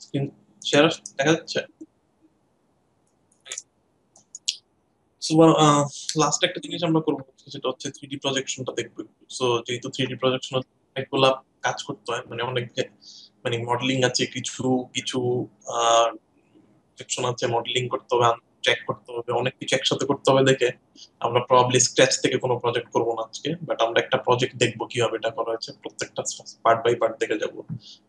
Screen share দেখা যাচ্ছে? Last একটা জিনিস আমরা করবো, সেটা হচ্ছে 3D প্রজেকশনটা দেখবো। সো যেহেতু 3D প্রজেকশন অনেকগুলা কাজ করতে হয়, মানে অনেক মানে মডেলিং আছে, কিছু কিছু সেকশন আছে, মডেলিং করতে হবে, ট্র্যাক করতে হবে, অনেক কিছু একসাথে করতে হবে। দেখে আমরা প্রবাবলি স্ক্র্যাচ থেকে কোনো প্রজেক্ট করবো না আজকে, বাট আমরা একটা প্রজেক্ট দেখবো কিভাবে এটা করা হয়েছে, প্রত্যেকটা পার্ট বাই পার্ট দেখে যাবো।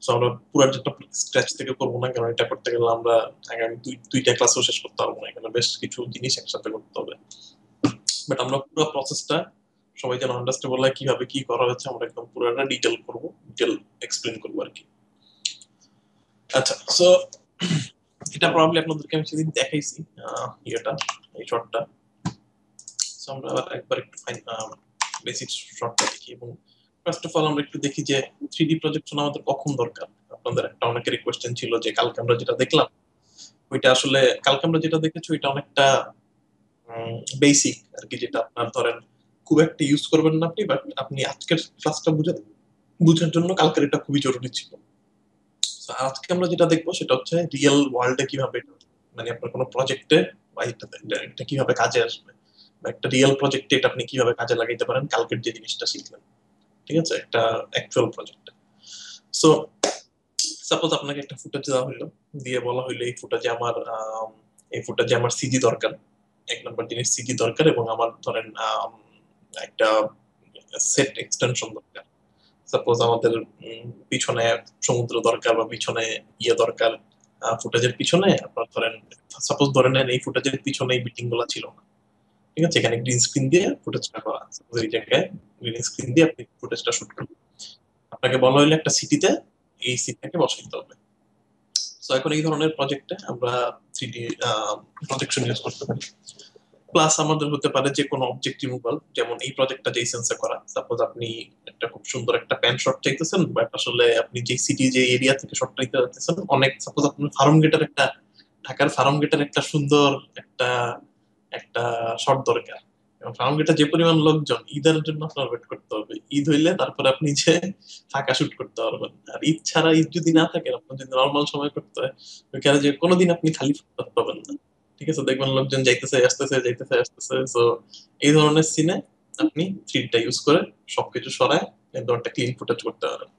সো আমরা পুরো যেটা স্ক্র্যাচ থেকে করবো না, কারণ এটা করতে গেলে আমরা আগামী দুইটা ক্লাসও শেষ করতে পারবো না, এখানে বেশ কিছু জিনিস একসাথে করতে হবে। বাট আমরা পুরো প্রসেসটা সবাই যেন আন্ডারস্ট্যান্ডেবল হয় কিভাবে কি করা হয়েছে, আমরা একদম পুরোটা ডিটেল করবো, ডিটেল এক্সপ্লেন করবো আর কি। আচ্ছা, সো এটা প্রবাবলি আপনাদেরকে আমি সেদিন দেখাইছি, ইয়েটা, এই শর্টটা। সো আমরা আবার একবার একটু বেসিক শর্টটা দেখি, এবং ফার্স্ট অফ অল আমরা একটু দেখি যে 3D প্রজেকশন আমাদের কখন দরকার। আপনাদের একটা অনেকেরই কোয়েশ্চেন ছিল যে কালকে আমরা যেটা দেখলাম ওইটা আসলে, কালকে আমরা যেটা দেখেছি ওইটা অনেকটা বেসিক আর কি, যেটা আপনার ধরেন খুব একটা ইউজ করবেন না আপনি, বাট আপনি আজকের ক্লাসটা বুঝার জন্য কালকের এটা খুবই জরুরি ছিল। তো আজকে আমরা যেটা দেখবো সেটা হচ্ছে রিয়েল ওয়ার্ল্ডে কিভাবে মানে আপনার কোনো প্রজেক্টে বা এটা কিভাবে কাজে আসবে, বা একটা রিয়েল প্রজেক্টে এটা আপনি কিভাবে কাজে লাগাইতে পারেন কালকের যে জিনিসটা শিখলেন, ঠিক আছে, একটা অ্যাকচুয়াল প্রজেক্টে। সো সাপোজ আপনাকে একটা ফুটেজ দেওয়া হইলো, দিয়ে বলা হইলো এই ফুটেজে আমার সিজি দরকার, এক নম্বর জিনিস সিজি দরকার, এবং আমার ধরেন একটা সেট এক্সটেনশন দরকার। সাপোজ আমাদের পিছনে সমুদ্র দরকার, বা পিছনে ইয়ে দরকার, ফুটেজের পিছনে আপনার ধরেন, সাপোজ ধরে নেন এই ফুটেজের পিছনে এই বিল্ডিং গুলা ছিল না, ঠিক আছে, এখানে গ্রিন স্ক্রিন দিয়ে ফুটেজটা করা, সাপোজ এই জায়গায় গ্রিন স্ক্রিন দিয়ে আপনি ফুটেজটা শুট করবেন। আপনাকে বলা হইলে একটা সিটিতে এই সিটটাকে বসাইতে হবে। তো এখন এই ধরনের প্রজেক্টে আমরা 3D প্রজেকশন ইউজ করতে পারি। প্লাস আমাদের হতে পারে যে কোনো অবজেক্ট রিমুভাল, যেমন এই প্রজেক্টটা যেই সেন্সে করা, সাপোজ আপনি একটা খুব সুন্দর একটা প্যান শট চাইতেছেন, বাট আসলে আপনি যে সিটি যে এরিয়া থেকে শটটা নিতে চাইতেছেন অনেক, সাপোজ আপনার ফার্ম গেটের একটা, ঢাকার ফার্ম গেটের একটা সুন্দর একটা একটা শট দরকার, এবং ফার্ম গেটে যে পরিমাণ লোকজন, ঈদের জন্য আপনার ওয়েট করতে হবে, ঈদ হইলে তারপরে আপনি যে ফাঁকা শুট করতে পারবেন। আর ঈদ ছাড়া, ঈদ যদি না থাকে, আপনার যদি নর্মাল সময় করতে হয়, ওইখানে যে কোনোদিন আপনি খালি ফুট পাবেন না, ঠিক আছে, দেখবেন লোকজন যাইতেছে আসতেছে যাইতেছে আসতেছে। তো এই ধরনের সিনে আপনি থ্রিডটা ইউজ করে সবকিছু সরায় একদম একটা ক্লিন ফুটেজ করতে পারেন।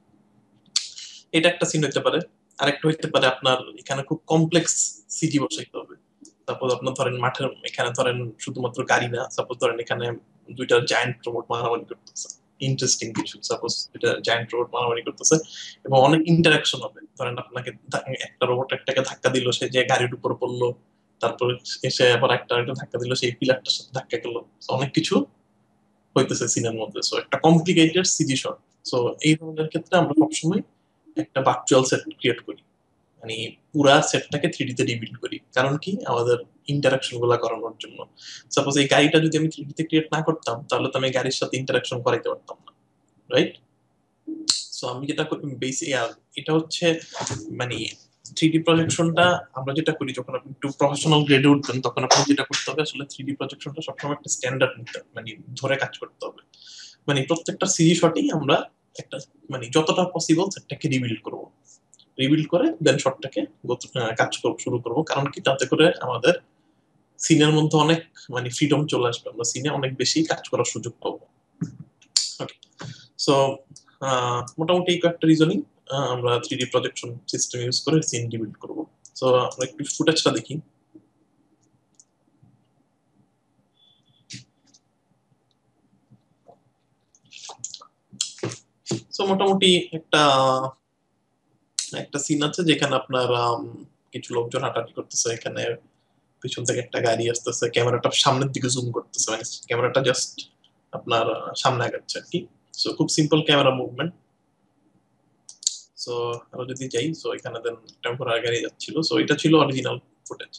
এটা একটা সিন হইতে পারে। আরেকটা হইতে পারে আপনার এখানে খুব কমপ্লেক্স সিজি বসাইতে হবে। সাপোজ আপনার ধরেন মাঠের এখানে ধরেন শুধুমাত্র গাড়ি না, সাপোজ ধরেন এখানে দুইটা জায়ান্ট রোবট মারামারি করতেছে, ইন্টারেস্টিং কিছু, সাপোজ দুইটা জায়ান্ট রোবট মারামারি করতেছে এবং অনেক ইন্টারাকশন হবে। ধরেন আপনাকে একটা রোবট একটাকে ধাক্কা দিল, সে যে গাড়ির উপর পড়লো, তারপর এসে আবার একটা ধাক্কা দিল, সেই পিলারটার সাথে ধাক্কা গেল, অনেক কিছু হইতেছে সিনের মধ্যে। সো একটা কমপ্লিকেটেড সিজি শট। সো এই ধরনের ক্ষেত্রে আমরা সবসময় একটা ভার্চুয়াল সেট ক্রিয়েট করি, মানে পুরা সেটটাকে 3D তে রিবিল্ড করি। কারণ কি, আমাদের ইন্টারাকশন গুলা করানোর জন্য। সাপোজ এই গাড়িটা যদি আমি 3D তে ক্রিয়েট না করতাম, তাহলে তো আমি গাড়ির সাথে ইন্টারাকশন করাইতে পারতাম না, রাইট? সো আমি যেটা এটা হচ্ছে মানে 3D প্রজেকশনটা আমরা যেটা করি, যখন আপনি একটু প্রফেশনাল গ্রেডে উঠবেন তখন আপনি যেটা করতে হবে, আসলে 3D প্রজেকশনটা সবসময় একটা স্ট্যান্ডার্ড নিতে, মানে ধরে কাজ করতে হবে। মানে প্রত্যেকটা সিজি শটেই আমরা একটা, মানে যতটা পসিবল সেটটাকে রিবিল্ড করবো, রিবিল্ড করে দেন শটটাকে কাজ শুরু করবো। কারণ কি, তাতে করে আমাদের সিনের মধ্যে অনেক মানে ফ্রিডম চলে আসবে, আমরা সিনে অনেক বেশি কাজ করার সুযোগ পাবো। ওকে, সো মোটামুটি এই কয়েকটা রিজনই আমরা 3D প্রজেকশন সিস্টেম ইউজ করে সিন রিবিল্ড করবো। সো আমরা একটু ফুটেজটা দেখি। সো মোটামুটি একটা একটা সিন আছে যেখানে আপনার কিছু লোকজন হাঁটাহাঁটি করতেছে, এখানে পিছন থেকে একটা গাড়ি আসতেছে, ক্যামেরাটা সামনের দিকে জুম করতেছে, মানে ক্যামেরাটা জাস্ট আপনার সামনে আগাচ্ছে আর কি। সো খুব সিম্পল ক্যামেরা মুভমেন্ট। সো আমরা যদি যাই, সো এখানে দেন টেম্পোরারি গাড়ি যাচ্ছিল, সো এটা ছিল অরিজিনাল ফুটেজ।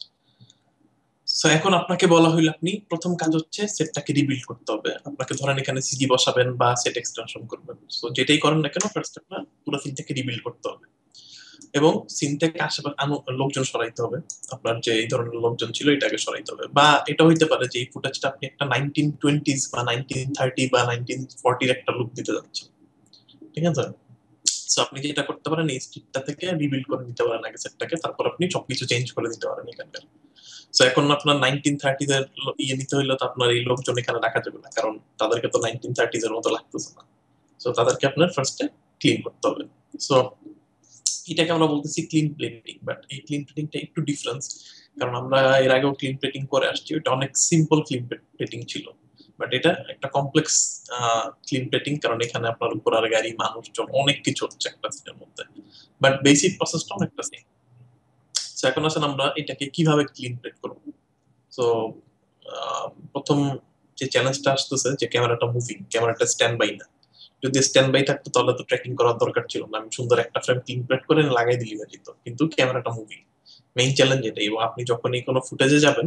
সো এখন আপনাকে বলা হইলো আপনি প্রথম কাজ হচ্ছে সেটটাকে রিবিল্ড করতে হবে। আপনাকে ধরেন এখানে সিজি বসাবেন বা সেট এক্সটেনশন করবেন, সো যেটাই করেন না কেন ফার্স্ট আপনার পুরো সিনটাকে রিবিল্ড করতে হবে, এবং সিন থেকে আশেপাশে লোকজন সরাইতে হবে। আপনার যে এই ধরনের লোকজন ছিল এটাকে সরাইতে হবে। বা এটা হইতে পারে যে এই ফুটেজটা আপনি একটা 1920s বা 1930 বা 1940 একটা লুক দিতে যাচ্ছেন, ঠিক আছে। সো আপনি যেটা করতে পারেন এই স্ট্রিপটা থেকে রিবিল্ড করে নিতে পারেন আগে সেটটাকে, তারপর আপনি সবকিছু চেঞ্জ করে দিতে পারেন এখানকার। সো এখন আপনার 1930s এর ইয়ে নিতে হইলে তো আপনার এই লোকজন এখানে রাখা যাবে না, কারণ তাদেরকে তো 1930s এর মতো লাগতেছে না। সো তাদেরকে আপনার ফার্স্টে ক্লিন করতে হবে। সো এটাকে আমরা বলতেছি ক্লিন প্লেটিং, বাট এই ক্লিন প্লেটিংটা একটু ডিফারেন্স, কারণ আমরা এর আগেও ক্লিন প্লেটিং করে আসছি, ওটা অনেক সিম্পল ক্লিন প্লেটিং ছিল। বাট এটা একটা কমপ্লেক্স ক্লিন প্লেটিং, কারণ এখানে আপনার উপর আর গাড়ি মানুষজন অনেক কিছু হচ্ছে একটা সিনের মধ্যে, বাট বেসিক প্রসেসটা অনেকটা সেম। সো এখন আসলে আমরা এটাকে কিভাবে ক্লিন প্লেট করবো। সো প্রথম যে চ্যালেঞ্জটা আসতেছে যে ক্যামেরাটা মুভিং, ক্যামেরাটা স্ট্যান্ড বাই না। যদি স্ট্যান্ড বাই থাকতো তাহলে তো ট্র্যাকিং করার দরকার ছিল না, আমি সুন্দর একটা ফ্রেম ক্লিন প্লেট করে লাগাই দিলি হয়ে যেত, কিন্তু ক্যামেরাটা মুভিং। মেইন চ্যালেঞ্জ এটাই, এবং আপনি যখনই কোনো ফুটেজে যাবেন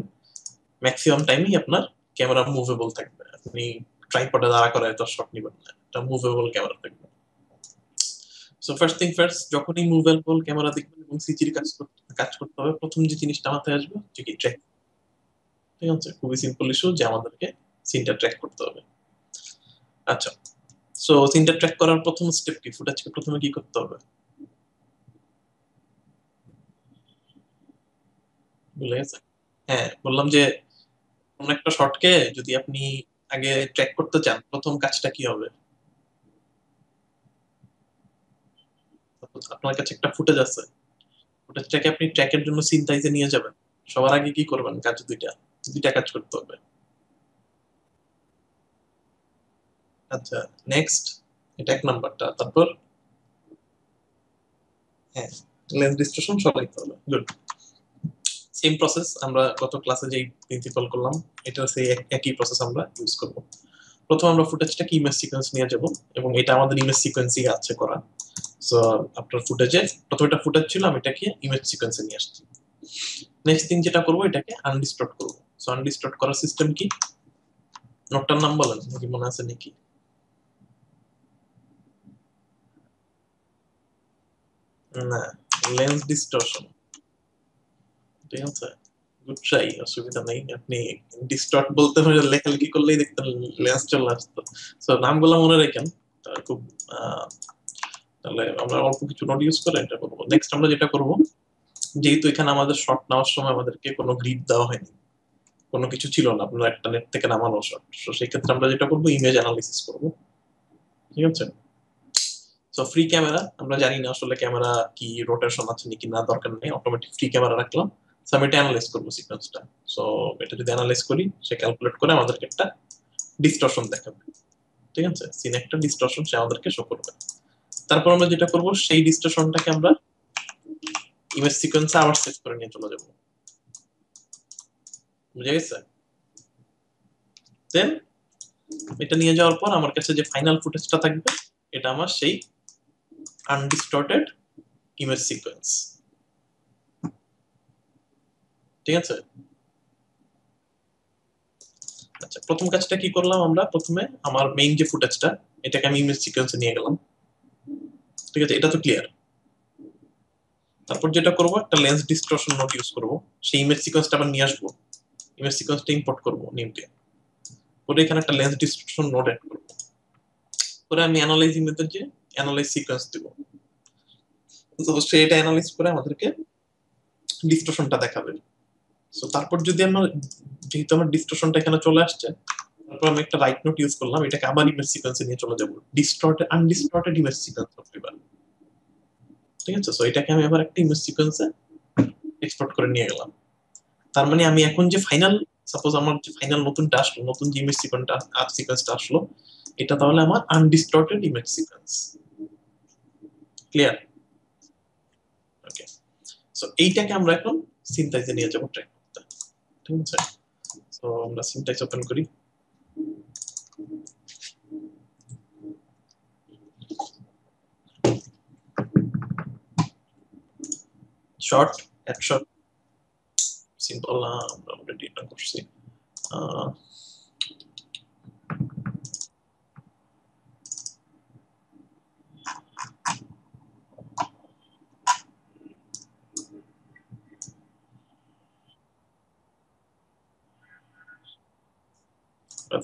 ম্যাক্সিমাম টাইমই আপনার ক্যামেরা মুভেবল থাকবে, আপনি ট্রাইপডে দাঁড়া করায় তো শট নিবেন না, এটা মুভেবল ক্যামেরা থাকবে। সো ফার্স্ট থিং ফার্স্ট, যখনই মুভেবল ক্যামেরা দেখবেন এবং সিজির কাজ করতে হবে, প্রথম যে জিনিসটা মাথায় আসবে যে কি ট্র্যাক। ঠিক আছে, খুবই সিম্পল ইস্যু যে আমাদেরকে সিনটা ট্র্যাক করতে হবে। আচ্ছা, সো সিনটা ট্র্যাক করার প্রথম স্টেপ কি, ফুটেজকে প্রথমে কি করতে হবে ভুলে গেছে? হ্যাঁ, বললাম যে কোন একটা শটকে যদি আপনি আগে ট্র্যাক করতে চান, প্রথম কাজটা কি হবে? Suppose আপনার কাছে একটা ফুটেজ আছে, ফুটেজটাকে আপনি ট্র্যাকের জন্য সিনথাইজে নিয়ে যাবেন, সবার আগে কি করবেন? কাজ দুইটা, দুইটা কাজ করতে হবে। আচ্ছা, নেক্সট, এটা এক নাম্বারটা। তারপর হ্যাঁ, লেন্স ডিস্টরশন সরাইতে হবে। গুড। সেম প্রসেস আমরা গত ক্লাসে যেই প্রিন্সিপাল করলাম, এটা সেই একই প্রসেস আমরা ইউজ করব। প্রথম আমরা ফুটেজটাকে ইমেজ সিকোয়েন্স নিয়ে যাব, এবং এটা আমাদের ইমেজ সিকোয়েন্সই আছে করা। সো আপনার ফুটেজে প্রথম একটা ফুটেজ ছিল, আমি এটাকে ইমেজ সিকোয়েন্সে নিয়ে আসছি। নেক্সট থিং যেটা করবো, এটাকে আনডিস্টর্ট করবো। সো আনডিস্টর্ট করার সিস্টেম কি, নোটটার নাম বলেন, নাকি মনে আছে নাকি? না, লেন্স ডিস্টরশন। ঠিক আছে, গুড ট্রাই, অসুবিধা নেই। আপনি ডিস্টর্ট বলতে হলে লেখালেখি করলেই দেখতেন লেন্স চলে আসতো। সো নামগুলো মনে রাখেন, খুব তাহলে আমরা অল্প কিছু নোট ইউজ করে এটা করবো। নেক্সট আমরা যেটা করব, যেহেতু এখানে আমাদের শর্ট নেওয়ার সময় আমাদেরকে কোনো গ্রিড দেওয়া হয়নি, কোনো কিছু ছিল না, আপনার একটা নেট থেকে নামানো শর্ট, তো সেই ক্ষেত্রে আমরা যেটা করবো, ইমেজ অ্যানালিসিস করবো। ঠিক আছে, সো ফ্রি ক্যামেরা, আমরা জানি না আসলে ক্যামেরা কি রোটেশন আছে নাকি না, দরকার নেই, অটোমেটিক ফ্রি ক্যামেরা রাখলাম। সো আমি এটা অ্যানালাইজ করবো সিকোয়েন্সটা। সো এটা যদি অ্যানালাইজ করি, সে ক্যালকুলেট করে আমাদেরকে একটা ডিস্টরশন দেখাবে। ঠিক আছে, সিন একটা ডিস্টরশন সে আমাদেরকে শো করবে। তারপর আমরা যেটা করব, সেই ডিস্টরশনটাকে আমরা ইমেজ সিকোয়েন্সে আবার সেট করে নিয়ে চলে যাবো। বুঝে গেছে? দেন এটা নিয়ে যাওয়ার পর আমার কাছে যে ফাইনাল ফুটেজটা থাকবে, এটা আমার সেই আনডিস্টর্টেড ইমেজ সিকোয়েন্স। ঠিক আছে, আচ্ছা প্রথম কাজটা কি করলাম, আমরা প্রথমে আমার মেইন যে ফুটেজটা, এটাকে আমি ইমেজ সিকোয়েন্সে নিয়ে গেলাম। ঠিক আছে, এটা তো ক্লিয়ার। তারপর যেটা করব, একটা লেন্স ডিস্টরশন নোট ইউজ করব, সেই ইমেজ সিকোয়েন্সটা আবার নিয়ে আসবো, ইমেজ সিকোয়েন্সটা ইম্পোর্ট করব নিউ দিয়ে, করে এখানে একটা লেন্স ডিস্টরশন নোট অ্যাড করব, করে আমি অ্যানালাইজ ইমেজে যে অ্যানালাইজ সিকোয়েন্স দিব। তো সে এটা অ্যানালাইজ করে আমাদেরকে ডিস্টরশনটা দেখাবে। সো তারপর যদি আমার, যেহেতু আমার ডিস্টরশনটা এখানে চলে আসছে, তারপর আমি একটা রাইট নোট ইউজ করলাম, এটাকে আবার ইমেজ সিকোয়েন্সে নিয়ে চলে যাব, ডিস্টর্টেড আনডিস্টর্টেড ইমেজ সিকোয়েন্স এবার। ঠিক আছে, সো এটাকে আমি আবার একটা ইমেজ সিকোয়েন্সে এক্সপোর্ট করে নিয়ে গেলাম। তার মানে আমি এখন যে ফাইনাল, সাপোজ আমার যে ফাইনাল নতুনটা আসলো, নতুন যে ইমেজ সিকোয়েন্সটা আসলো, এটা তাহলে আমার আনডিস্টর্টেড ইমেজ সিকোয়েন্স। ক্লিয়ার? ওকে, সো এইটাকে আমরা এখন সিনথেসিসে নিয়ে যাব ট্র্যাক করতে। ঠিক আছে, সো আমরা সিনথেসিস ওপেন করি। শর্ট, হেডশট, সিম্পল না, আমরা অলরেডি এটা করছি।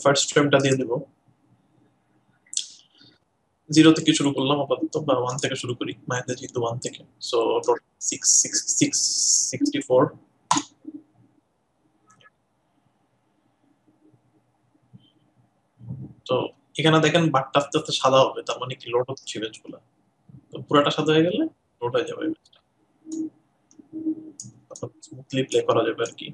ফার্স্ট ফ্রেমটা দিয়ে দিব। জিরো থেকে শুরু করলাম আপাতত, বা 1 থেকে শুরু করি, মায়াতে যেহেতু 1 থেকে। So total 64। তো এখানে দেখেন বারটা আস্তে আস্তে সাদা হবে, তার মানে কি লোড হচ্ছে ইমেজ গুলা। তো পুরাটা সাদা হয়ে গেলে লোড হয়ে যাবে ইমেজটা, তখন স্মুথলি প্লে করা যাবে আর কি।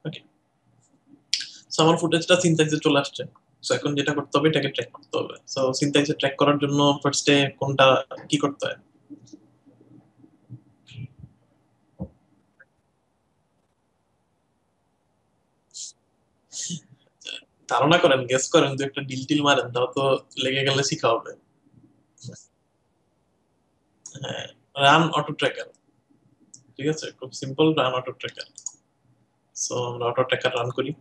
ওকে, সো আমার ফুটেজটা সিনথেসিসে চলে আসছে। সো এখন যেটা করতে হবে এটাকে ট্র্যাক করতে হবে। সো সিনথেসিসে ট্র্যাক করার জন্য ফার্স্টে কোনটা কি করতে হয়? ধারণা করেন, গেস করেন, যে একটা ডিল টিল মারেন, তাও তো লেগে গেলে শিখা হবে। হ্যাঁ, রান অটো ট্র্যাকার। ঠিক আছে, খুব simple, run auto tracker. So আমরা অটো ট্র্যাকার রান করি।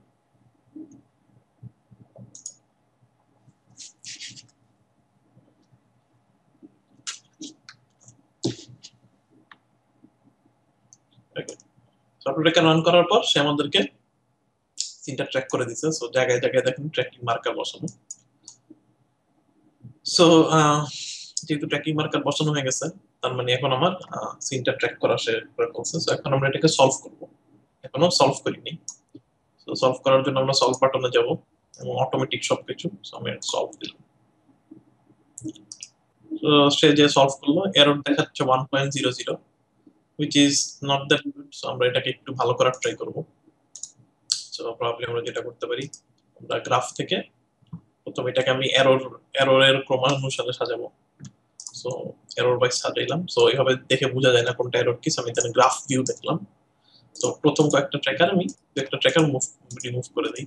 অটো ট্র্যাকার রান করার পর সে আমাদেরকে সিনটা ট্র্যাক করে দিছে। সো জায়গায় জায়গায় দেখেন ট্র্যাকিং মার্কার বসানো। সো যেহেতু ট্র্যাকিং মার্কার বসানো হয়ে গেছে, তার মানে এখন আমার সিনটা ট্র্যাক করা সে করে ফেলছে। সো এখন আমরা এটাকে সলভ করব। এখনো সলভ করিনি। তো সলভ করার জন্য আমরা সলভ বাটনে যাব এবং অটোমেটিক সবকিছু। সো আমি সলভ দিলাম। তো সে যে সলভ করলো, এরর দেখাচ্ছে 1.00, which is not that good. So আমরা এটাকে একটু ভালো করার ট্রাই করব। সো প্রবলেম আমরা যেটা করতে পারি, আমরা গ্রাফ থেকে প্রথমে এটাকে আমি এররের ক্রমানুসারে সাজাবো। সো এরর বাই সাজাইলাম। সো এইভাবে দেখে বোঝা যায় না কোনটা এরর কি। আমি এখানে গ্রাফ ভিউ দেখলাম। তো প্রথম কয়েকটা ট্র্যাকার আমি একটা ট্র্যাকার রিমুভ করে দিই।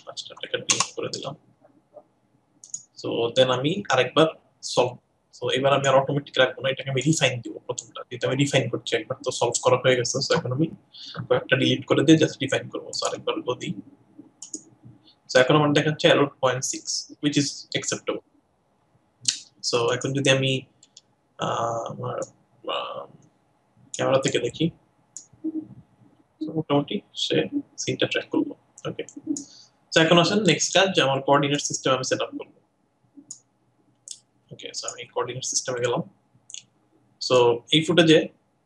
5টা ট্র্যাকার রিমুভ করে দিলাম। সো দেন আমি আরেকবার সলভ। সো এবার আমি আর অটোমেটিক রাখবো না, এটাকে আমি রিফাইন দিব। প্রথমটা যেটা আমি রিফাইন করছি, একবার তো সলভ করা হয়ে গেছে। সো এখন আমি কয়েকটা ডিলিট করে দিয়ে জাস্ট রিফাইন করবো। সো আরেকবার দিই। সো এখন আমার দেখাচ্ছে error 0.6, which is acceptable. So এখন যদি আমি আমার ক্যামেরা থেকে দেখি, মোটামুটি সে সিনটা ট্র্যাক করবো। ওকে, তো এখন আসেন নেক্সট কাজ, যে আমার কোঅর্ডিনেট সিস্টেম আমি সেট আপ করবো। ওকে, সো আমি কোঅর্ডিনেট সিস্টেমে গেলাম। সো এই ফুটেজে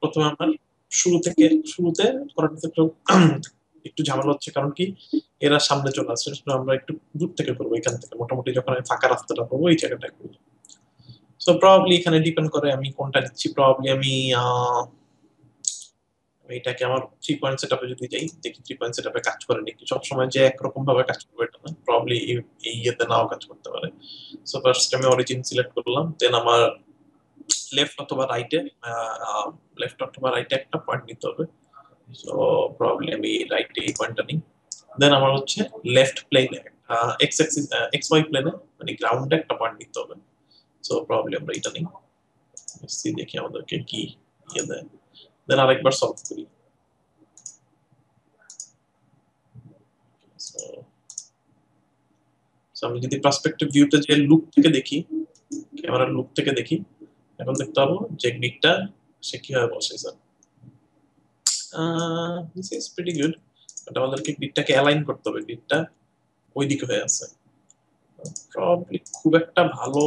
প্রথমে আমার শুরুতে করাটা একটু একটু ঝামেলা হচ্ছে, কারণ কি এরা সামনে চলে আসছে। আমরা একটু দূর থেকে করবো, এখান থেকে মোটামুটি যখন আমি ফাঁকা রাস্তাটা পাবো এই জায়গাটা করবো। সো প্রবাবলি এখানে ডিপেন্ড করে আমি কোনটা নিচ্ছি। প্রবাবলি আমি এটাকে আমার 3 পয়েন্ট সেটআপে যদি যাই, দেখি 3 পয়েন্ট সেটআপে কাজ করে নাকি। সবসময় যে একরকম ভাবে কাজ করবে এটা না, প্রবাবলি এই ইয়েতে নাও কাজ করতে পারে। সো ফার্স্ট আমি অরিজিন সিলেক্ট করলাম, দেন আমার লেফট অথবা রাইটে একটা পয়েন্ট নিতে হবে। সো প্রবাবলি আমি রাইটে এই পয়েন্টটা নিই। দেন আমার হচ্ছে লেফট প্লেনে এক্স অ্যাক্সিস এক্স ওয়াই প্লেনে, মানে গ্রাউন্ডে একটা পয়েন্ট নিতে হবে। সো প্রবাবলি আমরা এটা নিই। দেখি আমাদেরকে কি ইয়ে দেয়। দেন আরেকবার সলভ করি। সো আমি যদি পার্সপেক্টিভ ভিউতে যে লুক থেকে দেখি, ক্যামেরার লুক থেকে দেখি, এখন দেখতে পাবো যে গ্রিডটা সে কিভাবে বসেছে। This is pretty good, but আমাদেরকে গ্রিডটাকে অ্যালাইন করতে হবে। গ্রিডটা ওই দিকে হয়ে আছে, প্রবাবলি খুব একটা ভালো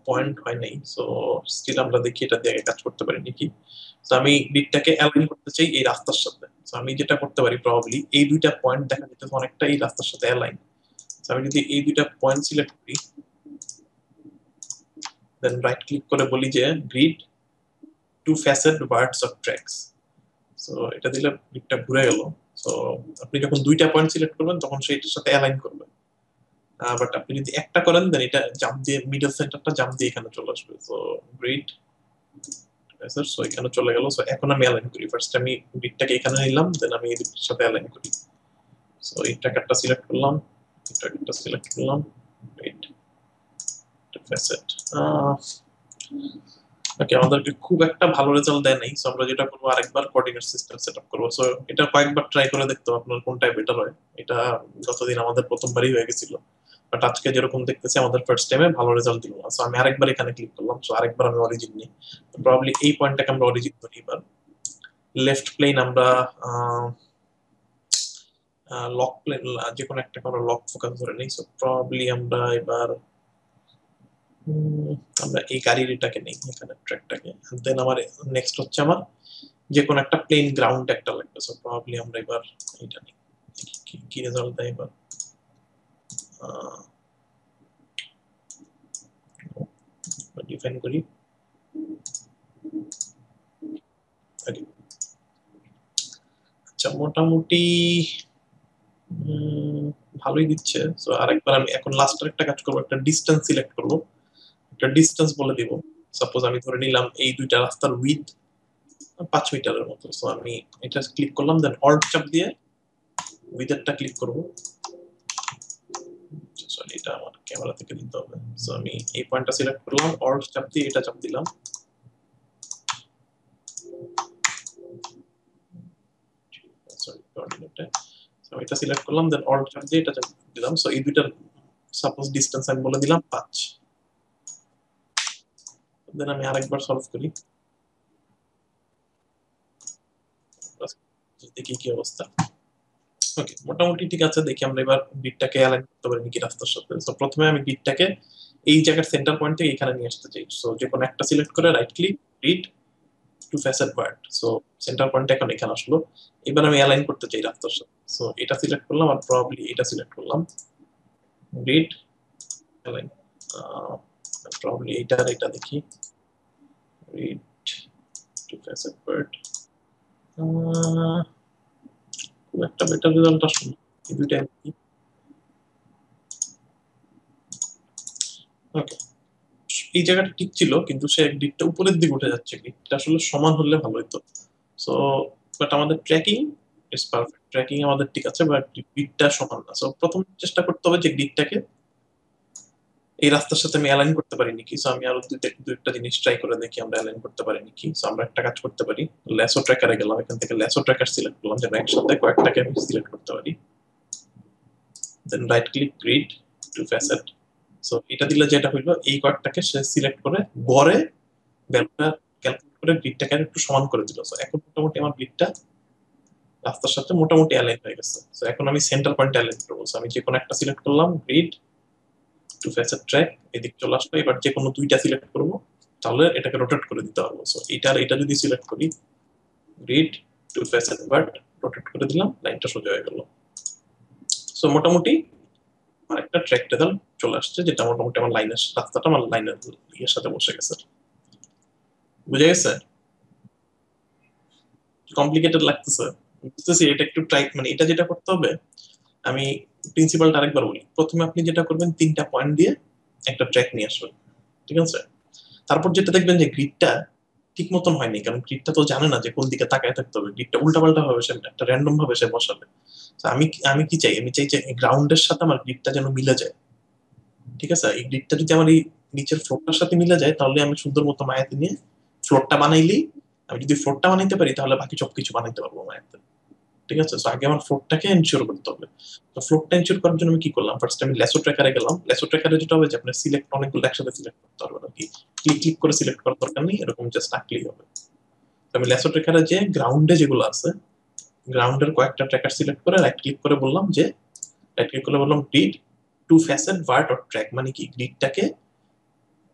পয়েন্ট হয় নাই। সো স্টিল আমরা দেখি এটা দিয়ে কাজ করতে পারি নাকি। তো আমি গ্রিডটাকে অ্যালাইন করতে চাই এই রাস্তার সাথে। তো আমি যেটা করতে পারি, প্রবাবলি এই দুইটা পয়েন্ট দেখা যেতেছে অনেকটা এই রাস্তার সাথে অ্যালাইন। আমি যদি এই দুইটা পয়েন্ট সিলেক্ট করি, দেন রাইট ক্লিক করে বলি যে grid to facet words of tracks. So এটা দিলে গ্রিডটা ঘুরে গেল। সো আপনি যখন দুইটা পয়েন্ট সিলেক্ট করবেন তখন সেইটার সাথে অ্যালাইন করবে। বাট আপনি যদি একটা করেন, দেন এটা জাম্প দিয়ে মিডল সেন্টারটা জাম্প দিয়ে এখানে চলে আসবে। সো গ্রিড সো এখানে চলে গেল। সো এখন আমি অ্যালাইন করি। ফার্স্ট আমি গ্রিডটাকে এখানে নিলাম, দেন আমি এর সাথে অ্যালাইন করি। সো এই ট্র্যাকারটা সিলেক্ট করলাম, এই ট্র্যাকারটা সিলেক্ট করলাম, গ্রিড টু ফ্যাসেট। ওকে, আমাদেরকে খুব একটা ভালো রেজাল্ট দেয় নাই, সো আমরা যেটা করবো আরেকবার কোঅর্ডিনেট সিস্টেম সেট আপ করবো। সো এটা কয়েকবার ট্রাই করে দেখতে হবে আপনার কোনটাই বেটার হয়। এটা গতদিন আমাদের প্রথমবারই হয়ে গেছিল, বাট আজকে যেরকম দেখতেছি আমাদের ফার্স্ট টাইমে ভালো রেজাল্ট দিল না। সো আমি আরেকবার এখানে ক্লিক করলাম, সো আরেকবার আমি অরিজিন নিই। প্রবাবলি এই পয়েন্টটাকে আমরা অরিজিন ধরি এবার। লেফট প্লেন আমরা লক প্লেন, যে কোনো একটা আমরা লক ফোকাস ধরে নিই। সো প্রবাবলি আমরা এবার আমরা এই গাড়ির এটাকে নেই, এখানে ট্র্যাকটাকে। দেন আমার নেক্সট হচ্ছে আমার যে কোনো একটা প্লেন গ্রাউন্ড একটা লাগবে। সো প্রবাবলি আমরা এবার এটা নিই, কি রেজাল্ট দেয় এবার। ডিফাইন করি। আচ্ছা, মোটামুটি ভালোই দিচ্ছে। সো আরেকবার আমি এখন লাস্টের একটা কাজ করবো, একটা ডিস্টেন্স সিলেক্ট করবো, একটা ডিস্টেন্স বলে দিব। সাপোজ আমি ধরে নিলাম এই দুইটা রাস্তার উইথ 5 মিটারের মতো। সো আমি এটা ক্লিক করলাম, দেন অল্ট চাপ দিয়ে উইথেরটা ক্লিক করবো। সরি, এটা আমার ক্যামেরা থেকে দিতে হবে। সো আমি এই পয়েন্টটা সিলেক্ট করলাম, অল্ট চাপ দিয়ে এটা চাপ দিলাম। সরি, কোঅর্ডিনেটে। সো এটা সিলেক্ট করলাম, দেন অল্ট চাপ দিয়ে এটা চাপ দিলাম। সো এই দুইটার সাপোজ ডিসটেন্স আমি বলে দিলাম 5। দেন আমি আরেকবার সলভ করি, দেখি কি অবস্থা। ওকে, মোটামুটি ঠিক আছে। দেখি আমরা এবার গ্রিডটাকে অ্যালাইন করতে পারি নাকি রাস্তার সাথে। তো প্রথমে আমি গ্রিডটাকে এই জায়গার সেন্টার পয়েন্ট থেকে এখানে নিয়ে আসতে চাই। সো যে কোনো একটা সিলেক্ট করে right click, grid to facet point. So centre point এখন এখানে আসলো। এবার আমি অ্যালাইন করতে চাই রাস্তার সাথে। সো এটা সিলেক্ট করলাম, আর প্রবাবলি এটা সিলেক্ট করলাম, গ্রিড অ্যালাইন। প্রবাবলি এইটা আর এটা দেখি, গ্রিড টু ফ্যাসেট পয়েন্ট। খুব একটা বেটার রেজাল্ট আসলো এই দুইটা। ওকে, এই জায়গাটা ঠিক ছিল, কিন্তু সে দিকটা উপরের দিকে উঠে যাচ্ছে। দিকটা আসলে সমান হলে ভালো হতো। সো বাট আমাদের ট্র্যাকিং ইজ পারফেক্ট, ট্র্যাকিং আমাদের ঠিক আছে, বাট দিকটা সমান না। সো প্রথম চেষ্টা করতে হবে যে দিকটাকে এই রাস্তার সাথে আমি অ্যালাইন করতে পারি নাকি। সো আমি আরো দুইটা জিনিস ট্রাই করে দেখি আমরা অ্যালাইন করতে পারি নাকি। সো আমরা একটা কাজ করতে পারি, ল্যাসো ট্র্যাকারে গেলাম, এখান থেকে ল্যাসো ট্র্যাকার সিলেক্ট করলাম, যেন একসাথে কয়েকটাকে আমি সিলেক্ট করতে পারি। Then right click, grid to facet. So এটা দিলে যেটা হইলো, এই কয়েকটাকে সে সিলেক্ট করে গড়ে ভ্যালুটা ক্যালকুলেট করে গ্রিডটাকে একটু সমান করে দিল। সো এখন মোটামুটি আমার গ্রিডটা রাস্তার সাথে মোটামুটি অ্যালাইন হয়ে গেছে। সো এখন আমি সেন্টার পয়েন্ট অ্যালাইন করবো। সো আমি যে কোনো একটা সিলেক্ট করলাম, গ্রিড টু ফেসের ট্র্যাক, এদিক চলে আসলো। এবার যে কোনো দুইটা সিলেক্ট করবো, তাহলে এটাকে রোটেট করে দিতে পারবো। সো এটা আর এটা যদি সিলেক্ট করি, গ্রিড টু ফেসের, বাট রোটেট করে দিলাম, লাইনটা সোজা হয়ে গেল। সো মোটামুটি আমার একটা ট্র্যাক রেজাল্ট চলে আসছে, যেটা মোটামুটি আমার লাইনের রাস্তাটা আমার লাইনের ইয়ের সাথে বসে গেছে। বুঝে গেছে? কমপ্লিকেটেড লাগতেছে? বুঝতেছি। এটা একটু ট্রাই, মানে এটা যেটা করতে হবে, আমি প্রিন্সিপালটা আরেকবার বলি। প্রথমে আপনি যেটা করবেন, 3টা পয়েন্ট দিয়ে একটা ট্র্যাক নিয়ে আসবেন, ঠিক আছে? তারপর যেটা দেখবেন যে গ্রিডটা ঠিক মতন হয়নি, কারণ গ্রিডটা তো জানে না যে কোন দিকে তাকায় থাকতে হবে। গ্রিডটা উল্টাপাল্টা ভাবে সে একটা র্যান্ডম ভাবে সে বসাবে। তো আমি আমি কি চাই, আমি চাই যে গ্রাউন্ডের সাথে আমার গ্রিডটা যেন মিলে যায়। ঠিক আছে, এই গ্রিডটা যদি আমার এই নিচের ফ্লোরটার সাথে মিলে যায়, তাহলে আমি সুন্দর মতো মায়াতে নিয়ে ফ্লোরটা বানাইলেই, আমি যদি ফ্লোরটা বানাইতে পারি, তাহলে বাকি সবকিছু বানাইতে পারবো মায়াতে। ঠিক আছে, তো আগে আমার ফ্লোরটাকে এনশিওর করতে হবে। তো ফ্লোরটা এনশিওর করার জন্য আমি কি করলাম, ফার্স্ট আমি লেসো ট্র্যাকারে গেলাম। লেসো ট্র্যাকারে যেটা হবে যে আপনার সিলেক্ট অনেকগুলো একসাথে সিলেক্ট করতে হবে আর কি। ক্লিক ক্লিক করে সিলেক্ট করার দরকার নেই, এরকম জাস্ট আঁকলেই হবে। তো আমি লেসো ট্র্যাকারে যে গ্রাউন্ডে যেগুলো আছে, গ্রাউন্ডের কয়েকটা ট্র্যাকার সিলেক্ট করে রাইট ক্লিক করে বললাম যে, রাইট ক্লিক করে বললাম grid to facet vert or track. মানে কি, গ্রিডটাকে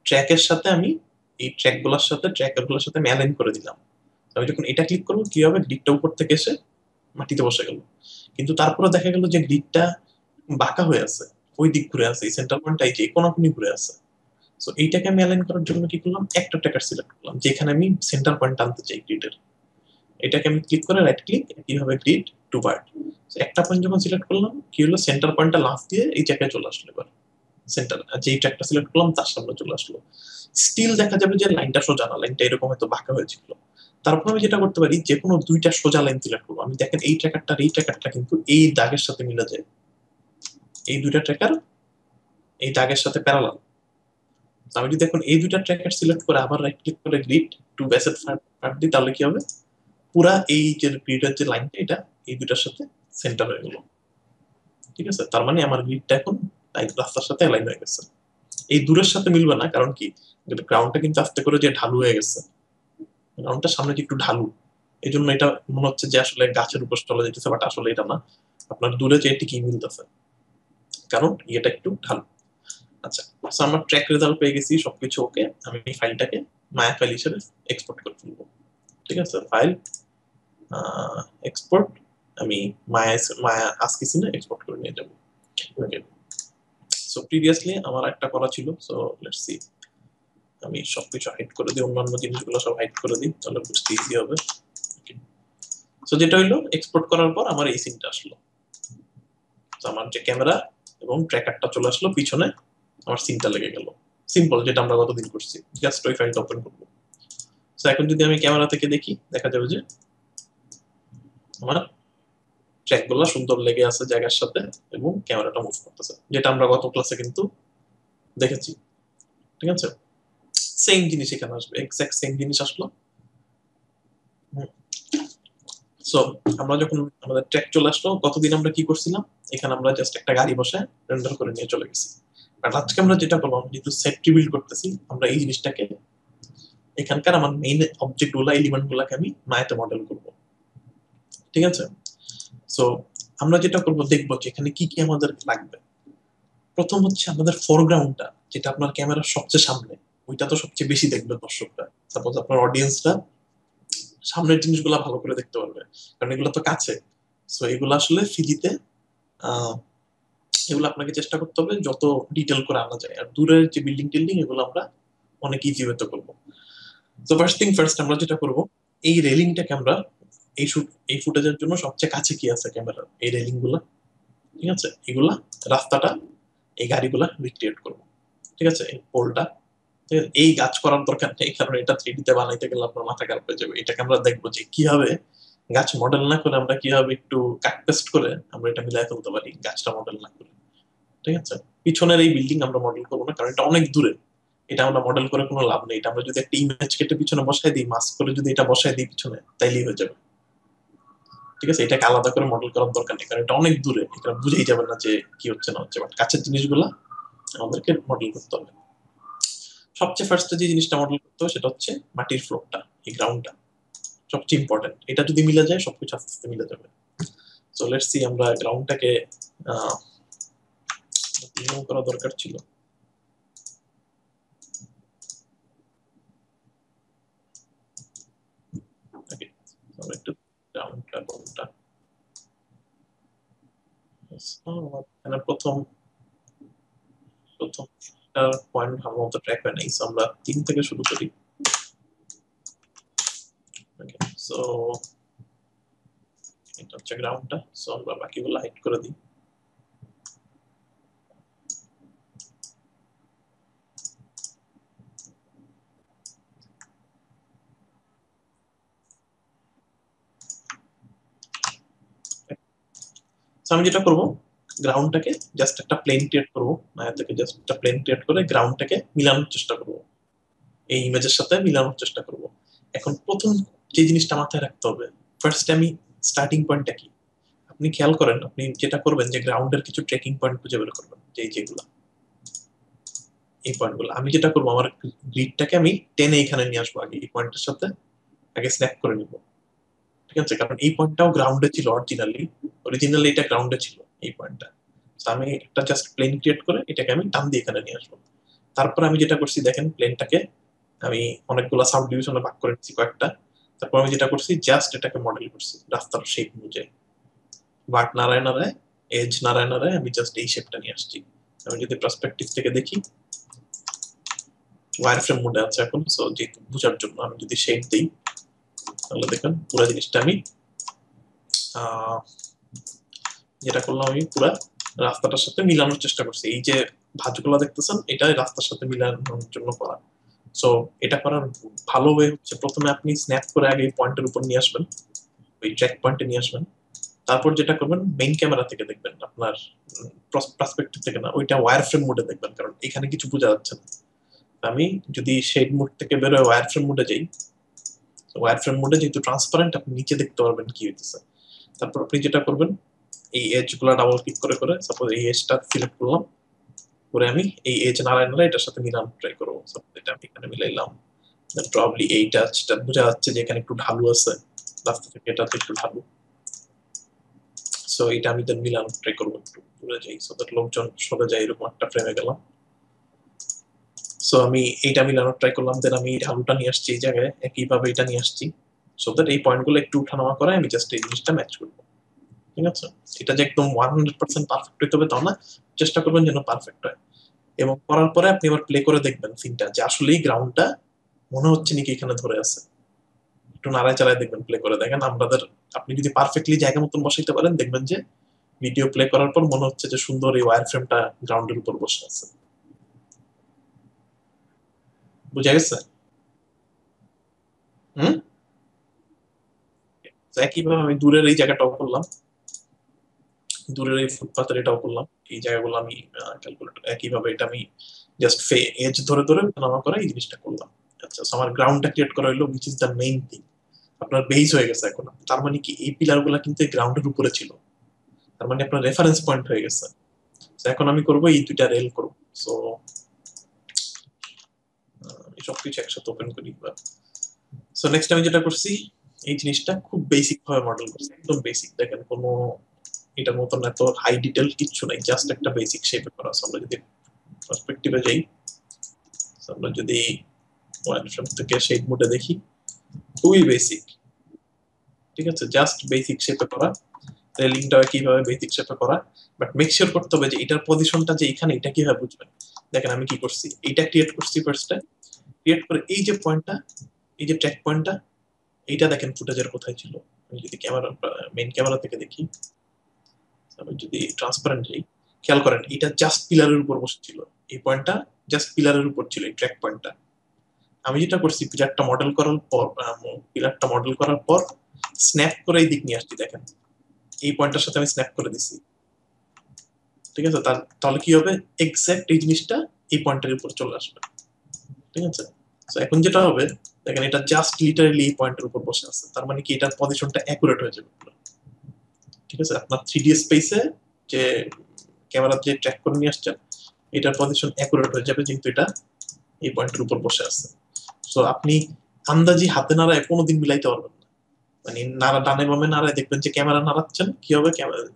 ট্র্যাকের সাথে আমি, এই ট্র্যাকগুলোর সাথে ট্র্যাকারগুলোর সাথে আমি অ্যালাইন করে দিলাম। আমি যখন এটা ক্লিক করবো, কি হবে, গ্রিডটা উপর থেকে এসে মাটিতে বসে গেল। কিন্তু তারপরে দেখা গেল যে গ্রিডটা বাঁকা হয়ে আছে, ওই দিক ঘুরে আছে, এই সেন্টার পয়েন্টটা এই যে কোনাকুনি ঘুরে আছে। সো এইটাকে আমি অ্যালাইন করার জন্য কি করলাম, একটা ট্র্যাকার সিলেক্ট করলাম যেখানে আমি সেন্টার পয়েন্ট আনতে চাই গ্রিডের। এটাকে আমি ক্লিক করে রাইট ক্লিক, কিভাবে গ্রিড টু ভার্ট। একটা পয়েন্ট যখন সিলেক্ট করলাম, কি হলো, সেন্টার পয়েন্টটা লাস্ট দিয়ে এই জায়গায় চলে আসলো। এবার সেন্টার যেই ট্র্যাকটা সিলেক্ট করলাম তার সামনে চলে আসলো। স্টিল দেখা যাবে যে লাইনটা সোজা না, লাইনটা এরকম হয়তো বাঁকা হয়েছিল। তারপর আমি যেটা করতে পারি, যে কোনো দুইটা সোজা লাইন সিলেক্ট করবো। আমি দেখেন এই ট্র্যাকারটা এই ট্র্যাকারটা কিন্তু এই দাগের সাথে মিলে যায়। এই দুইটা ট্র্যাকার এই দাগের সাথে প্যারালাল। আমি যদি এখন এই দুইটা ট্র্যাকার সিলেক্ট করে আবার রাইট ক্লিক করে গ্রিড টু বেসেট পার্ট দিই, তাহলে কি হবে, পুরা এই যে গ্রিডের যে লাইনটা, এটা এই দুটার সাথে সেন্টার হয়ে গেল। ঠিক আছে, তার মানে আমার গ্রিডটা এখন রাস্তার সাথে অ্যালাইন হয়ে গেছে। এই দূরের সাথে মিলবে না, কারণ কি, গ্রাউন্ডটা কিন্তু আস্তে করে যে ঢালু হয়ে গেছে, গ্রাউন্ডটা সামনে একটু ঢালু, এই জন্য এটা মনে হচ্ছে যে আসলে গাছের উপর চলে যেতেছে, বাট আসলে এটা না, আপনার দূরে যে ঠিকই মিলতেছে, কারণ এটা একটু ঢালু। আচ্ছা, আমার ট্র্যাক রেজাল্ট পেয়ে গেছি, সবকিছু ওকে। আমি এই ফাইলটাকে মায়া ফাইল হিসেবে এক্সপোর্ট করে ফেলবো। ঠিক আছে, ফাইল এক্সপোর্ট, আমি মায়া মায়া আজকে সিনে এক্সপোর্ট করে নিয়ে যাবো। ওকে, সো প্রিভিয়াসলি আমার একটা করা ছিল, সো লেটস সি, আমি সবকিছু হাইড করে দিই, অন্যান্য জিনিসগুলো সব হাইড করে দিই, তাহলে বুঝতে ইজি হবে। সো যেটা হইলো, এক্সপোর্ট করার পর আমার এই সিনটা আসলো, আমার যে ক্যামেরা এবং ট্র্যাকারটা চলে আসলো পিছনে, আমার সিনটা লেগে গেল। সিম্পল, যেটা আমরা গতদিন করছি, জাস্ট ওই ফাইলটা ওপেন করবো। সো এখন যদি আমি ক্যামেরা থেকে দেখি, দেখা যাবে যে আমার ট্র্যাক গুলো সুন্দর লেগে আছে জায়গার সাথে, এবং ক্যামেরাটা মুভ করতেছে, যেটা আমরা গত ক্লাসে কিন্তু দেখেছি। ঠিক আছে, সেম জিনিস এখানে আসবে, এক্সাক্ট সেম জিনিস আসলো। সো আমরা যখন আমাদের ট্র্যাক চলে আসলো, গতদিন আমরা কি করছিলাম, এখানে আমরা জাস্ট একটা গাড়ি বসে রেন্ডার করে নিয়ে চলে গেছি। আর আজকে আমরা যেটা করলাম, যেহেতু সেট রিবিল্ড করতেছি, আমরা এই জিনিসটাকে, এখানকার আমার মেইন অবজেক্ট গুলা, এলিমেন্ট গুলাকে আমি মায়াতে মডেল করব। ঠিক আছে, সো আমরা যেটা করব, দেখবো যে এখানে কি কি আমাদের লাগবে। প্রথম হচ্ছে আমাদের ফোরগ্রাউন্ডটা, যেটা আপনার ক্যামেরার সবচেয়ে সামনে, ওইটা তো সবচেয়ে বেশি দেখবে দর্শকরা, সাপোজ আপনার অডিয়েন্সরা সামনের জিনিসগুলো ভালো করে দেখতে পারবে, কারণ এগুলো তো কাছে। সো এগুলো আসলে ফিজিতে এগুলো আপনাকে চেষ্টা করতে হবে যত ডিটেল করে আনা যায়, আর দূরের যে বিল্ডিং টিল্ডিং এগুলো আমরা অনেক ইজি ওয়েতে করবো। তো ফার্স্ট থিং ফার্স্ট, আমরা যেটা করব, এই রেলিংটাকে আমরা এই ফুটেজের জন্য সবচেয়ে কাছে কি আছে ক্যামেরার, এই রেলিং গুলা, ঠিক আছে, এগুলা, রাস্তাটা, এই গাড়িগুলা রিক্রিয়েট করব। ঠিক আছে, এই পোলটা, এই গাছ করার দরকার নেই, কারণ এটা 3D তে বানাইতে গেলে আপনার মাথা খারাপ হয়ে যাবে। এটাকে আমরা দেখবো যে কিভাবে গাছ মডেল না করে আমরা কিভাবে একটু কাট পেস্ট করে আমরা এটা মিলাই ফেলতে পারি গাছটা মডেল না করে। ঠিক আছে, পিছনের এই বিল্ডিং আমরা মডেল করবো না, কারণ এটা অনেক দূরে, এটা আমরা মডেল করে কোনো লাভ নেই। এটা আমরা যদি একটা ইমেজ কেটে পিছনে বসাই দিই, মাস্ক করে যদি এটা বসাই দিই পিছনে, তাইলেই হয়ে যাবে। ঠিক আছে, এটাকে আলাদা করে মডেল করার দরকার নেই, কারণ এটা অনেক দূরে, এটা বুঝেই যাবে না যে কি হচ্ছে না হচ্ছে, বাট কাছের জিনিসগুলা আমাদেরকে মডেল করতে হবে। সবচেয়ে ফার্স্টে যে জিনিসটা মডেল করতে হবে সেটা হচ্ছে মাটির ফ্লোরটা, এই গ্রাউন্ডটা সবচেয়ে ইম্পর্টেন্ট। এটা যদি মিলে যায়, সবকিছু আস্তে আস্তে মিলে যাবে। সো লেটস সি, আমরা গ্রাউন্ডটাকে রিমুভ করা দরকার ছিল। ওকে, আমরা একটু গ্রাউন্ডটা কোনটা, এখানে প্রথম প্রথম পয়েন্ট ভালো মতো ট্র্যাক হয় নাই, সো আমরা 3 থেকে শুরু করি। সো এটা হচ্ছে গ্রাউন্ডটা, সো আমরা বাকিগুলো হাইড করে দিই। আমি যেটা করব, গ্রাউন্ডটাকে জাস্ট একটা প্লেন ক্রিয়েট করব, মায়া থেকে জাস্ট একটা প্লেন ক্রিয়েট করে গ্রাউন্ডটাকে মিলানোর চেষ্টা করব, এই ইমেজের সাথে মিলানোর চেষ্টা করব। এখন প্রথম যে জিনিসটা মাথায় রাখতে হবে, ফার্স্ট আমি স্টার্টিং পয়েন্টটা কি, আপনি খেয়াল করেন, আপনি যেটা করবেন যে গ্রাউন্ডের কিছু ট্রেকিং পয়েন্ট খুঁজে বের করবেন, যেগুলো এই পয়েন্টগুলো। আমি যেটা করবো, আমার গ্রিডটাকে আমি টেনে এখানে নিয়ে আসবো, আগে এই পয়েন্টের সাথে আগে স্ন্যাপ করে নিব। ঠিক আছে, কারণ এই পয়েন্টটাও গ্রাউন্ডে ছিল, অরিজিনালি এটা গ্রাউন্ডে ছিল এই পয়েন্টটা। আমি একটা জাস্ট প্লেন ক্রিয়েট করে এটাকে আমি টান দিয়ে এখানে নিয়ে আসবো। তারপর আমি যেটা করছি, দেখেন প্লেনটাকে আমি অনেকগুলো সাব ডিভিশনে ভাগ করে নিচ্ছি কয়েকটা। তারপর আমি যেটা করছি, জাস্ট এটাকে মডেল করছি রাস্তার শেপ অনুযায়ী, বাট নাড়ায় নাড়ায়, এজ নাড়ায় নাড়ায় আমি জাস্ট এই শেপটা নিয়ে আসছি। আমি যদি পার্সপেক্টিভ থেকে দেখি, ওয়ার ফ্রেম মোডে আছে এখন, সো যেহেতু বোঝার জন্য আমি যদি শেপ দিই, তাহলে দেখেন পুরো জিনিসটা আমি যেটা করলাম, আমি পুরো রাস্তাটার সাথে মিলানোর চেষ্টা করছি। এই যে ভাঁজগুলো দেখতেছেন, এটা রাস্তার সাথে মিলানোর জন্য করা। সো এটা করার ভালো ওয়ে হচ্ছে, প্রথমে আপনি স্ন্যাপ করে আগে পয়েন্টের উপর নিয়ে আসবেন, ওই ট্র্যাক পয়েন্টে নিয়ে আসবেন। তারপর যেটা করবেন, মেইন ক্যামেরা থেকে দেখবেন, আপনার পার্সপেক্টিভ থেকে না, ওইটা ওয়্যার ফ্রেম মোডে দেখবেন, কারণ এখানে কিছু বোঝা যাচ্ছে না। আমি যদি শেড মোড থেকে বেরোয় ওয়্যার ফ্রেম মোডে যাই, ওয়্যার ফ্রেম মোডে যেহেতু ট্রান্সপারেন্ট আপনি নিচে দেখতে পারবেন কি হইতেছে। তারপর আপনি যেটা করবেন এই এজ গুলা ডাবল ক্লিক করে করে সাপোজ এই এজটা সিলেক্ট করলাম, করে আমি এই এজ নাড়ায় নাড়ায় এটার সাথে মিলানো ট্রাই করবো। এটা আমি এখানে মিলাইলাম, প্রবাবলি এই টাচটা বোঝা যাচ্ছে যে এখানে একটু ঢালু আছে, রাস্তা থেকে এটাতে একটু ঢালু। সো এটা আমি দেন মিলানো ট্রাই করবো, একটু দূরে যাই সো দ্যাট লোকজন সরে যায়, এরকম একটা ফ্রেমে গেলাম। সো আমি এইটা মিলানোর ট্রাই করলাম, দেন আমি ঢালুটা নিয়ে আসছি এই জায়গায়, একইভাবে এটা নিয়ে আসছি সো দ্যাট এই পয়েন্টগুলো একটু উঠানামা করে আমি জাস্ট এই জিনিসটা ম্যাচ করবো। ঠিক আছে, এটা যে একদম 100% পারফেক্ট হইতে হবে তাও না, চেষ্টা করবেন যেন পারফেক্ট হয়। এবং করার পরে আপনি আবার প্লে করে দেখবেন সিনটা যে আসলেই গ্রাউন্ডটা মনে হচ্ছে নাকি এখানে ধরে আছে, একটু নাড়ায় চালায় দেখবেন, প্লে করে দেখেন। আমাদের আপনি যদি পারফেক্টলি জায়গা মতন বসাইতে পারেন দেখবেন যে ভিডিও প্লে করার পর মনে হচ্ছে যে সুন্দর এই ওয়্যার ফ্রেমটা গ্রাউন্ডের উপর বসে আছে। বুঝা গেছে? হুম। তো একইভাবে আমি দূরের এই জায়গাটাও করলাম, দূরের এই ফুটপাতের এটাও করলাম, এই জায়গাগুলো আমি ক্যালকুলেট একইভাবে এটা আমি জাস্ট এজ ধরে ধরে নামা করে এই জিনিসটা করলাম। আচ্ছা, আমার গ্রাউন্ডটা ক্রিয়েট করা হলো, which is the main thing. আপনার বেস হয়ে গেছে এখন, তার মানে কি এই পিলার গুলা কিন্তু গ্রাউন্ডের উপরে ছিল, তার মানে আপনার রেফারেন্স পয়েন্ট হয়ে গেছে। এখন আমি করবো এই দুইটা রেল করবো। সো সবকিছু একসাথে ওপেন করি। সো নেক্সট আমি যেটা করছি, এই জিনিসটা খুব বেসিক ভাবে মডেল করছি, একদম বেসিক। দেখেন কোনো এটার মতন এত হাই ডিটেল কিচ্ছু নাই, জাস্ট একটা বেসিক শেপে করা আছে। আমরা যদি পার্সপেক্টিভে যাই, আমরা যদি ওয়ান ফ্রেম থেকে শেড মোডে দেখি, খুবই বেসিক। ঠিক আছে, জাস্ট বেসিক শেপে করা, রেলিংটাও কিভাবে বেসিক শেপে করা, বাট মেক শিওর করতে হবে যে এটার পজিশনটা যে এখানে, এটা কিভাবে বুঝবেন। দেখেন আমি কি করছি, এইটা ক্রিয়েট করছি ফার্স্টে, ক্রিয়েট করে এই যে পয়েন্টটা, এই যে ট্র্যাক পয়েন্টটা, এইটা দেখেন ফুটেজের কোথায় ছিল। আমি যদি ক্যামেরা মেইন ক্যামেরা থেকে দেখি, আমি যদি ট্রান্সপারেন্ট যাই, খেয়াল করেন এটা জাস্ট পিলারের উপর বসেছিল, এই পয়েন্টটা জাস্ট পিলারের উপর ছিল, এই ট্র্যাক পয়েন্টটা। আমি যেটা করছি পিলারটা মডেল করার পর স্ন্যাপ করে এই দিক নিয়ে আসছি, দেখেন এই পয়েন্টটার সাথে আমি স্ন্যাপ করে দিছি। ঠিক আছে, তাহলে কি হবে, এক্সাক্ট এই জিনিসটা এই পয়েন্টের উপর চলে আসবে। ঠিক আছে, তো এখন যেটা হবে, দেখেন এটা জাস্ট লিটারালি এই পয়েন্টের উপর বসে আছে, তার মানে কি এটার পজিশনটা অ্যাকুরেট হয়ে যাবে। ঠিক আছে, আপনার 3D স্পেসে যে ক্যামেরা যে ট্র্যাক করে নিয়ে আসছেন, এটার পজিশন অ্যাকুরেট হয়ে যাবে যেহেতু এটা এই পয়েন্টের উপর বসে আছে। সো আপনি আন্দাজি হাতে নাড়ায় কোনোদিন মিলাইতে পারবেন না, মানে নাড়া ডানে বামে নাড়ায় দেখবেন যে ক্যামেরা নাড়াচ্ছেন কি হবে,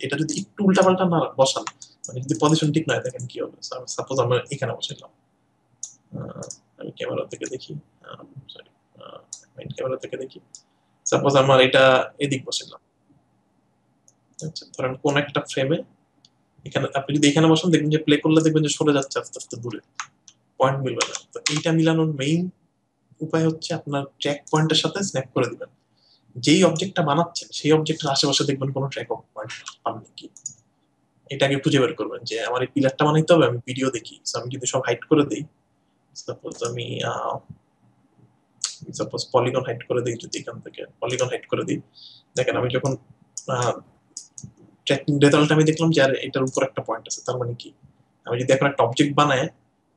এটা যদি একটু উল্টাপাল্টা নাড়া বসান, মানে যদি পজিশন ঠিক নয় দেখেন কি হবে। সাপোজ আমরা এখানে বসাইলাম, আমি ক্যামেরা থেকে দেখি, সরি মেইন ক্যামেরা থেকে দেখি, সাপোজ আমার এটা এদিক বসাইলাম। আচ্ছা, ধরেন কোন একটা ফ্রেমে এখানে আপনি যদি এখানে বসান দেখবেন যে প্লে করলে দেখবেন যে সরে যাচ্ছে আস্তে আস্তে দূরে, পয়েন্ট মিলবে না। তো এইটা মিলানোর মেইন উপায় হচ্ছে আপনার ট্র্যাক পয়েন্টের সাথে স্ন্যাপ করে দিবেন। যেই অবজেক্টটা বানাচ্ছেন সেই অবজেক্টের আশেপাশে দেখবেন কোনো ট্র্যাক পয়েন্ট পাবেন কি, এটাকে খুঁজে বের করবেন যে আমার এই পিলারটা বানাইতে হবে, আমি ভিডিও দেখি। আমি যদি সব হাইড করে দিই, সাপোজ আমি সাপোজ পলিগন হাইড করে দিই, যদি এখান থেকে পলিগন হাইড করে দিই, দেখেন আমি যখন ট্র্যাকিং রেজাল্ট আমি দেখলাম যে আর এটার উপর একটা পয়েন্ট আছে, তার মানে কি আমি যদি এখন একটা অবজেক্ট বানায়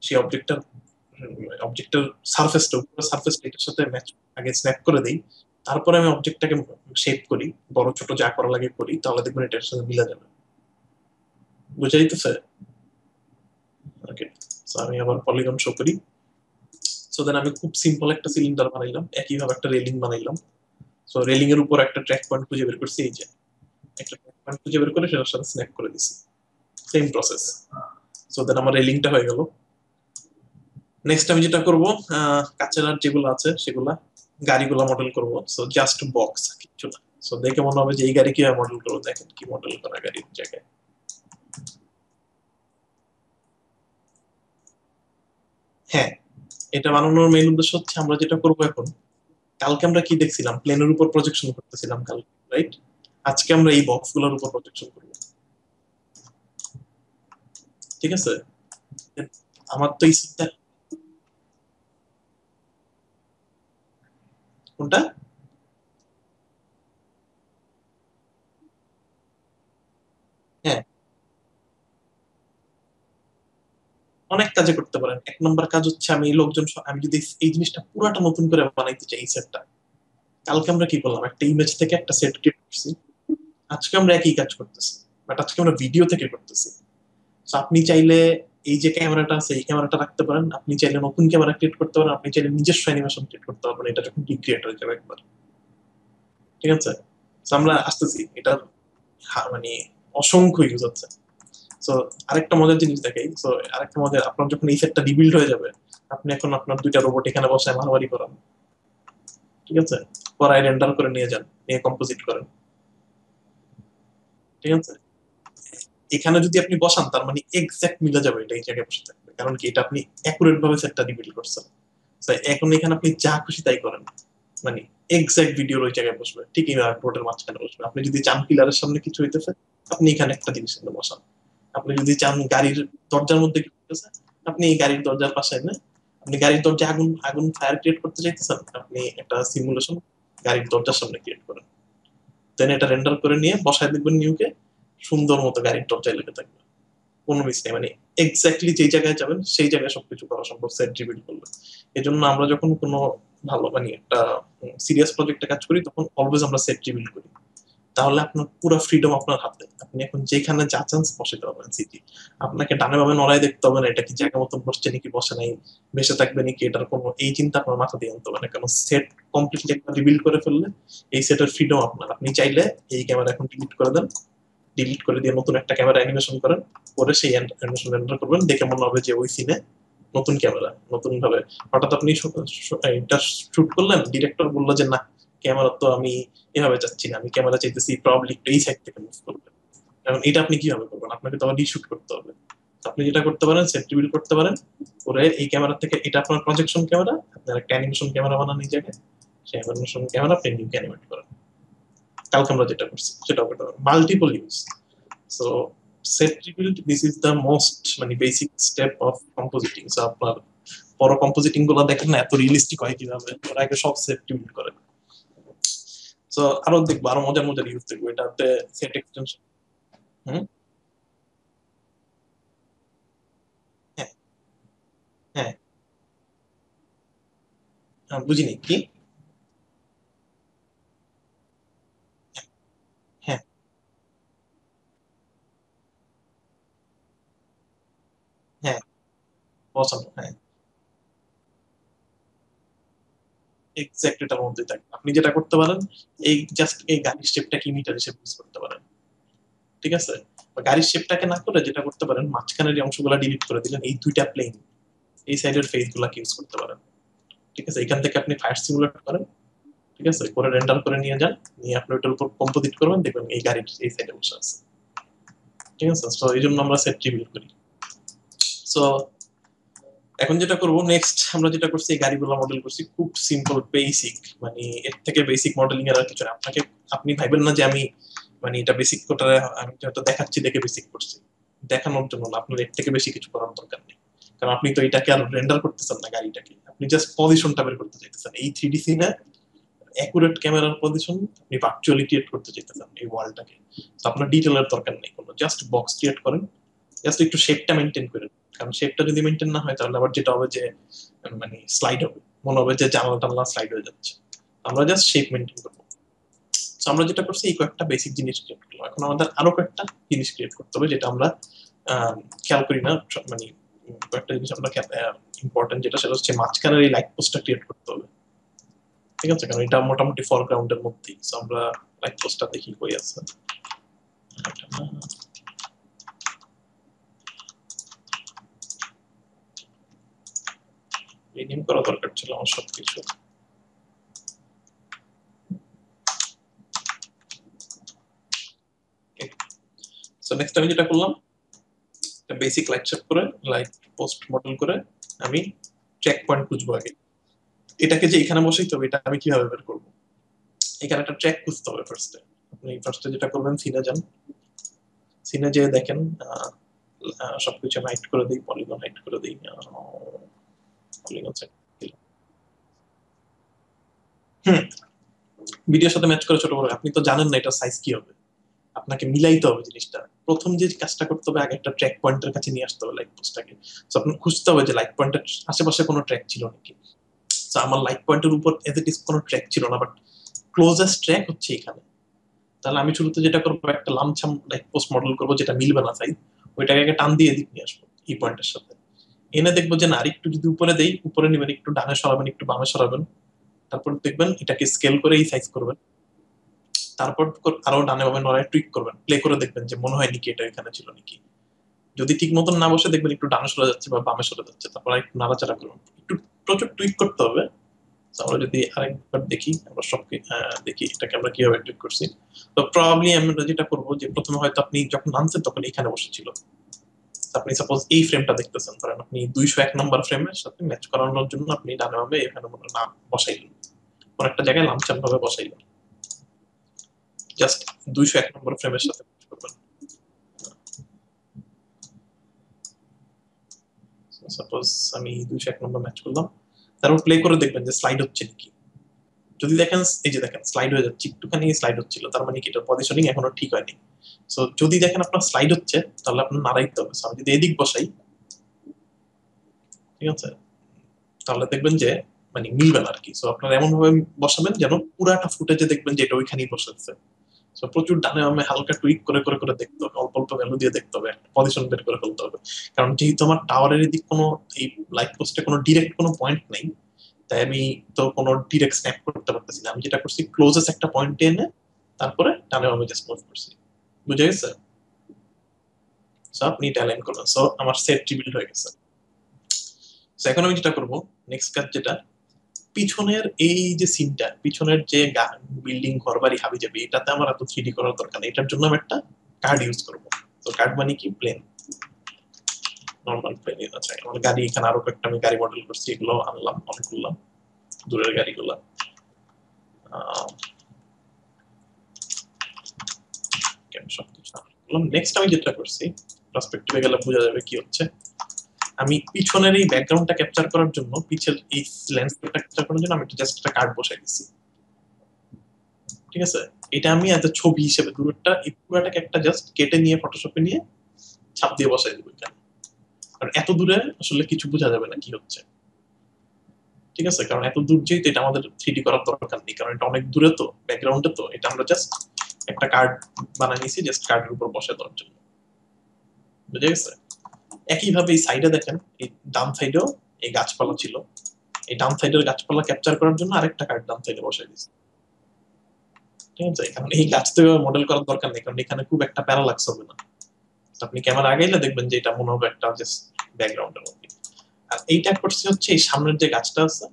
সেই অবজেক্টের সারফেসটা, উপরের সারফেসটা এটার সাথে ম্যাচ আগে স্ন্যাপ করে দিই, তারপরে আমি অবজেক্টটাকে শেপ করি, বড় ছোট যা করা লাগে করি, তাহলে দেখবেন এটার সাথে মিলা যাবে। বুঝা যাইতেছে? ওকে, সো আমি আবার পলিগন শো করি। সো দেন আমি খুব সিম্পল একটা সিলিন্ডার বানাইলাম, একইভাবে একটা রেলিং বানাইলাম। সো রেলিং এর উপর একটা ট্র্যাক পয়েন্ট খুঁজে বের করছি, এই যে একটা ট্র্যাক পয়েন্ট খুঁজে বের করে সেটার সাথে স্ন্যাপ করে দিছি, সেম প্রসেস। সো দেন আমার রেলিংটা হয়ে গেল। নেক্সট আমি যেটা করব, কাচের যেগুলো আছে সেগুলা গাড়িগুলা মডেল করব। সো জাস্ট বক্স, কিছু না। সো দেখে মনে হবে যে এই গাড়ি কিভাবে মডেল করবো, দেখেন কি মডেল করা গাড়ির জায়গায়। হ্যাঁ, এটা বানানোর মেইন উদ্দেশ্য হচ্ছে আমরা যেটা করবো এখন, কালকে আমরা কি দেখছিলাম, প্লেনের উপর প্রজেকশন করতেছিলাম কালকে, রাইট? আজকে আমরা এই বক্স গুলোর উপর প্রজেকশন করবো। ঠিক আছে, আমার তো এই কোনটা? হ্যাঁ, অনেক কাজে করতে পারেন। এক নম্বর কাজ হচ্ছে আমি এই লোকজন আমি যদি এই জিনিসটা পুরাটা নতুন করে বানাইতে চাই, এই সেটটা, কালকে আমরা কি করলাম, একটা ইমেজ থেকে একটা সেট ক্রিয়েট করছি, আজকে আমরা একই কাজ করতেছি, বাট আজকে আমরা ভিডিও থেকে করতেছি। তো আপনি চাইলে এই যে ক্যামেরাটা আছে এই ক্যামেরাটা রাখতে পারেন, আপনি চাইলে নতুন ক্যামেরা ক্রিয়েট করতে পারেন, আপনি চাইলে নিজস্ব অ্যানিমেশন ক্রিয়েট করতে পারবেন, এটা যখন ক্রিয়েট হয়ে যাবে একবার। ঠিক আছে, তো আমরা আসতেছি এটা মানে অসংখ্য ইউজ হচ্ছে। সো আরেকটা মজার জিনিস দেখাই। সো আরেকটা মজার, আপনার যখন এই সেটটা রিবিল্ড হয়ে যাবে, আপনি এখন আপনার দুইটা রোবট এখানে বসে মারামারি করান, ঠিক আছে, পরে রেন্ডার করে নিয়ে যান, নিয়ে কম্পোজিট করেন, ঠিক আছে। এখানে যদি আপনি বসান তার মানে এক্সাক্ট মিলে যাবে, এটা এই জায়গায় বসে থাকবে, কারণ কি এটা আপনি অ্যাকুরেট ভাবে সেটটা রিবিল্ড করছেন। So, এখন এখানে আপনি যা খুশি তাই করেন, মানে এক্সাক্ট ভিডিওর ওই জায়গায় বসবে, ঠিক এই রোডের মাঝখানে বসবে। আপনি যদি চান পিলারের সামনে কিছু হইতেছে, আপনি এখানে একটা জিনিস এনে বসান। আপনি যদি চান গাড়ির দরজার মধ্যে কিছু হইতেছে, আপনি এই গাড়ির দরজার পাশে এনে, আপনি গাড়ির দরজায় আগুন আগুন ফায়ার ক্রিয়েট করতে চাইতেছেন, আপনি একটা সিমুলেশন গাড়ির দরজার সামনে ক্রিয়েট করেন, দেন এটা রেন্ডার করে নিয়ে বসায় দেখবেন নিউকে, সুন্দর মতো গাড়ির দরজায় লেগে থাকবে, কোনো মিস নেই, মানে এক্স্যাক্টলি যেই জায়গায় যাবেন সেই জায়গায় সবকিছু করা সম্ভব সেট রিবিল্ড করলে। এই জন্য আমরা যখন কোনো ভালো মানে একটা সিরিয়াস প্রজেক্টে কাজ করি তখন অলওয়েজ আমরা সেট রিবিল্ড করি। তাহলে আপনার পুরো ফ্রিডম আপনার হাতে, আপনি এখন যেখানে যা চান্স বসাতে পারবেন সিটি। আপনাকে ডানে বামে নড়াই দেখতে হবে না, এটা কি জায়গা মতন বসছে নাকি বসে নাই, ভেসে থাকবে নাকি, এটার কোনো এই চিন্তা আপনার মাথা দিয়ে আনতে হবে না, কারণ সেট কমপ্লিটলি একবার রিবিল্ড করে ফেললে এই সেটের ফ্রিডম আপনার। আপনি চাইলে এই ক্যামেরা এখন ডিলিট করে দেন, ডিলিট করে দিয়ে নতুন একটা ক্যামেরা অ্যানিমেশন করেন, করে সেই অ্যানিমেশন রেন্ডার করবেন, দেখে মনে হবে যে ওই সিনে নতুন ক্যামেরা নতুন ভাবে। হঠাৎ আপনি এটা শুট করলেন, ডিরেক্টর বললো যে না, ক্যামেরা তো আমি এভাবে চাচ্ছি না, আমি ক্যামেরা চাইতেছি প্রবলি একটু এই সাইড থেকে মুভ করবে। এখন এটা আপনি কিভাবে করবেন, আপনাকে তো আবার রিশুট করতে হবে। আপনি যেটা করতে পারেন সেট রিভিল করতে পারেন, করে এই ক্যামেরা থেকে, এটা আপনার প্রজেকশন ক্যামেরা, আপনার একটা অ্যানিমেশন ক্যামেরা বানান এই জায়গায়, সেই অ্যানিমেশন ক্যামেরা আপনি নিউ অ্যানিমেট করেন। কালকে আমরা যেটা করছি সেটাও করতে পারেন, multiple use. So set rebuild this is the most মানে basic step of compositing. So আপনার বড় কম্পোজিটিং গুলো দেখেন না এত রিয়েলিস্টিক হয় কিভাবে, ওরা আগে সব সেট রিবিল্ড করে। সো আরো দেখবো, আরো মজার মজার ইউজ দেখবো এটাতে, সেট এক্সটেনশন। হুম। হ্যাঁ। হ্যাঁ। বুঝিনি কি। হ্যাঁ। হ্যাঁ। পছন্দ, হ্যাঁ। এক্স্যাক্ট এটার মধ্যে থাকে। আপনি যেটা করতে পারেন, এই জাস্ট এই গাড়ির শেপটাকে মিটার হিসেবে ইউজ করতে পারেন, ঠিক আছে। গাড়ির শেপটাকে না করে যেটা করতে পারেন, মাঝখানের এই অংশগুলো ডিলিট করে দিলেন, এই দুইটা প্লেন, এই সাইডের ফেস গুলাকে ইউজ করতে পারেন, ঠিক আছে। এখান থেকে আপনি ফায়ার সিমুলেট করেন, ঠিক আছে, করে রেন্ডার করে নিয়ে যান, নিয়ে আপনি ওটার উপর কম্পোজিট করবেন, দেখবেন এই গাড়ির এই সাইডে বসে আছে, ঠিক আছে। তো এই জন্য আমরা সেট রিভিল করি। সো এখন যেটা করব নেক্সট, আমরা যেটা করছি এই গাড়িগুলো মডেল করছি খুব সিম্পল বেসিক, মানে এর থেকে বেসিক মডেলিং এর আর কিছু না। আপনাকে, আপনি ভাইবেন না যে আমি মানে এটা বেসিক কোটা আমি হয়তো দেখাচ্ছি দেখে বেসিক করছি, দেখানোর জন্য না, আপনার এর থেকে বেশি কিছু করার দরকার নেই। কারণ আপনি তো এটাকে আর রেন্ডার করতেছেন না গাড়িটাকে, আপনি জাস্ট পজিশনটা বের করতে চাইতেছেন এই 3D সিনে, অ্যাকুরেট ক্যামেরার পজিশন আপনি ভার্চুয়ালি ক্রিয়েট করতে চাইতেছেন এই ওয়ালটাকে। তো আপনার ডিটেলের দরকার নেই কোনো, জাস্ট বক্স ক্রিয়েট করেন, জাস্ট একটু শেপটা মেনটেন করেন। কারণ শেপটা যদি মেনটেন না হয় তাহলে আবার যেটা হবে যে মানে স্লাইড হবে, মনে হবে যে জানলা টানলা স্লাইড হয়ে যাচ্ছে। আমরা জাস্ট শেপ মেনটেন করবো। তো আমরা যেটা করছি এই কয়েকটা বেসিক জিনিস ক্রিয়েট করলাম, এখন আমাদের আরো কয়েকটা জিনিস ক্রিয়েট করতে হবে যেটা আমরা খেয়াল করি না, মানে কয়েকটা জিনিস আমরা ইম্পর্টেন্ট যেটা, সেটা হচ্ছে মাঝখানের এই লাইট পোস্টটা ক্রিয়েট করতে হবে, ঠিক আছে। কারণ এটা মোটামুটি ফরগ্রাউন্ডের মধ্যেই। So আমরা লাইট পোস্টটা দেখি কই আছে, রিনিম করা দরকার ছিল আমার সবকিছু। সো নেক্সট আমি যেটা করলাম, বেসিক লাইট সেট করে লাইট পোস্ট মডেল করে আমি চেক পয়েন্ট খুঁজবো আগে, এটাকে যে এখানে বসাইতে হবে এটা আমি কিভাবে বের করবো। এখানে একটা ট্র্যাক খুঁজতে হবে ফার্স্টে। আপনি ফার্স্টে যেটা করবেন, সিনে যান, সিনে যেয়ে দেখেন সবকিছু হাইড করে দিই, পলিগন হাইড করে দিই, পলিগন সেট। হুম। ভিডিওর সাথে ম্যাচ করে ছোট বড়, আপনি তো জানেন না এটা সাইজ কি হবে, আপনাকে মিলাইতে হবে জিনিসটা। প্রথম যে কাজটা করতে হবে, আগে একটা ট্র্যাক পয়েন্টের কাছে নিয়ে আসতে হবে লাইক পোস্টটাকে। তো আপনার খুঁজতে হবে যে লাইক পয়েন্টের আশেপাশে কোনো ট্র্যাক ছিল নাকি। তো আমার লাইক পয়েন্টের উপর এজ ইট ইজ কোনো ট্র্যাক ছিল না, বাট ক্লোজেস্ট ট্র্যাক হচ্ছে এখানে। তাহলে আমি শুরুতে যেটা করবো, একটা লামছাম লাইক পোস্ট মডেল করবো যেটা মিলবে না সাইজ, ওইটাকে আগে টান দিয়ে এদিক নিয়ে আসবো এই পয়েন্টের সাথে। এনে দেখবো যে না, আরেকটু যদি উপরে দেই, উপরে নেবেন, একটু ডানে সরাবেন, একটু বামে সরাবেন, তারপর দেখবেন এটাকে স্কেল করে এই সাইজ করবেন। তারপর আরো ডানে বামে নড়ায় টুইক করবেন, প্লে করে দেখবেন যে মনে হয় নাকি এটা এখানে ছিল নাকি। যদি ঠিক মতন না বসে, দেখবেন একটু ডানে সরে যাচ্ছে বা বামে সরে যাচ্ছে, তারপর একটু নাড়াচাড়া করবেন, একটু প্রচুর টুইক করতে হবে। আমরা যদি আরেকবার দেখি, আমরা সব দেখি এটাকে আমরা কিভাবে টুইক করছি। তো প্রবাবলি আমরা যেটা করবো যে প্রথমে হয়তো আপনি যখন নামছেন তখন এখানে বসেছিল, আপনি সাপোজ এই ফ্রেমটা দেখতেছেন, ধরেন আপনি 201 নম্বর ফ্রেমের সাথে ম্যাচ করানোর জন্য আপনি ডানে বামে এখানে মনে নাম বসাইলেন, কোন একটা জায়গায় লামচাম ভাবে বসাইলেন, জাস্ট 201 নম্বর ফ্রেমের সাথে ম্যাচ করবেন। সাপোজ আমি 201 নম্বর ম্যাচ করলাম, তারপর প্লে করে দেখবেন যে স্লাইড হচ্ছে নাকি। যদি দেখেন, এই যে দেখেন স্লাইড হয়ে যাচ্ছে, একটুখানি স্লাইড হচ্ছিল, তার মানে কি এটা পজিশনিং এখনো ঠিক হয়নি। সো যদি দেখেন আপনার স্লাইড হচ্ছে, তাহলে আপনার নাড়াইতে হবে। আমি যদি এদিক বসাই, ঠিক আছে, তাহলে দেখবেন যে মানে মিলবে না আর কি। সো আপনারা এমন ভাবে বসাবেন যেন পুরাটা ফুটেজে দেখবেন যে এটা ওইখানেই বসাচ্ছে। সো প্রচুর ডানে বামে হালকা টুইক করে করে করে দেখতে হবে, অল্প অল্প ভ্যালু দিয়ে দেখতে হবে, পজিশন বের করে ফেলতে হবে। কারণ যেহেতু আমার টাওয়ারের এদিক কোনো, এই লাইট পোস্টে কোনো ডিরেক্ট কোনো পয়েন্ট নেই, তাই আমি তো কোনো ডিরেক্ট স্ন্যাপ করতে পারতেছি না। আমি যেটা করছি, ক্লোজেস্ট একটা পয়েন্ট এনে তারপরে ডানে বামে জাস্ট মুভ করছি। বুঝে গেছে? সো আপনি এটা অ্যালাইন করবেন। সো আমার সেট রিবিল্ড হয়ে গেছে। সো এখন আমি যেটা করবো, নেক্সট কাজ যেটা, পিছনের এই যে সিনটা, পিছনের যে বিল্ডিং ঘর বাড়ি হাবি যাবে, এটাতে আমার এত থ্রিডি করার দরকার নেই। এটার জন্য আমি একটা কার্ড ইউজ করবো। তো কার্ড মানে কি, প্লেন, নর্মাল প্লেন। আচ্ছা, আমার গাড়ি এখানে আরো কয়েকটা আমি গাড়ি মডেল করছি, এগুলো আনলাম, অন করলাম দূরের গাড়িগুলো। সবকিছু করলাম। নেক্সট আমি যেটা করছি, পার্সপেক্টিভে গেলে বোঝা যাবে কি হচ্ছে। আমি পিছনের এই ব্যাকগ্রাউন্ডটা ক্যাপচার করার জন্য, পিছের এই ল্যান্ডস্কেপটা ক্যাপচার করার জন্য আমি জাস্ট একটা কার্ড বসাই দিচ্ছি। ঠিক আছে, এটা আমি এত ছবি হিসেবে দূরটা এই পুরাটাকে একটা জাস্ট কেটে নিয়ে ফটোশপে নিয়ে ছাপ দিয়ে বসাই দেবো এখানে। কারণ এত দূরে আসলে কিছু বোঝা যাবে না কি হচ্ছে। ঠিক আছে, কারণ এত দূর যেহেতু এটা আমাদের থ্রিডি করার দরকার নেই, কারণ এটা অনেক দূরে, তো ব্যাকগ্রাউন্ডে, তো এটা আমরা জাস্ট একটা কার্ড বানাই নিছি জাস্ট কার্ডের উপর বসে দেওয়ার জন্য। বুঝে গেছে? একইভাবে এই সাইডে দেখেন, এই ডান সাইডেও এই গাছপালা ছিল, এই ডান সাইডের গাছপালা ক্যাপচার করার জন্য আরেকটা কার্ড ডান সাইডে বসাই দিচ্ছি। ঠিক আছে, কারণ এই গাছ থেকে মডেল করার দরকার নেই, কারণ এখানে খুব একটা প্যারালাক্স হবে না। আপনি ক্যামেরা আগাইলে দেখবেন যে এটা মনে হবে একটা জাস্ট ব্যাকগ্রাউন্ডের মধ্যে। আর এইটা করছে হচ্ছে এই সামনের যে গাছটা আছে,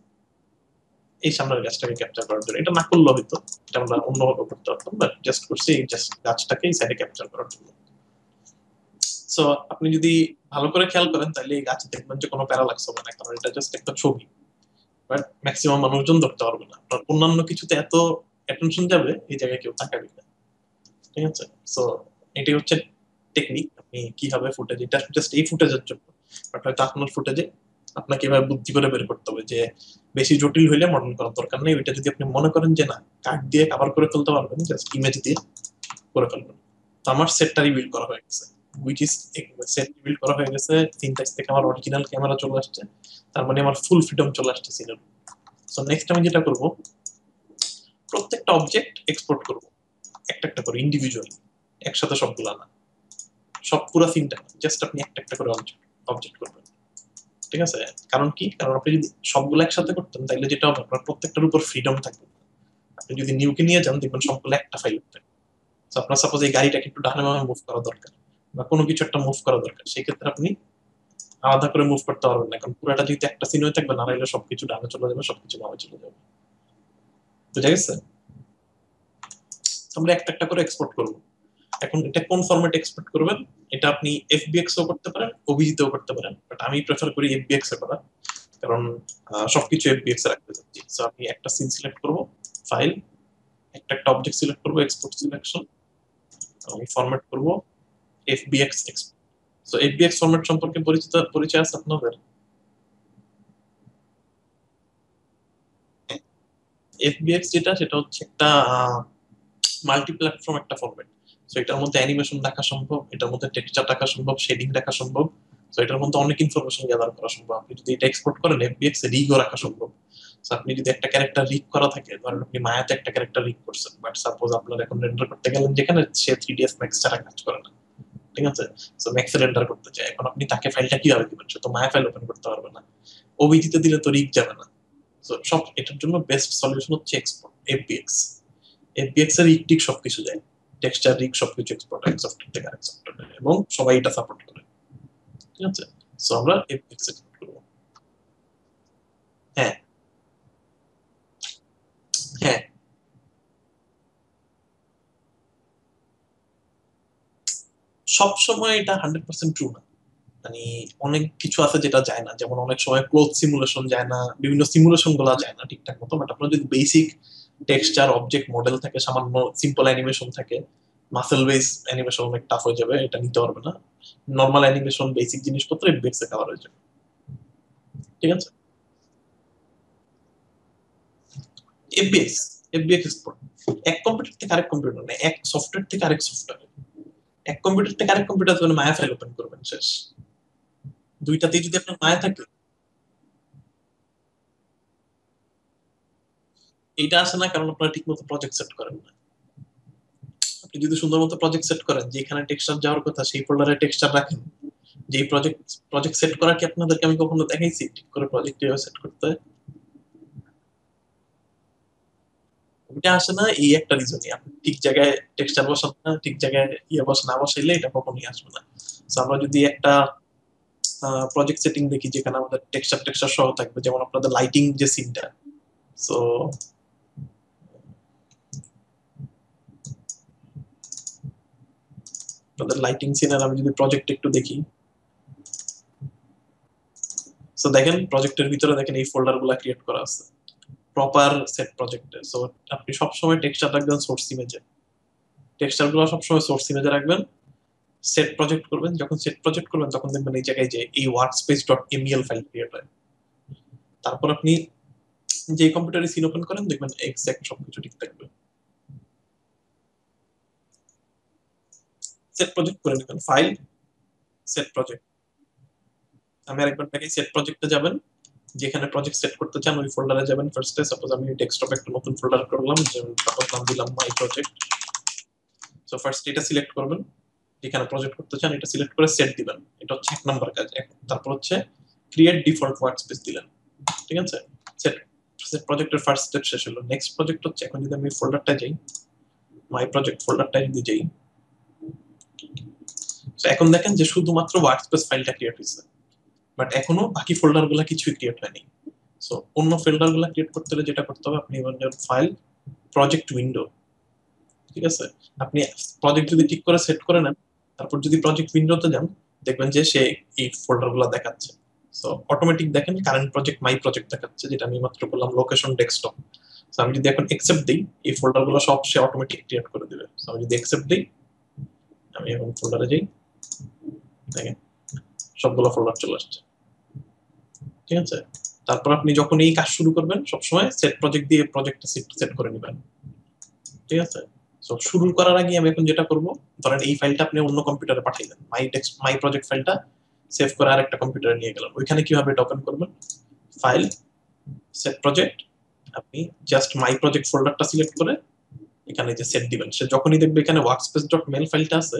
এই সামনের গাছটাকে ক্যাপচার করার জন্য। এটা না করলে হয়তো, এটা আমরা অন্যভাবে করতে পারতাম, বাট জাস্ট করছি এই জাস্ট গাছটাকে এই সাইডে ক্যাপচার করার জন্য। সো আপনি যদি ভালো করে খেয়াল করেন, তাহলে এই গাছ দেখবেন যে কোনো প্যারালাক্স হবে না, কারণ এটা জাস্ট একটা ছবি। বাট ম্যাক্সিমাম মানুষজন ধরতে পারবে না। আপনার অন্যান্য কিছুতে এত অ্যাটেনশন যাবে, এই জায়গায় কেউ তাকাবে না। ঠিক আছে, সো এটাই হচ্ছে টেকনিক, আপনি কিভাবে ফুটেজ, এটা জাস্ট এই ফুটেজের জন্য। বাট হয়তো আপনার ফুটেজে আপনাকে এভাবে বুদ্ধি করে বের করতে হবে যে বেশি জটিল হইলে মডেল করার দরকার নেই। ওইটা যদি আপনি মনে করেন যে না, কার্ড দিয়ে কভার করে ফেলতে পারবেন, জাস্ট ইমেজ দিয়ে করে ফেলবেন। তো আমার সেটটা রিবিল্ড করা হয়ে গেছে, হুইচ ইজ সেট রিবিল্ড করা হয়ে গেছে। সিনট্যাক্স থেকে আমার অরিজিনাল ক্যামেরা চলে আসছে, তার মানে আমার ফুল ফ্রিডম চলে আসছে সিনের। সো নেক্সট আমি যেটা করব, প্রত্যেকটা অবজেক্ট এক্সপোর্ট করব একটা একটা করে ইন্ডিভিজুয়ালি, একসাথে সবগুলো না, সব পুরো সিনটা জাস্ট আপনি একটা একটা করে অবজেক্ট করবেন। ঠিক আছে, কারণ কি, কারণ আপনি যদি সবগুলো একসাথে করতেন, তাহলে যেটা হবে, আপনার প্রত্যেকটার উপর ফ্রিডম থাকবে। আপনি যদি নিউকে নিয়ে যান, দেখবেন সবগুলো একটা ফাইল থাকে। আপনার সাপোজ এই গাড়িটাকে একটু ডানে বামে মুভ করা দরকার, বা কোনো কিছু একটা মুভ করা দরকার, সেক্ষেত্রে আপনি আলাদা করে মুভ করতে পারবেন না, কারণ পুরোটা যেহেতু একটা সিন হয়ে থাকবে, নাহলে সবকিছু ডানে চলে যাবে, সবকিছু বামে চলে যাবে। বুঝা গেছে? আমরা একটা একটা করে এক্সপোর্ট করব। এখন এটা কোন ফরম্যাটে এক্সপোর্ট করবেন, এটা আপনি এফবিএক্স ও করতে পারেন, ওবিজিতেও করতে পারেন, বাট আমি প্রেফার করি এফবিএক্স এ করা, কারণ সবকিছু এফবিএক্স এ রাখতে চাচ্ছি। সো আমি একটা সিন সিলেক্ট করব, ফাইল, একটা একটা অবজেক্ট সিলেক্ট করব, এক্সপোর্ট সিলেকশন, আমি ফরম্যাট করব FBX export. So FBX format সম্পর্কে পরিচয় আছে আপনাদের? এফবিএক্স যেটা, সেটা হচ্ছে একটা মাল্টি প্ল্যাটফর্ম একটা ফরম্যাট। সো এটার মধ্যে অ্যানিমেশন রাখা সম্ভব, এটার মধ্যে টেক্সচার রাখা সম্ভব, শেডিং রাখা সম্ভব। সো এটার মধ্যে অনেক ইনফরমেশন গ্যাদার করা সম্ভব। আপনি যদি এটা এক্সপোর্ট করেন এফবিএক্স এ রিগও রাখা সম্ভব। সো আপনি যদি একটা ক্যারেক্টার রিগ করা থাকে, ধরেন আপনি মায়াতে একটা ক্যারেক্টার রিগ করছেন, বাট সাপোজ আপনার এখন রেন্ডার করতে গেলেন যেখানে সে 3ds ম্যাক্স ছাড়া কাজ করে না, ঠিক আছে? সো ম্যাক্সে রেন্ডার করতে চাই, এখন আপনি তাকে ফাইলটা কিভাবে দিবেন? সে তো মায়া ফাইল ওপেন করতে পারবে না, ওবিজিতে দিলে তো রিগ যাবে না। সো সব এটার জন্য বেস্ট সলিউশন হচ্ছে এক্সপোর্ট, এফবিএক্স। এফবিএক্স এর রিগ টিক সবকিছু যায়, টেক্সচার রিগ সবকিছু এক্সপোর্ট হয় এক সফটওয়্যার থেকে আরেক সফটওয়্যারে, এবং সবাই এটা সাপোর্ট করে, ঠিক আছে? সো আমরা এফবিএক্স এক্সপোর্ট করবো। হ্যাঁ, হ্যাঁ, সব সময় এটা 100% ট্রু না। মানে অনেক কিছু আছে যেটা যায় না, যেমন অনেক সময় ক্লোথ সিমুলেশন যায় না, বিভিন্ন সিমুলেশন গুলা যায় না ঠিকঠাক মতো। বাট আপনার যদি বেসিক টেক্সচার অবজেক্ট মডেল থাকে, সামান্য সিম্পল অ্যানিমেশন থাকে, মাসেল বেস অ্যানিমেশন অনেক টাফ হয়ে যাবে, এটা নিতে পারবে না। নর্মাল অ্যানিমেশন বেসিক জিনিসপত্র এফবিএক্স এ কভার হয়ে যাবে, ঠিক আছে? এফবিএক্স, এফবিএক্স এক্সপোর্ট এক কম্পিউটার থেকে আরেক কম্পিউটার না, এক সফটওয়্যার থেকে আরেক সফটওয়্যার, এক কম্পিউটার থেকে আরেক কম্পিউটার মানে মায়া ফাইল ওপেন করবেন, শেষ। দুইটাতেই যদি আপনার মায়া থাকে, এইটা আসে না কারণ আপনারা ঠিক মতো প্রজেক্ট সেট করেন না। আপনি যদি সুন্দর মতো প্রজেক্ট সেট করেন, যেখানে টেক্সচার যাওয়ার কথা সেই ফোল্ডারে টেক্সচার রাখেন, যে প্রজেক্ট প্রজেক্ট সেট করা কি আপনাদেরকে আমি কখনো দেখাইছি ঠিক করে প্রজেক্ট কিভাবে সেট করতে হয়? ওইটা আসে না এই একটা রিজনই, আপনি ঠিক জায়গায় টেক্সচার বসান না, ঠিক জায়গায় ইয়ে বসান, না বসাইলে এটা কখনোই আসবে না। So আমরা যদি একটা প্রজেক্ট সেটিং দেখি যেখানে আমাদের টেক্সচার টেক্সচার সহ থাকবে, যেমন আপনাদের লাইটিং যে সিনটা, সো আপনাদের লাইটিং সিনের আমি যদি প্রজেক্ট একটু দেখি, সো দেখেন প্রজেক্টের ভিতরে দেখেন এই ফোল্ডার গুলা ক্রিয়েট করা আছে প্রপার সেট প্রজেক্টে। সো আপনি সবসময় টেক্সচার রাখবেন সোর্স ইমেজে, টেক্সচার গুলো সবসময় সোর্স ইমেজে রাখবেন। সেট প্রজেক্ট করবেন, যখন সেট প্রজেক্ট করবেন তখন দেখবেন এই জায়গায় যে এই workspace dot ML file create হয়। তারপর আপনি যে কম্পিউটারে সিন ওপেন করেন দেখবেন এক্সাক্ট সবকিছু ঠিক থাকবে। সেট প্রজেক্ট করে নেবেন, ফাইল, সেট প্রজেক্ট। আমি আরেকবার দেখাই, সেট প্রজেক্টে যাবেন, যেখানে প্রজেক্ট সেট করতে চান ওই ফোল্ডারে যাবেন ফার্স্টে। সাপোজ আমি ডেস্কটপে একটা নতুন ফোল্ডার করলাম, যেমন সাপোজ নাম দিলাম মাই প্রজেক্ট। সো ফার্স্ট এটা সিলেক্ট করবেন, যেখানে প্রজেক্ট করতে চান এটা সিলেক্ট করে সেট দিবেন, এটা হচ্ছে এক নাম্বার কাজ। তারপর হচ্ছে ক্রিয়েট ডিফল্ট ওয়ার্কস্পেস দিলেন, ঠিক আছে? সেট সেট প্রজেক্টের ফার্স্ট স্টেপ শেষ হলো। নেক্সট প্রজেক্ট হচ্ছে, এখন যদি আমি ফোল্ডারটা যাই, মাই প্রজেক্ট ফোল্ডারটা যদি যাই, তো এখন দেখেন যে শুধুমাত্র ওয়ার্কস্পেস ফাইলটা ক্রিয়েট হয়েছে, বাট এখনো বাকি ফোল্ডার গুলা কিছুই ক্রিয়েট হয়নি। সো অন্য ফোল্ডার গুলা ক্রিয়েট করতে হলে যেটা করতে হবে, আপনি ফাইল, প্রজেক্ট উইন্ডো, ঠিক আছে? আপনি প্রজেক্ট যদি ঠিক করে সেট করে নেন, তারপর যদি প্রজেক্ট উইন্ডোতে যান, দেখবেন যে সে এই ফোল্ডার গুলা দেখাচ্ছে। সো অটোমেটিক দেখেন কারেন্ট প্রজেক্ট মাই প্রজেক্ট দেখাচ্ছে, যেটা আমি মাত্র বললাম লোকেশন ডেস্কটপ। সো আমি যদি এখন একসেপ্ট দিই, এই ফোল্ডার গুলো সব সে অটোমেটিক ক্রিয়েট করে দিবে। সো আমি যদি একসেপ্ট দিই, আমি এখন ফোল্ডারে যাই, দেখেন সবগুলো ফোল্ডার চলে আসছে, ঠিক আছে? তারপর আপনি যখন এই কাজ শুরু করবেন সবসময় সেট প্রজেক্ট দিয়ে প্রজেক্টটা সেট করে নেবেন, ঠিক আছে? সো শুরু করার আগে আমি এখন যেটা করব, ধরেন এই ফাইলটা আপনি অন্য কম্পিউটারে পাঠিয়ে মাই প্রজেক্ট ফাইলটা সেভ করে আরেকটা কম্পিউটারে নিয়ে গেলাম, ওইখানে কিভাবে এটা ওপেন করবেন? ফাইল, সেট প্রজেক্ট, আপনি জাস্ট মাই প্রজেক্ট ফোল্ডারটা সিলেক্ট করে এখানে যে সেট দিবেন, সে যখনই দেখবে এখানে ওয়ার্কস্পেস ডট মেল ফাইলটা আছে,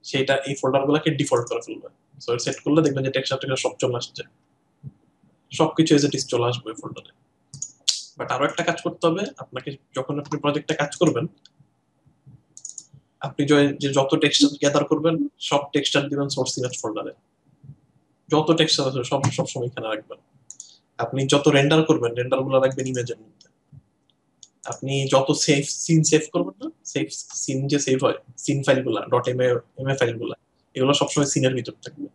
সেটা এই ফোল্ডার গুলাকে ডিফল্ট করে ফেলবে। সো সেট করলে দেখবেন যে টেক্সচার টেক্সচার সব চলে আসছে, সবকিছু এজ ইট ইজ চলে আসবে ওই ফোল্ডারে। বাট আরো একটা কাজ করতে হবে আপনাকে, যখন আপনি প্রজেক্টে কাজ করবেন, আপনি যে যত টেক্সচার গ্যাদার করবেন সব টেক্সচার দিবেন সোর্স ইমেজ ফোল্ডারে, যত টেক্সচার আছে সব সবসময় এখানে রাখবেন। আপনি যত রেন্ডার করবেন রেন্ডার গুলো রাখবেন ইমেজের মধ্যে। আপনি যত সেভ সিন সেভ করবেন না, সেভ সিন যে সেভ হয় সিন ফাইল গুলা ডট এম এ ফাইল গুলা, এগুলো সবসময় সিনের ভিতর থাকবে,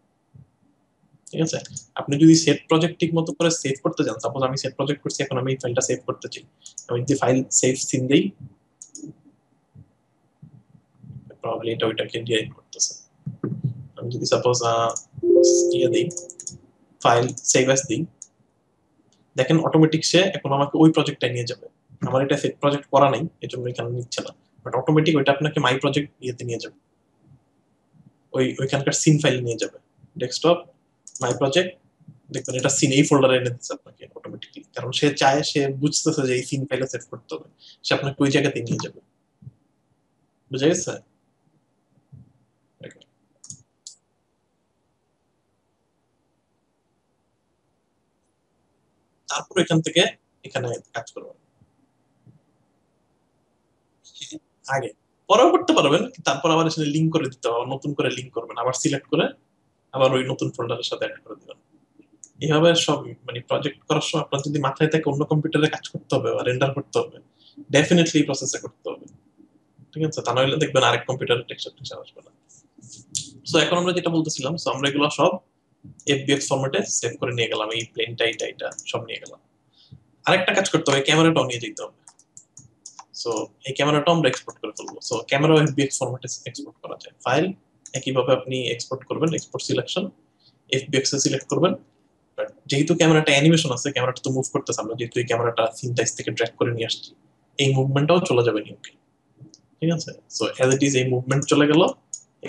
ঠিক আছে? আপনি যদি সেট প্রজেক্ট ঠিক মতো করে সেভ করতে চান, সাপোজ আমি সেট প্রজেক্ট করছি, এখন আমি এই ফাইলটা সেভ করতে চাই, আমি যদি ফাইল সেভ সিন দেই, প্রবাবলি এটা ওইটাকে ডিরাইভ করতেছে। আমি যদি সাপোজ ইয়ে দিই, ফাইল সেভ অ্যাজ দিই, দেখেন অটোমেটিক সে এখন আমাকে ওই প্রজেক্টটা নিয়ে যাবে। আমার এটা সেট প্রজেক্ট করা নাই, এজন্য এখানে নিচ্ছে না। বাট অটোমেটিক ওইটা আপনাকে মাই প্রজেক্ট ইয়েতে নিয়ে যাবে, ওইখানকার সিন ফাইল নিয়ে যাবে, ডেস্কটপ মাই প্রজেক্ট, দেখবেন এটা সিন এই ফোল্ডারে এনে দিচ্ছে আপনাকে অটোমেটিকলি, কারণ সে চায়, সে বুঝতেছে যে এই সিন ফাইলে সেভ করতে হবে, সে আপনাকে ওই জায়গাতে নিয়ে যাবে। বুঝা গেছে? তারপর এখান থেকে এখানে কাজ করবেন আগে, পরেও করতে পারবেন, তারপর আবার এখানে লিঙ্ক করে দিতে হবে, নতুন করে লিঙ্ক করবেন, আবার সিলেক্ট করে আবার ওই নতুন ফোল্ডারের সাথে অ্যাড করে দিবেন। এইভাবে সব মানে প্রজেক্ট করার সময় আপনার যদি মাথায় থাকে অন্য কম্পিউটারে কাজ করতে হবে বা রেন্ডার করতে হবে, ডেফিনেটলি প্রসেসে করতে হবে, ঠিক আছে? তা নইলে দেখবেন আরেক কম্পিউটারে টেক্সচার টেক্সচার আসবে না। সো এখন আমরা যেটা বলতেছিলাম, সো আমরা এগুলো সব এফবিএক্স ফরম্যাটে সেভ করে নিয়ে গেলাম, এই প্লেনটা এটা সব নিয়ে গেলাম। আরেকটা কাজ করতে হবে, ক্যামেরাটাও নিয়ে যেতে হবে। সো এই ক্যামেরাটাও আমরা এক্সপোর্ট করে ফেলবো। সো ক্যামেরাও এফবিএক্স ফরম্যাটে এক্সপোর্ট করা যায়, ফাইল একইভাবে আপনি এক্সপোর্ট করবেন, export selection FBX A select করবেন। যেহেতু ক্যামেরাটা অ্যানিমেশন আছে, ক্যামেরাটা তো মুভ করতেছে, আমরা যেহেতু এই ক্যামেরাটা সিনটাইজ থেকে ড্র্যাগ করে নিয়ে আসছি, এই মুভমেন্টটাও চলে যাবে নিউকে, ঠিক আছে? সো অ্যাজ ইট ইজ এই মুভমেন্ট চলে গেল,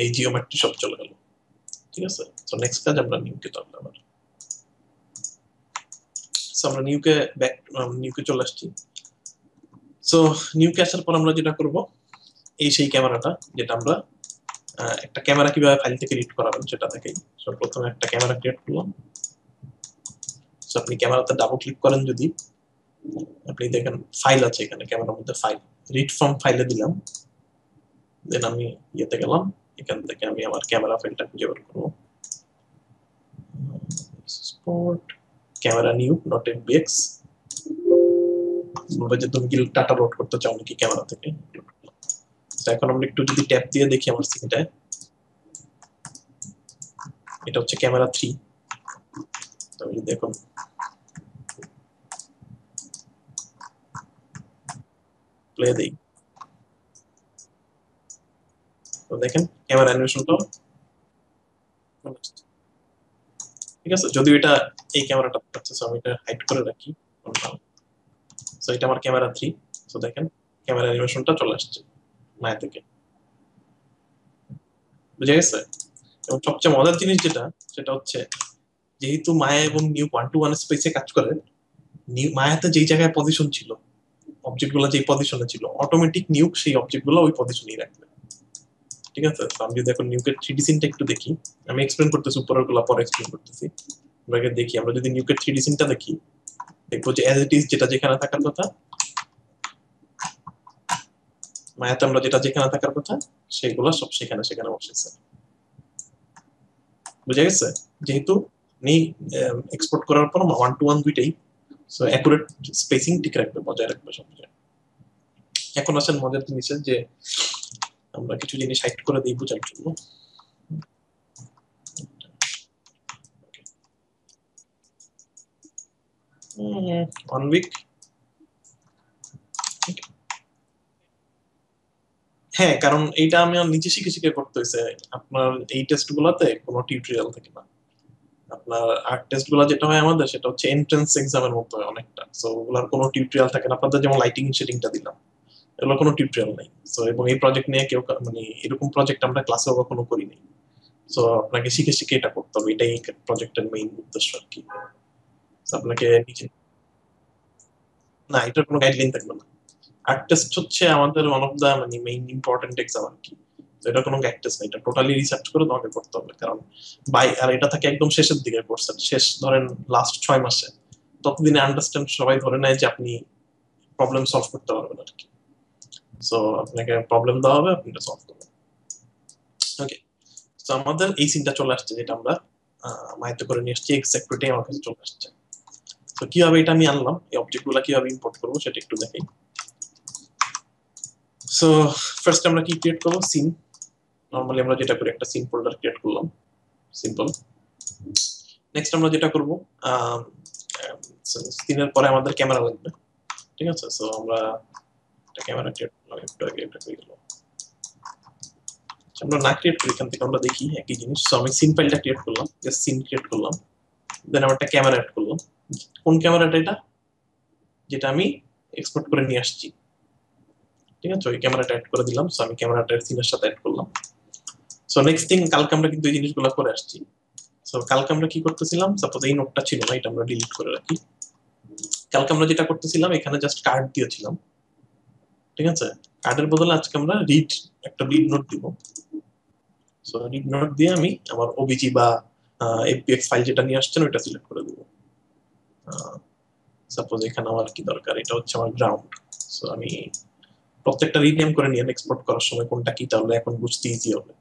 এই জিওমেট্রি সব চলে গেল, ঠিক আছে? সো নেক্সট কাজ আমরা নিউকে চলে আবার। সো আমরা নিউকে চলে আসছি। সো নিউকে আসার পর আমরা যেটা করব, এই সেই ক্যামেরাটা যেটা আমরা একটা ক্যামেরা কিভাবে ফাইল থেকে রিড করাবেন সেটা থেকেই। সো প্রথমে একটা ক্যামেরা ক্রিয়েট করলাম। সো আপনি ক্যামেরাতে ডাবল ক্লিক করেন যদি, আপনি দেখেন ফাইল আছে এখানে, ক্যামেরার মধ্যে ফাইল, রিড ফ্রম ফাইলে দিলাম, দেন আমি ইয়েতে গেলাম, এখান থেকে আমি আমার ক্যামেরা ফাইলটা খুঁজে বের করবো, export camera new dot FBX, বলবে যে তুমি কি ডাটা লোড করতে চাও নাকি ক্যামেরা থেকে। এখন আমরা একটু যদি ট্যাপ দিয়ে দেখি আমার সিনটায়, এটা হচ্ছে ক্যামেরা 3। তবে দেখুন প্লে দেই, তো দেখেন ক্যামেরা অ্যানিমেশনটাও, ঠিক আছে? যদিও এটা এই ক্যামেরাটা থাকছে, সো আমি এটা হাইড করে রাখি। সো এটা আমার ক্যামেরা 3। সো দেখেন ক্যামেরা অ্যানিমেশনটা চলে আসছে মায়া থেকে, বুঝে গেছে? এবং সবচেয়ে মজার জিনিস যেটা, সেটা হচ্ছে যেহেতু মায়া এবং নিউ 1-to-1 স্পেসে কাজ করে, মায়াতে যেই জায়গায় পজিশন ছিল, অবজেক্ট গুলো যেই পজিশনে ছিল, অটোমেটিক নিউক সেই অবজেক্ট গুলো ওই পজিশনেই রাখবে, ঠিক আছে? আমি যদি এখন নিউকের 3D সিনটা একটু দেখি, আমি এক্সপ্লেন করতেছি উপরের গুলো পরে এক্সপ্লেন করতেছি, আমরা দেখি, আমরা যদি নিউকের 3D সিনটা দেখি, দেখবো যে অ্যাজ ইট ইজ যেটা যেখানে থাকার কথা, মায়াতে আমরা যেটা যেখানে থাকার কথা সেগুলো সব সেখানে সেখানে বসেছে, বুঝা গেছে? যেহেতু আপনি এক্সপোর্ট করার পর 1-to-1 দুইটাই, সো অ্যাকুরেট স্পেসিং ঠিক রাখবে, বজায় রাখবে সব জায়গায়। এখন আসেন মজার জিনিসে, যে আমরা কিছু জিনিস হাইড করে দিই বোঝার জন্য। ওয়ান উইক, হ্যাঁ, কারণ এইটা আমি নিজে শিখে শিখে করতে হয়েছে। আপনার এই টেস্ট গুলাতে কোনো টিউটোরিয়াল থাকে না। আপনার আর্ট টেস্ট গুলা যেটা হয় আমাদের, সেটা হচ্ছে এন্ট্রান্স এক্সামের মতো হয় অনেকটা। সো ওগুলার কোনো টিউটোরিয়াল থাকে না। আপনাদের যেমন লাইটিং সেটিংটা দিলাম, এগুলো কোনো টিউটোরিয়াল নেই। সো এবং এই প্রজেক্ট নিয়ে কেউ মানে এরকম প্রজেক্ট আমরা ক্লাসেও কখনো করিনি। সো আপনাকে শিখে শিখে এটা করতে হবে, এটাই প্রজেক্টের মেইন উদ্দেশ্য আর কি। আপনাকে নিজে, না এটার কোনো গাইডলাইন থাকবে না। আর্ট টেস্ট হচ্ছে আমাদের ওয়ান অফ দা মানে মেইন ইম্পর্টেন্ট এক্সাম আর কি। তো এটা কোনো গ্যাক টেস্ট না, এটা টোটালি রিসার্চ করে তোমাকে করতে হবে, কারণ আর এটা থাকে একদম শেষের দিকে কোর্সের, শেষ ধরেন লাস্ট 6 মাসে, ততদিনে আন্ডারস্ট্যান্ড সবাই ধরে নেয় যে আপনি প্রবলেম সলভ করতে পারবেন আর কি। সো আপনাকে প্রবলেম দেওয়া হবে, আপনি এটা সলভ করবেন। ওকে, তো আমাদের এই সিনটা চলে আসছে, যেটা আমরা মাইতে করে নিয়ে আসছি, এক্সাক্ট ওইটাই আমার কাছে চলে আসছে। তো কিভাবে এটা আমি আনলাম, এই অবজেক্ট গুলা কিভাবে ইম্পোর্ট করবো সেটা একটু দেখাই। সো ফার্স্ট আমরা কি ক্রিয়েট করবো, সিন। নর্মালি আমরা যেটা করি, একটা সিন ফোল্ডার ক্রিয়েট করলাম, সিম্পল। নেক্সট আমরা যেটা করবো, সিনের পরে আমাদের ক্যামেরা লাগবে, ঠিক আছে? সো আমরা একটা ক্যামেরা ক্রিয়েট করলাম, একটু আগে এটা হয়ে গেল। আমরা না ক্রিয়েট করি, এখান থেকে আমরা দেখি একই জিনিস। সো আমি সিন ফাইলটা ক্রিয়েট করলাম, জাস্ট সিন ক্রিয়েট করলাম, দেন আমার একটা ক্যামেরা অ্যাড করলাম। কোন ক্যামেরাটা? এটা যেটা আমি এক্সপোর্ট করে নিয়ে আসছি, ঠিক আছে, ওই ক্যামেরাটা অ্যাড করে দিলাম। সো আমি ক্যামেরাটা সিনের সাথে অ্যাড করলাম। সো নেক্সট থিং, কালকে আমরা কিন্তু এই জিনিসগুলো করে আসছি। সো কালকে আমরা কি করতেছিলাম, সাপোজ এই নোটটা ছিল না, এটা আমরা ডিলিট করে রাখি। কালকে আমরা যেটা করতেছিলাম, এখানে জাস্ট কার্ড দিয়েছিলাম, ঠিক আছে। কার্ডের বদলে আজকে আমরা একটা রিড নোট দিব। সো রিড নোট দিয়ে আমি আমার ওবিজি বা এফপিএক্স ফাইল যেটা নিয়ে আসছেন ওইটা সিলেক্ট করে দেবো। সাপোজ এখানে আমার কি দরকার, এটা হচ্ছে আমার গ্রাউন্ড। সো আমি প্রত্যেকটা রিনেম করে নিয়ে এক্সপোর্ট করার সময় কোনটা কি, তাহলে এখন বুঝতে ইজি হবে।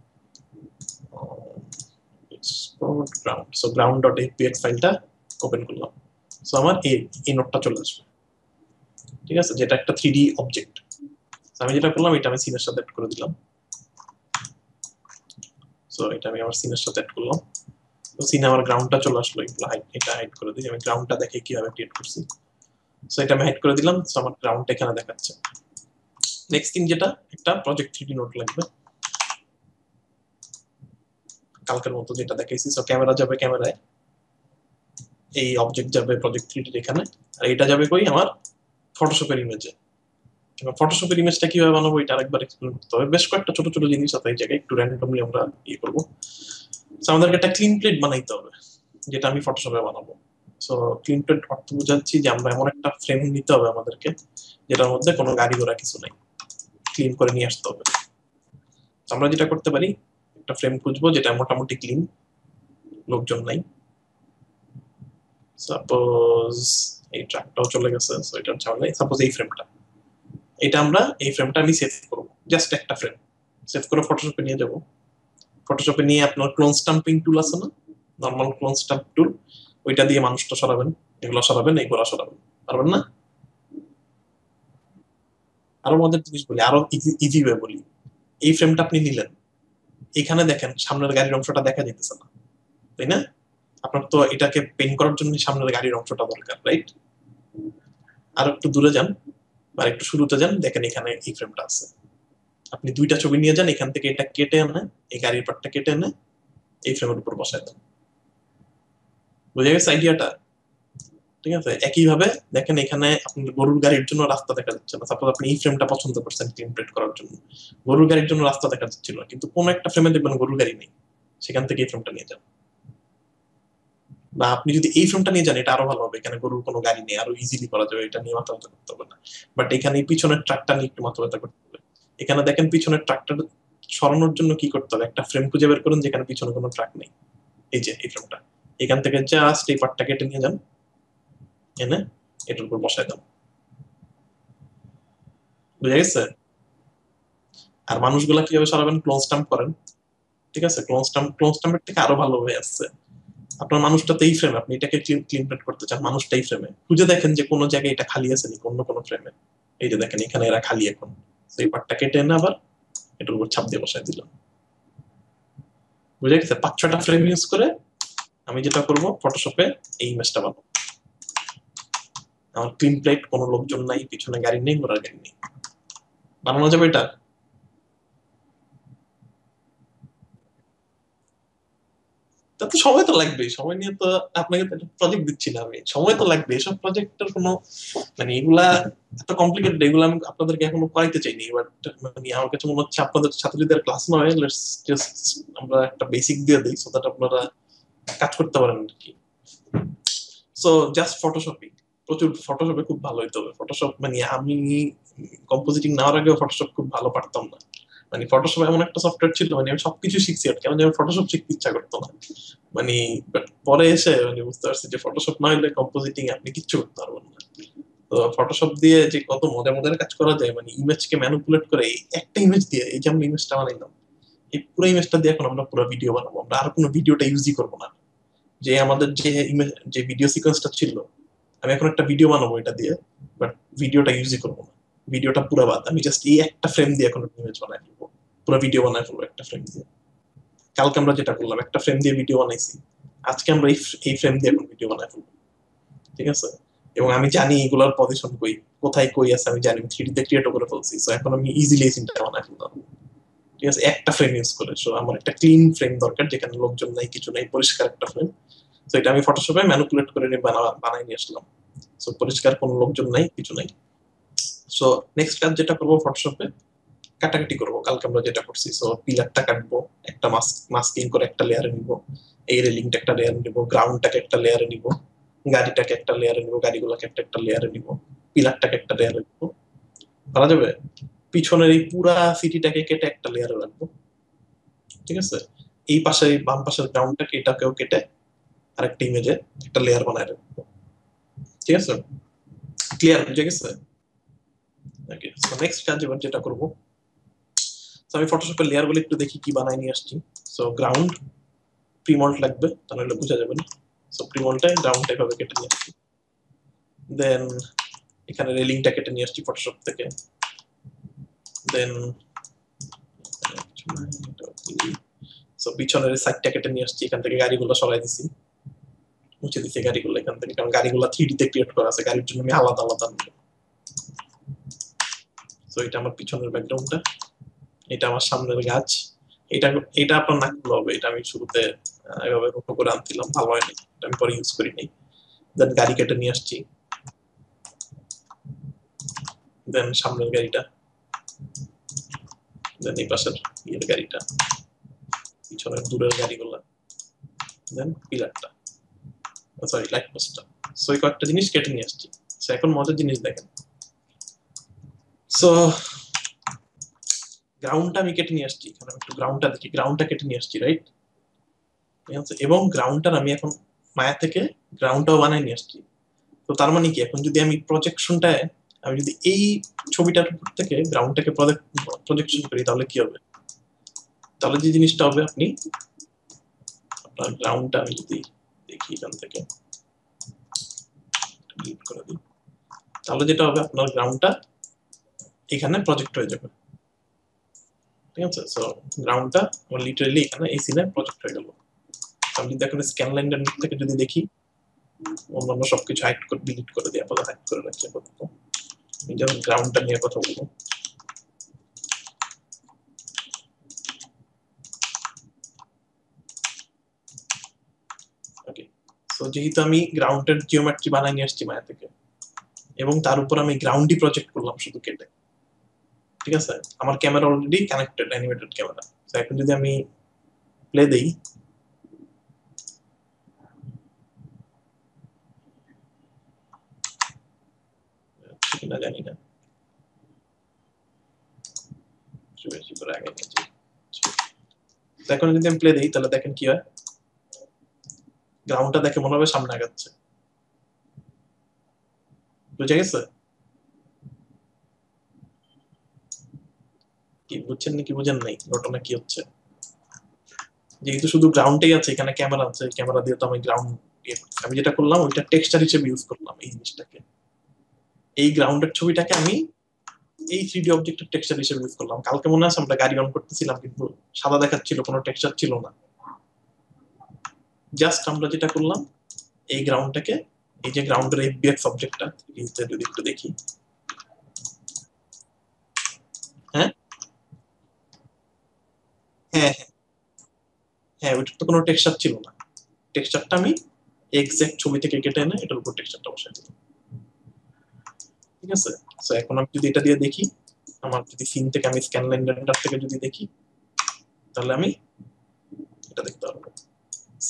Export ground, so ground dot FPX ফাইলটা ওপেন করলাম। সো আমার এই নোটটা চলে আসবে, ঠিক আছে, যেটা একটা 3D অবজেক্ট। আমি যেটা করলাম, এটা আমি সিনের সাথে অ্যাড করে দিলাম। সো এটা আমি আমার সিনের সাথে অ্যাড করলাম। তো সিনে আমার গ্রাউন্ডটা চলে আসলো, এটা হাইড করে দিই। আমি গ্রাউন্ডটা দেখে কিভাবে ক্রিয়েট করছি। সো এটা আমি হাইড করে দিলাম। সো আমার গ্রাউন্ডটা এখানে দেখাচ্ছে। নেক্সট থিং যেটা, একটা প্রজেক্ট 3D নোট লাগবে কালকের মতো যেটা দেখাইছি। সো ক্যামেরা যাবে ক্যামেরায়, এই অবজেক্ট যাবে প্রজেক্ট 3D এখানে, আর এটা যাবে কই, আমার ফটোশপের ইমেজে। ফটোশপের ইমেজটা কিভাবে বানাবো এটা আরেকবার এক্সপ্লেন করতে হবে। বেশ কয়েকটা ছোট ছোট জিনিস আছে এই জায়গায়, একটু র্যান্ডমলি আমরা ইয়ে করবো। সো আমাদেরকে একটা ক্লিন প্লেট বানাইতে হবে, যেটা আমি ফটোশপে বানাবো। সো ক্লিন প্লেট অর্থ বোঝাচ্ছি যে আমরা এমন একটা ফ্রেম নিতে হবে আমাদেরকে, যেটার মধ্যে কোনো গাড়ি ঘোড়া কিছু নাই, ক্লিন করে নিয়ে আসতে হবে। আমরা যেটা করতে পারি, একটা ফ্রেম খুঁজবো যেটা মোটামুটি ক্লিন, লোকজন নাই। সাপোজ এই ট্রাকটাও চলে গেছে, সো এটা ঝামেলা। সাপোজ এই ফ্রেমটা আমি সেভ করবো, জাস্ট একটা ফ্রেম সেভ করে ফটোশপে নিয়ে যাব। ফটোশপে নিয়ে আপনার ক্লোন স্টাম্পিং টুল আছে না, নর্মাল ক্লোন স্টাম্প টুল, ওইটা দিয়ে মানুষটা সরাবেন, এগুলো সরাবেন, এইগুলো সরাবেন, পারবেন না? আরো মজার জিনিস বলি, আরো ইজি ওয়ে বলি। এই ফ্রেমটা আপনি নিলেন, এখানে দেখেন সামনের গাড়ির অংশটা দেখা যেতেছে না, তাই না? আপনার তো এটাকে পেইন্ট করার জন্য সামনের গাড়ির অংশটা দরকার, রাইট? আর একটু দূরে যান, আর একটু শুরুতে যান, দেখেন এখানে এই ফ্রেমটা আছে। আপনি দুইটা ছবি নিয়ে যান, এখান থেকে এটা কেটে এনে, এই গাড়ির পার্টটা কেটে এনে এই ফ্রেমের উপর বসায় দেন। বুঝে গেছে আইডিয়াটা? ঠিক আছে, একইভাবে দেখেন এখানে আপনার গরুর গাড়ির জন্য রাস্তা দেখা যাচ্ছে না। সাপোজ আপনি এই ফ্রেমটা পছন্দ করছেন ক্লিন প্লেট করার জন্য, গরুর গাড়ির জন্য রাস্তা দেখা যাচ্ছিল না, কিন্তু কোন একটা ফ্রেমে দেখবেন গরুর গাড়ি নেই, সেখান থেকে এই ফ্রেমটা নিয়ে যান। বা আপনি যদি এই ফ্রেমটা নিয়ে যান, এটা আরো ভালো হবে, এখানে গরুর কোনো গাড়ি নেই, আরো ইজিলি করা যাবে, এটা নিয়ে মাথা ব্যথা করতে হবে না। বাট এখানে এই পিছনের ট্রাকটা নিয়ে একটু মাথা ব্যথা করতে হবে। এখানে দেখেন পিছনের ট্রাকটা সরানোর জন্য কি করতে হবে, একটা ফ্রেম খুঁজে বের করুন যেখানে পিছনে কোনো ট্রাক নেই। এই যে এই ফ্রেমটা, এখান থেকে জাস্ট এই পার্টটা কেটে নিয়ে যান, এনে এটার উপর বসায় দেন। বুঝে গেছে? আর মানুষগুলা কিভাবে সরাবেন, ক্লোন স্টাম্প করেন, ঠিক আছে। ক্লোন স্টাম্পের থেকে আরো ভালো হয়ে আসছে। আপনার মানুষটা তো এই ফ্রেমে, আপনি এটাকে ক্লিন প্লেট করতে চান, মানুষটা এই ফ্রেমে, খুঁজে দেখেন যে কোনো জায়গায় এটা খালি আছে নাকি অন্য কোনো ফ্রেমে। এই যে দেখেন এখানে এরা খালি, এখন সেই পার্টটা কেটে এনে আবার এটার উপর ছাপ দিয়ে বসাই দিলাম। বুঝে গেছে? 5-6টা ফ্রেম ইউজ করে আমি যেটা করব, ফটোশপে এই ইমেজটা বানাবো। আমার ক্লিন প্লেট, কোনো লোকজন নাই, পিছনে গাড়ি নেই, ঘোড়ার গাড়ি নেই, বানানো যাবে এটা। তাতে সময় তো লাগবেই, সময় নিয়ে তো আপনাকে তো প্রজেক্ট দিচ্ছি না আমি, সময় তো লাগবে। এসব প্রজেক্টের কোনো মানে এগুলা এত কমপ্লিকেটেড, এগুলো আমি আপনাদেরকে এখনো করাইতে চাইনি। বাট মানে আমার কাছে মনে হচ্ছে আপনাদের সাথে যদি ক্লাস নয়, লেটস জাস্ট আমরা একটা বেসিক দিয়ে দিই, সো দ্যাট আপনারা কাজ করতে পারেন আর কি। সো জাস্ট ফটোশপিং, প্রচুর ফটোশপে খুব ভালো হইতে হবে। ফটোশপ মানে আমি কম্পোজিটিং নেওয়ার আগেও ফটোশপ খুব ভালো পারতাম না। মানে ফটোশপ এমন একটা সফটওয়্যার ছিল, মানে আমি সবকিছু শিখছি আর কেমন যেন ফটোশপ শিখতে ইচ্ছা করতো না। মানে পরে এসে মানে বুঝতে পারছি যে ফটোশপ না হলে কম্পোজিটিং আপনি কিচ্ছু করতে পারবেন না। তো ফটোশপ দিয়ে যে কত মজার মজার কাজ করা যায়, মানে ইমেজকে ম্যানিপুলেট করে, একটা ইমেজ দিয়ে, এই যে আমরা ইমেজটা বানাইলাম, এই পুরো ইমেজটা দিয়ে এখন আমরা পুরো ভিডিও বানাবো। আমরা আর কোনো ভিডিওটা ইউজই করবো না। যে আমাদের যে ভিডিও সিকোয়েন্সটা ছিল, আমি এখন একটা ভিডিও বানাবো এটা দিয়ে, বাট ভিডিওটা ইউজই করবো না, ভিডিওটা পুরো বাদ। আমি জাস্ট এই একটা ফ্রেম দিয়ে এখন ইমেজ বানাই ফেলবো, পুরো ভিডিও বানাই ফেলবো একটা ফ্রেম দিয়ে। কালকে আমরা যেটা করলাম, একটা ফ্রেম দিয়ে ভিডিও বানাইছি, আজকে আমরা এই ফ্রেম দিয়ে এখন ভিডিও বানাই ফেলবো, ঠিক আছে। এবং আমি জানি এগুলোর পজিশন কই, কোথায় কই আছে আমি জানি, 3D তে ক্রিয়েটও করে ফেলছি। সো এখন আমি ইজিলি এই সিনটা বানাই ফেলতাম, ঠিক আছে, একটা ফ্রেম ইউজ করে। সো আমার একটা ক্লিন ফ্রেম দরকার, যেখানে লোকজন নাই, কিছু নাই, পরিষ্কার একটা ফ্রেম। তো এটা আমি ফটোশপে ম্যানিপুলেট করে নিয়ে বানাই নিয়ে আসলাম। সো পরিষ্কার, কোনো লোকজন নাই, কিছু নাই, সো নেক্সট কাজ যেটা করবো ফটোশপে, কাটাকাটি করবো কালকে আমরা যেটা করছি। সো পিলারটা কাটবো, একটা মাস্কিং করে একটা লেয়ারে নিব, এই রেলিংটা একটা লেয়ারে নিব, গ্রাউন্ডটাকে একটা লেয়ারে নিব, গাড়িটাকে একটা লেয়ারে নিব, গাড়িগুলোকে একটা একটা লেয়ারে নিব, পিলারটাকে একটা লেয়ারে নিব, করা যাবে। পিছনের এই পুরা সিটিটাকে কেটে একটা লেয়ারে রাখবো, ঠিক আছে। এই পাশে বাম পাশের গ্রাউন্ডটাকে এটাকেও কেটে আরেকটা ইমেজে একটা লেয়ার বানায় রাখবো, ঠিক আছে। ক্লিয়ার বুঝে গেছে? ওকে, সো নেক্সট কাজ এবার যেটা করবো, আমি ফটোশপের লেয়ার গুলো একটু দেখি কি বানাই নিয়ে আসছি। সো গ্রাউন্ড প্রিমল্ট লাগবে, তাহলে বোঝা যাবে না। সো প্রিমল্টে গ্রাউন্ডটা এভাবে কেটে নিয়ে আসছি, দেন এখানে রেলিংটা কেটে নিয়ে আসছি ফটোশপ থেকে, দেন সো পিছনের সাইডটা কেটে নিয়ে আসছি, এখান থেকে গাড়িগুলো সরাই দিছি, মুছে দিছি গাড়িগুলো এখান থেকে, কারণ গাড়িগুলো 3D তে ক্রিয়েট করা আছে, গাড়ির জন্য আমি আলাদা আলাদা নেব। সো এটা আমার পিছনের ব্যাকগ্রাউন্ডটা, এটা আমার সামনের গাছ, এটা এটা আপনার নাকগুলো হবে, এটা আমি শুরুতে এভাবে রোটো করে আনছিলাম, ভালো হয়নি, এটা আমি পরে ইউজ করি নাই। দেন গাড়ি কেটে নিয়ে আসছি, দেন সামনের গাড়িটা, দেন এই পাশের ইয়ের গাড়িটা, পিছনের দূরের গাড়িগুলা, দেন পিলারটা, সরি লাইট পোস্টটা। সো এই কয়েকটা জিনিস কেটে নিয়ে আসছি। সো এখন মজার জিনিস দেখেন, সো গ্রাউন্ডটা আমি কেটে নিয়ে আসছি, এখানে একটু গ্রাউন্ডটা দেখি, গ্রাউন্ডটা কেটে নিয়ে আসছি, রাইট। এবং গ্রাউন্ডটার আমি এখন মায়া থেকে গ্রাউন্ডটাও বানাই নিয়ে আসছি। তো তার মানে কি, এখন যদি আমি প্রজেকশনটায় আমি যদি এই ছবিটার উপর থেকে গ্রাউন্ডটাকে প্রজেকশন করি, তাহলে কি হবে? তাহলে যে জিনিসটা হবে, আপনি আপনার গ্রাউন্ডটা আমি যদি দেখি এখান থেকে ডিলিট করে দিই, তাহলে যেটা হবে আপনার গ্রাউন্ডটা এখানে প্রজেক্ট হয়ে যাবে, ঠিক আছে। সো গ্রাউন্ডটা আমার লিটারালি এখানে এই সিনে প্রজেক্ট হয়ে গেল। আমি যদি এখন স্ক্যান লাইনের থেকে যদি দেখি, অন্যান্য সবকিছু হাইড করে ডিলিট করে দিয়ে আপাতত হাইড করে রাখি আপাতত, যেমন গ্রাউন্ডটা নিয়ে কথা বলবো। ওকে, সো যেহেতু আমি গ্রাউন্ডের জিওমেট্রি বানাই নিয়ে আসছি মায়া থেকে, এবং তার উপর আমি গ্রাউন্ডই প্রজেক্ট করলাম শুধু কেটে, ঠিক আছে। আমার camera already connected, animated camera. তো এখন যদি আমি প্লে দেই, কিনা জানি না, বেশি করে আগে নিয়েছি। তো এখন যদি আমি প্লে দিই, তাহলে দেখেন কি হয়, গ্রাউন্ডটা দেখে মনে হবে সামনে আগাচ্ছে, বুঝে গেছে? কি বুঝছেন নাকি বুঝেন নাই ঘটনা কি হচ্ছে? যেহেতু শুধু গ্রাউন্ডটাই আছে, এখানে ক্যামেরা আছে, ক্যামেরা দিয়ে তো আমি গ্রাউন্ড, আমি যেটা করলাম ওইটা টেক্সচার হিসেবে ইউজ করলাম এই জিনিসটাকে, এই গ্রাউন্ডের ছবিটাকে আমি এই 3D অবজেক্টের টেক্সচার হিসেবে ইউজ করলাম। কালকে মনে আছে আমরা গাড়ি অন করতেছিলাম, কিন্তু সাদা দেখাচ্ছিল, কোনো টেক্সচার ছিল না। জাস্ট আমরা যেটা করলাম, এই গ্রাউন্ডটাকে, এই যে গ্রাউন্ডের এফবিএক্স অবজেক্টটা যদি একটু দেখি, হ্যাঁ হ্যাঁ হ্যাঁ, ওইটার তো কোনো টেক্সচার ছিল না, টেক্সচারটা আমি এক্সাক্ট ছবি থেকে কেটে এনে এটার উপর টেক্সচারটা বসাই দিলাম, ঠিক আছে। সো এখন আমি যদি এটা দিয়ে দেখি, আমার যদি সিন থেকে আমি স্ক্যান লাইন রেন্ডার থেকে যদি দেখি, তাহলে আমি এটা দেখতে পারবো।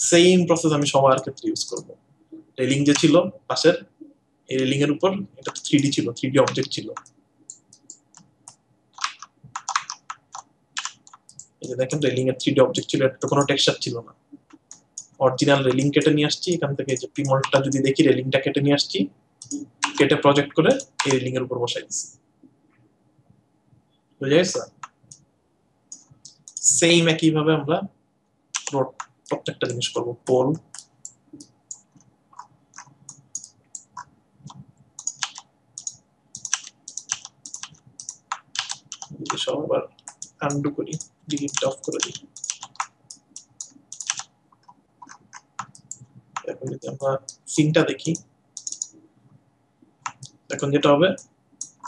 সেম প্রসেস আমি সবার ক্ষেত্রে ইউজ করব। রেলিং যে ছিল পাশের, এই রেলিং এর উপর এটা তো 3D ছিল, 3D অবজেক্ট ছিল, এই যে দেখেন রেলিং এর 3D অবজেক্ট ছিল, এটা তো কোনো টেক্সচার ছিল না। অরিজিনাল রেলিং কেটে নিয়ে আসছি এখান থেকে, যে প্রিমলটা যদি দেখি, রেলিংটা কেটে নিয়ে আসছি, কেটে প্রজেক্ট করে এই রেলিং এর উপর বসাই দিচ্ছি, বুঝে গেছে? সেম একই ভাবে আমরা প্রত্যেকটা জিনিস করবো। পোল, সব আবার আনডু করি, ডিলিট অফ করে দিই। এখন যদি আমরা সিনটা দেখি, এখন যেটা হবে,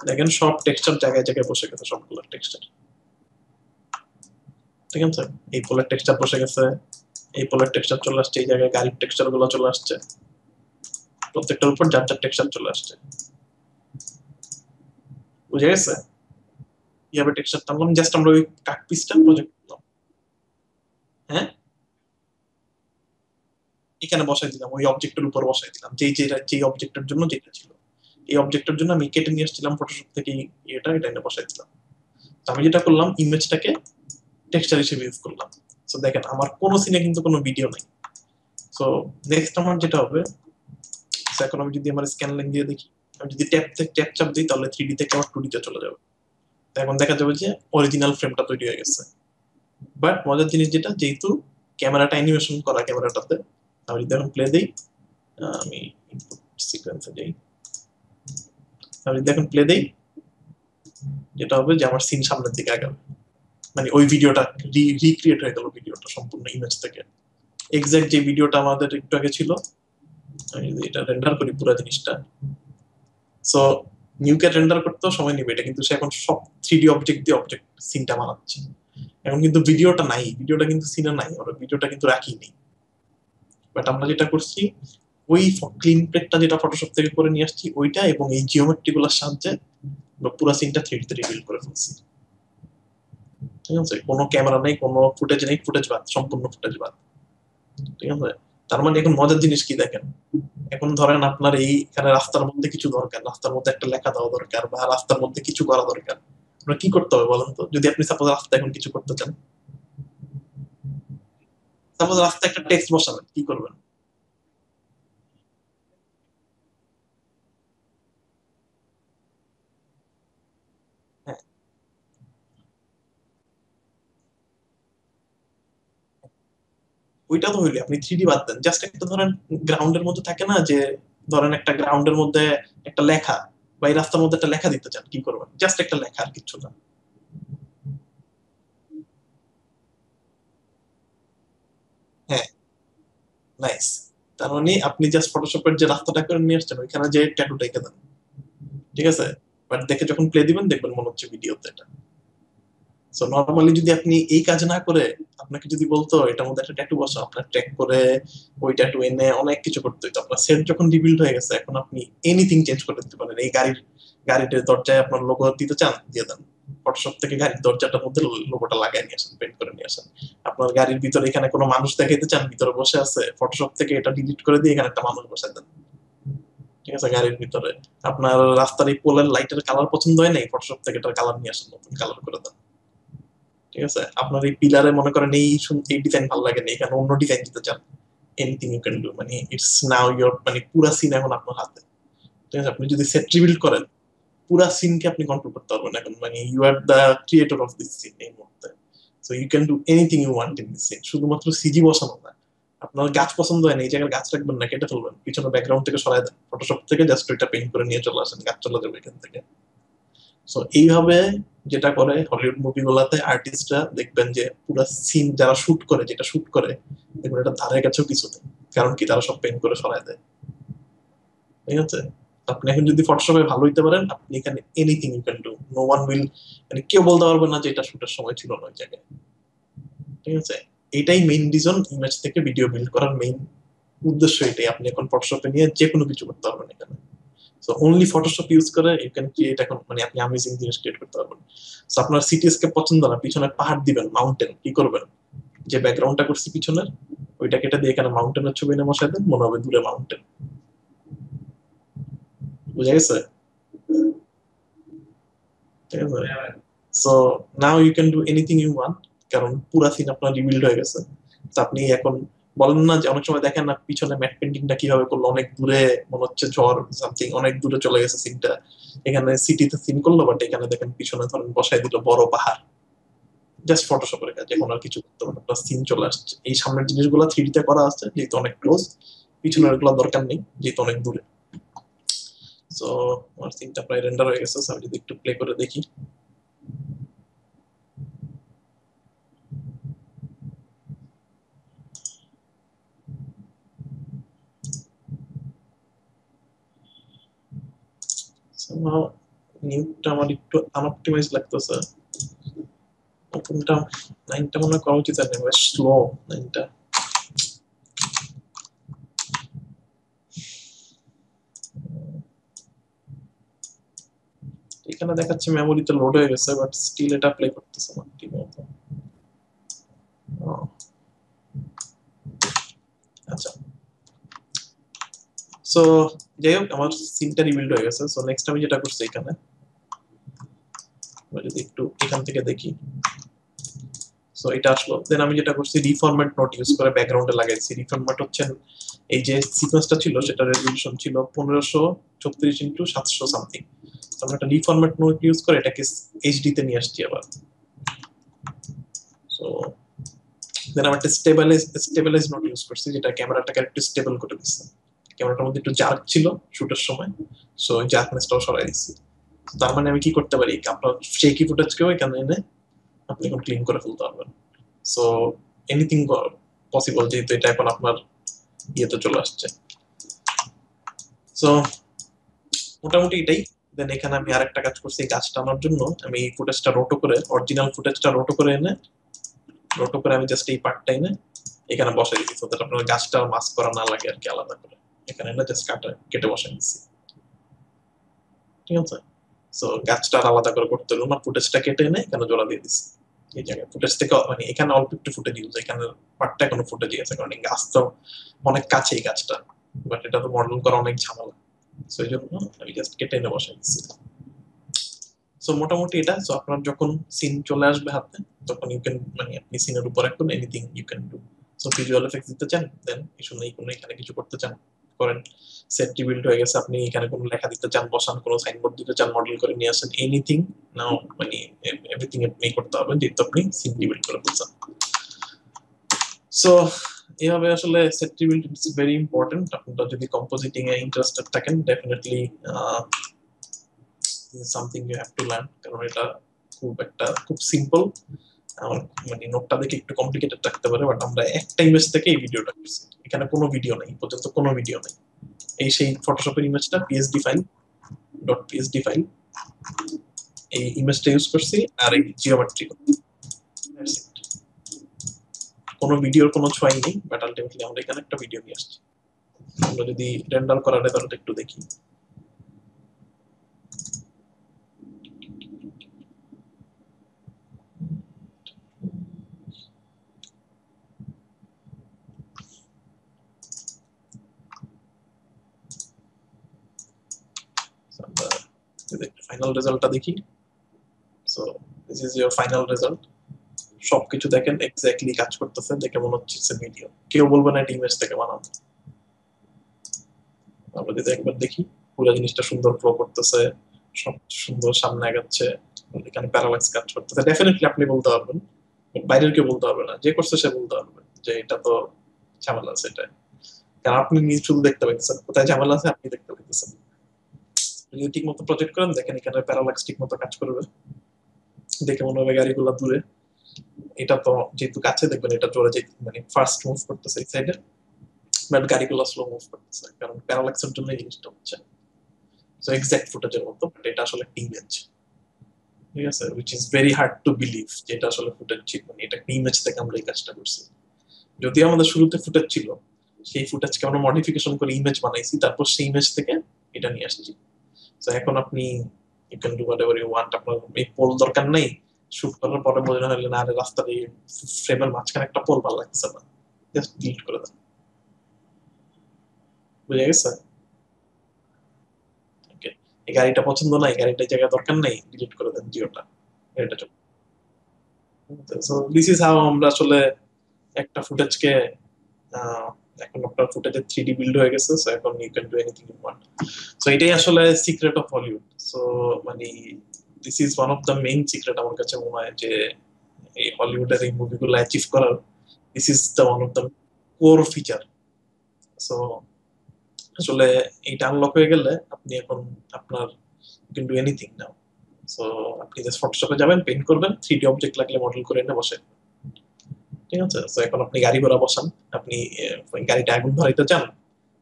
দেখেন সব টেক্সচার জায়গায় জায়গায় বসে গেছে, সবগুলো টেক্সচার, ঠিক আছে। এই পোলের টেক্সচার বসে গেছে, এই পোলের টেক্সচার চলে আসছে, এই জায়গায় গাড়ির টেক্সচার গুলো চলে আসছে, প্রত্যেকটার উপর যার যার টেক্সচার চলে আসছে। বুঝে গেছে? কিভাবে টেক্সচার টানলাম, জাস্ট আমরা ওই কাট পিসটা প্রজেক্ট করলাম, হ্যাঁ, এখানে বসাই দিলাম, ওই অবজেক্টের উপর বসাই দিলাম, যেই অবজেক্টের জন্য যেটা ছিল, এই অবজেক্টের জন্য আমি কেটে নিয়ে আসছিলাম ফটোশপ থেকে, এটা এনে বসাই দিলাম। তো আমি যেটা করলাম, ইমেজটাকে টেক্সচার হিসেবে ইউজ করলাম। সো দেখেন আমার কোনো সিনে কিন্তু কোনো ভিডিও নাই। সো নেক্সট আমার যেটা হবে, এখন আমি যদি আমার স্ক্যান লাইন দিয়ে দেখি, আমি যদি ট্যাপ চাপ দিই তাহলে 3D থেকে আবার 2D তে চলে যাবে। তো এখন দেখা যাবে যে অরিজিনাল ফ্রেমটা তৈরি হয়ে গেছে। বাট মজার জিনিস যেটা, যেহেতু ক্যামেরাটা অ্যানিমেশন করা ক্যামেরাটাতে, আমি যদি এখন প্লে দিই, আমি ইনপুট সিকোয়েন্সে যাই, আমি যদি এখন প্লে দিই, যেটা হবে যে আমার সিন সামনের দিকে আগাবে, মানে ওই ভিডিওটা রিক্রিয়েট হয়ে গেল, ভিডিওটা সম্পূর্ণ ইমেজ থেকে এক্সাক্ট যে ভিডিওটা আমাদের একটু আগে ছিল। আমি যদি এটা রেন্ডার করি পুরো জিনিসটা, সো নিউকে রেন্ডার করতেও সময় নেবে এটা, কিন্তু সে এখন সব 3D অবজেক্ট দিয়ে অবজেক্ট সিনটা বানাচ্ছে। এখন কিন্তু ভিডিওটা নাই, ভিডিওটা কিন্তু সিনে নাই, ওরা ভিডিওটা কিন্তু রাখি নেই। বাট আমরা যেটা করছি, ওই ক্লিন প্লেটটা যেটা ফটোশপ থেকে করে নিয়ে আসছি ওইটা, এবং এই জিওমেট্রি গুলোর সাহায্যে পুরো সিনটা 3D তে রিভিল করে ফেলছি। ঠিক আছে, কোনো ক্যামেরা নেই, কোনো ফুটেজ নেই, ফুটেজ বাদ, সম্পূর্ণ ফুটেজ বাদ। ঠিক আছে, তার মানে এখন মজার জিনিস কি দেখেন, এখন ধরেন আপনার এইখানে রাস্তার মধ্যে কিছু দরকার, রাস্তার মধ্যে একটা লেখা দেওয়া দরকার, বা রাস্তার মধ্যে কিছু করা দরকার, আপনার কি করতে হবে বলেন তো? যদি আপনি সাপোজ রাস্তা এখন কিছু করতে চান, সাপোজ রাস্তায় একটা টেক্সট বসাবেন, কি করবেন? হ্যাঁ, ওইটা তো হইলে আপনি 3D বাদ দেন, জাস্ট একটা ধরেন গ্রাউন্ডের মধ্যে থাকে না যে, ধরেন একটা গ্রাউন্ডের মধ্যে একটা লেখা, বা এই রাস্তার মধ্যে একটা লেখা দিতে চান, কি করবেন? জাস্ট একটা লেখা, আর কিছু না। হ্যাঁ, নাইস। তার মানে আপনি জাস্ট ফটোশপের যে রাস্তাটা করে নিয়ে আসছেন ওইখানে যে ট্যাটুটা এঁকে দেন, ঠিক আছে? বাট দেখে যখন প্লে দিবেন দেখবেন মনে হচ্ছে ভিডিওতে এটা। সো নর্মালি যদি আপনি এই কাজ না করে, আপনাকে যদি বলতো এটার মধ্যে একটা ট্যাটু বসাও, আপনার ট্র্যাক করে ওই ট্যাটু এনে অনেক কিছু করতে হইতো। আপনার সেট যখন রিবিল্ড হয়ে গেছে, এখন আপনি এনিথিং চেঞ্জ করে দিতে পারেন। এই গাড়ির দরজায় আপনার লোগো দিতে চান, দিয়ে দেন, ফটোশপ থেকে গাড়ির দরজাটার মধ্যে লোগোটা লাগাই নিয়ে আসেন, পেন্ট করে নিয়ে আসেন। আপনার গাড়ির ভিতরে এখানে কোনো মানুষ দেখাইতে চান, ভিতরে বসে আছে, ফটোশপ থেকে এটা ডিলিট করে দিয়ে এখানে একটা মানুষ বসাই দেন, ঠিক আছে, গাড়ির ভিতরে। আপনার রাস্তার এই পোলের লাইটের কালার পছন্দ হয় নাই, ফটোশপ থেকে এটার কালার নিয়ে আসেন, নতুন কালার করে দেন, ঠিক আছে। আপনার এই পিলারে মনে করেন এই ডিজাইন ভালো লাগে না, এখানে অন্য ডিজাইন দিতে চান, এনিথিং ইউ ক্যান ডু, মানে ইটস নাও ইয়োর, মানে পুরা সিন এখন আপনার হাতে। ঠিক আছে, আপনি যদি সেট রিবিল্ড করেন, পুরা সিনকে আপনি কন্ট্রোল করতে পারবেন এখন, মানে you are the creator of this scene এই মুহূর্তে। So you can do anything you want in this scene, শুধুমাত্র সিজি বসানো না। আপনার গাছ পছন্দ হয় না, এই জায়গায় গাছ রাখবেন না, কেটে ফেলবেন, পিছনে ব্যাকগ্রাউন্ড থেকে সরাই দেন, ফটোশপ থেকে জাস্ট ওইটা পেইন্ট করে নিয়ে চলে আসেন, গাছ চলে যাবে এখান থেকে। সো এইভাবে যেটা করে হলিউড মুভিগুলোতে আর্টিস্টরা, দেখবেন যে পুরো সিন যারা শুট করে, যেটা শুট করে, দেখবেন এটা ধারে কাছেও কিছু নেই, কারণ কি তারা সব পেন্ট করে সরায় দেয়। ঠিক আছে, আপনি এখন যদি ফটোশপে ভালো হইতে পারেন, আপনি এখানে anything you can do, no one will, মানে কেউ বলতে পারবে না যে এটা শুটের সময় ছিল না ওই জায়গায়। ঠিক আছে, এটাই মেইন রিজন, ইমেজ থেকে ভিডিও বিল্ড করার মেইন উদ্দেশ্য এটাই। আপনি এখন ফটোশপে নিয়ে যে কোনো কিছু করতে পারবেন এখানে। সো অনলি ফটোশপ ইউজ করে ইউ ক্যান ক্রিয়েট, এখন মানে আপনি অ্যামেজিং জিনিস ক্রিয়েট করতে পারবেন। সো আপনার সিটিস্কেপ পছন্দ না, পিছনে পাহাড় দিবেন, মাউন্টেন, কি করবেন? যে ব্যাকগ্রাউন্ডটা করছি পিছনের, ওইটা কেটে দিয়ে এখানে মাউন্টেনের ছবি এনে বসাই দেন, মনে হবে দূরে মাউন্টেন। বুঝা গেছে? ঠিক আছে, so now you can do anything you want, কারণ পুরা সিন আপনার রিবিল্ড হয়ে গেছে। তো আপনি এখন বলেন না যে, অনেক সময় দেখেন না পিছনে ম্যাট পেন্টিংটা কিভাবে করলো, অনেক দূরে, মনে হচ্ছে ঝড় সামথিং, অনেক দূরে চলে গেছে সিনটা, এখানে সিটিতে সিন করলো, বাট এখানে দেখেন পিছনে ধরেন বসাই দিল বড় পাহাড়, জাস্ট ফটোশপের কাজ, এখন আর কিছু করতে হবে না, আপনার সিন চলে আসছে। এই সামনের জিনিসগুলো 3D তে করা আছে যেহেতু অনেক ক্লোজ, পিছনের গুলো দরকার নেই যেহেতু অনেক দূরে। সো আমার সিনটা প্রায় রেন্ডার হয়ে গেছে, আমি যদি একটু প্লে করে দেখি। নিউটা আমার একটু আনঅপটিমাইজ লাগতেছে, কোনটা, নাইনটা মনে হয় করা উচিত, আর বেশ স্লো নাইনটা। এখানে দেখাচ্ছে মেমোরিতে লোড হয়ে গেছে, বাট স্টিল এটা প্লে করতেছে না ঠিক মতো। আচ্ছা, সো যাই হোক আমার সিনটা রিবিল্ড হয়ে গেছে। সো নেক্সট আমি যেটা করছি এখানে, যদি একটু এখান থেকে দেখি, সো এটা আসলো। দেন আমি যেটা করছি রিফরম্যাট নোট ইউজ করে ব্যাকগ্রাউন্ডে লাগাইছি। রিফরম্যাট হচ্ছে এই যে সিকোয়েন্সটা ছিল সেটা রেজলিউশন ছিল 1534 x 700 সামথিং। আমরা একটা রিফরম্যাট নোট ইউজ করে এটাকে এইচডি তে নিয়ে আসছি আবার। সো দেন আমি একটা স্টেবিলাইজ নোট ইউজ করছি, যেটা ক্যামেরাটাকে একটু স্টেবল করে দিচ্ছে। ক্যামেরাটার মধ্যে একটু জার্ক ছিল শুটের সময়, সো জার্কনেসটাও সরাই দিচ্ছি। তার মানে আমি কি করতে পারি, আপনার শেকি ফুটেজকেও এখানে এনে আপনি এখন ক্লিন করে ফেলতে পারবেন। সো এনিথিং পসিবল, যেহেতু এটা এখন আপনার ইয়েতে চলে আসছে। সো মোটামুটি এটাই। দেন এখানে আমি আরেকটা কাজ করছি, গাছ টানার জন্য আমি এই ফুটেজটা রোটো করে, অরিজিনাল ফুটেজটা রোটো করে এনে, রোটো করে আমি জাস্ট এই পার্টটা এনে এখানে বসাই দিচ্ছি, যাতে আপনার গাছটা মাস্ক করা না লাগে আর কি আলাদা করে। এখানে এনে জাস্ট কেটে বসাই দিচ্ছি, ঠিক আছে। সো গাছটা আলাদা করে করতে হলো না, ফুটেজটা কেটে এনে এখানে জোড়া দিয়ে দিচ্ছি এই জায়গায়। ফুটেজ থেকে মানে এখানে অল্প একটু ফুটেজ ইউজ, এখানে পার্টটা এখনো ফুটেজই আছে, কারণ এই গাছ তো অনেক কাছে এই গাছটা, বাট এটা তো মডেল করা অনেক ঝামেলা। সো এই জন্য আমি জাস্ট কেটে এনে বসাই দিচ্ছি। সো মোটামুটি এটা। সো আপনার যখন সিন চলে আসবে হাতে, তখন ইউ ক্যান মানে আপনি সিনের উপর এখন anything you can do. So visual effects দিতে চান, দেন ইস্যু নেই কোনো, এখানে কিছু করতে চান করেন। সেট রিবিল্ড হয়ে গেছে, আপনি এখানে কোনো লেখা দিতে চান বসান, কোনো সাইনবোর্ড দিতে চান মডেল করে নিয়ে আসেন, এনিথিং নাও মানে এভরিথিং আপনি করতে হবে, যেহেতু আপনি সিন রিবিল্ড করে বলছেন। সো এভাবে আসলে set rebuild is very important. আপনারা যদি কম্পোজিটিং এ ইন্টারেস্টেড থাকেন, definitely something you have to learn, কারণ এটা খুব সিম্পল। আমার মানে নোটটা দেখে একটু কমপ্লিকেটেড থাকতে পারে, বাট আমরা একটা ইমেজ থেকে এই ভিডিওটা করছি, এখানে কোনো ভিডিও নেই পর্যন্ত, কোনো ভিডিও নেই। এই সেই ফটোশপের ইমেজটা PSD file, dot PSD file, এই ইমেজটা ইউজ করছি আর এই জিওমেট্রি, কোনো ভিডিওর কোনো ছোঁয়াই নেই, বাট আলটিমেটলি আমরা এখানে একটা ভিডিও নিয়ে আসছি। আমরা যদি রেন্ডার করার রেজাল্ট একটু দেখি, ফাইনাল রেজাল্টটা দেখি। So this is your final result. সবকিছু দেখেন এক্স্যাক্টলি কাজ করতেছে, দেখে মনে হচ্ছে ভিডিও, কেউ বলবে না এটা ইমেজ থেকে বানানো। আমরা যদি একবার দেখি, পুরো জিনিসটা সুন্দর ফ্লো করতেছে, সব সুন্দর সামনে আগাচ্ছে, এখানে প্যারালাক্স কাজ করতেছে, ডেফিনেটলি আপনি বলতে পারবেন, বাইরের কেউ বলতে পারবে না, যে করছে সে বলতে পারবে যে এটা তো ঝামেলা আছে এটা, কারণ আপনি নিজ শুধু দেখতে পাইতেছেন, কোথায় ঝামেলা আছে আপনি দেখতে পাইতেছেন। যদি ঠিক মতো প্রজেক্ট করেন, দেখেন এখানে প্যারালাক্স ঠিক মতো কাজ করবে, দেখে মনে হবে গাড়িগুলো দূরে। এটা তো যেহেতু কাছে, দেখবেন এটা জোরে যে মানে ফার্স্ট মুভ করতেছে এই সাইডে, বাট গাড়িগুলো স্লো মুভ করতেছে, কারণ প্যারালাক্সের জন্য এই জিনিসটা হচ্ছে। সো এক্সাক্ট ফুটেজের মতো, বাট এটা আসলে একটা ইমেজ, ঠিক আছে, which is very hard to believe যে এটা আসলে ফুটেজ ছিল, মানে এটা একটা ইমেজ থেকে আমরা এই কাজটা করছি। যদিও আমাদের শুরুতে ফুটেজ ছিল, সেই ফুটেজকে আমরা মডিফিকেশন করে ইমেজ বানাইছি, তারপর সেই ইমেজ থেকে এটা নিয়ে আসছি। তো এখন আপনি you can do whatever you want. আপনার এই পোল দরকার নেই, শুট করার পরে মনে হলে না রাস্তার এই ফ্রেমের মাঝখানে একটা পোল ভালো লাগতেছে না, জাস্ট ডিলিট করে দেন। বুঝে গেছে? ওকে, এই গাড়িটা পছন্দ নাই, গাড়িটার জায়গায় দরকার নেই, ডিলিট করে দেন জিওটা, গাড়িটা চল। সো দিস ইজ হাউ আমরা আসলে একটা ফুটেজকে, এখন আপনার ফুটেজের 3D বিল্ড হয়ে গেছে, সো এখন you can do anything you want. So এটাই আসলে সিক্রেট অফ হলিউড। সো মানে this is one of the main secret আমার কাছে মনে হয়, যে এই হলিউডের এই মুভিগুলো অ্যাচিভ করার, this is the one of the core feature. So আসলে এইটা আনলক হয়ে গেলে আপনি এখন আপনার you can do anything now. So আপনি জাস্ট ফটোশপে যাবেন, পেইন্ট করবেন, 3D অবজেক্ট লাগলে মডেল করে এনে বসে, ঠিক আছে। তো এখন আপনি গাড়ি ঘোড়া বসান, আপনি গাড়িটা আগুন ধরাইতে চান,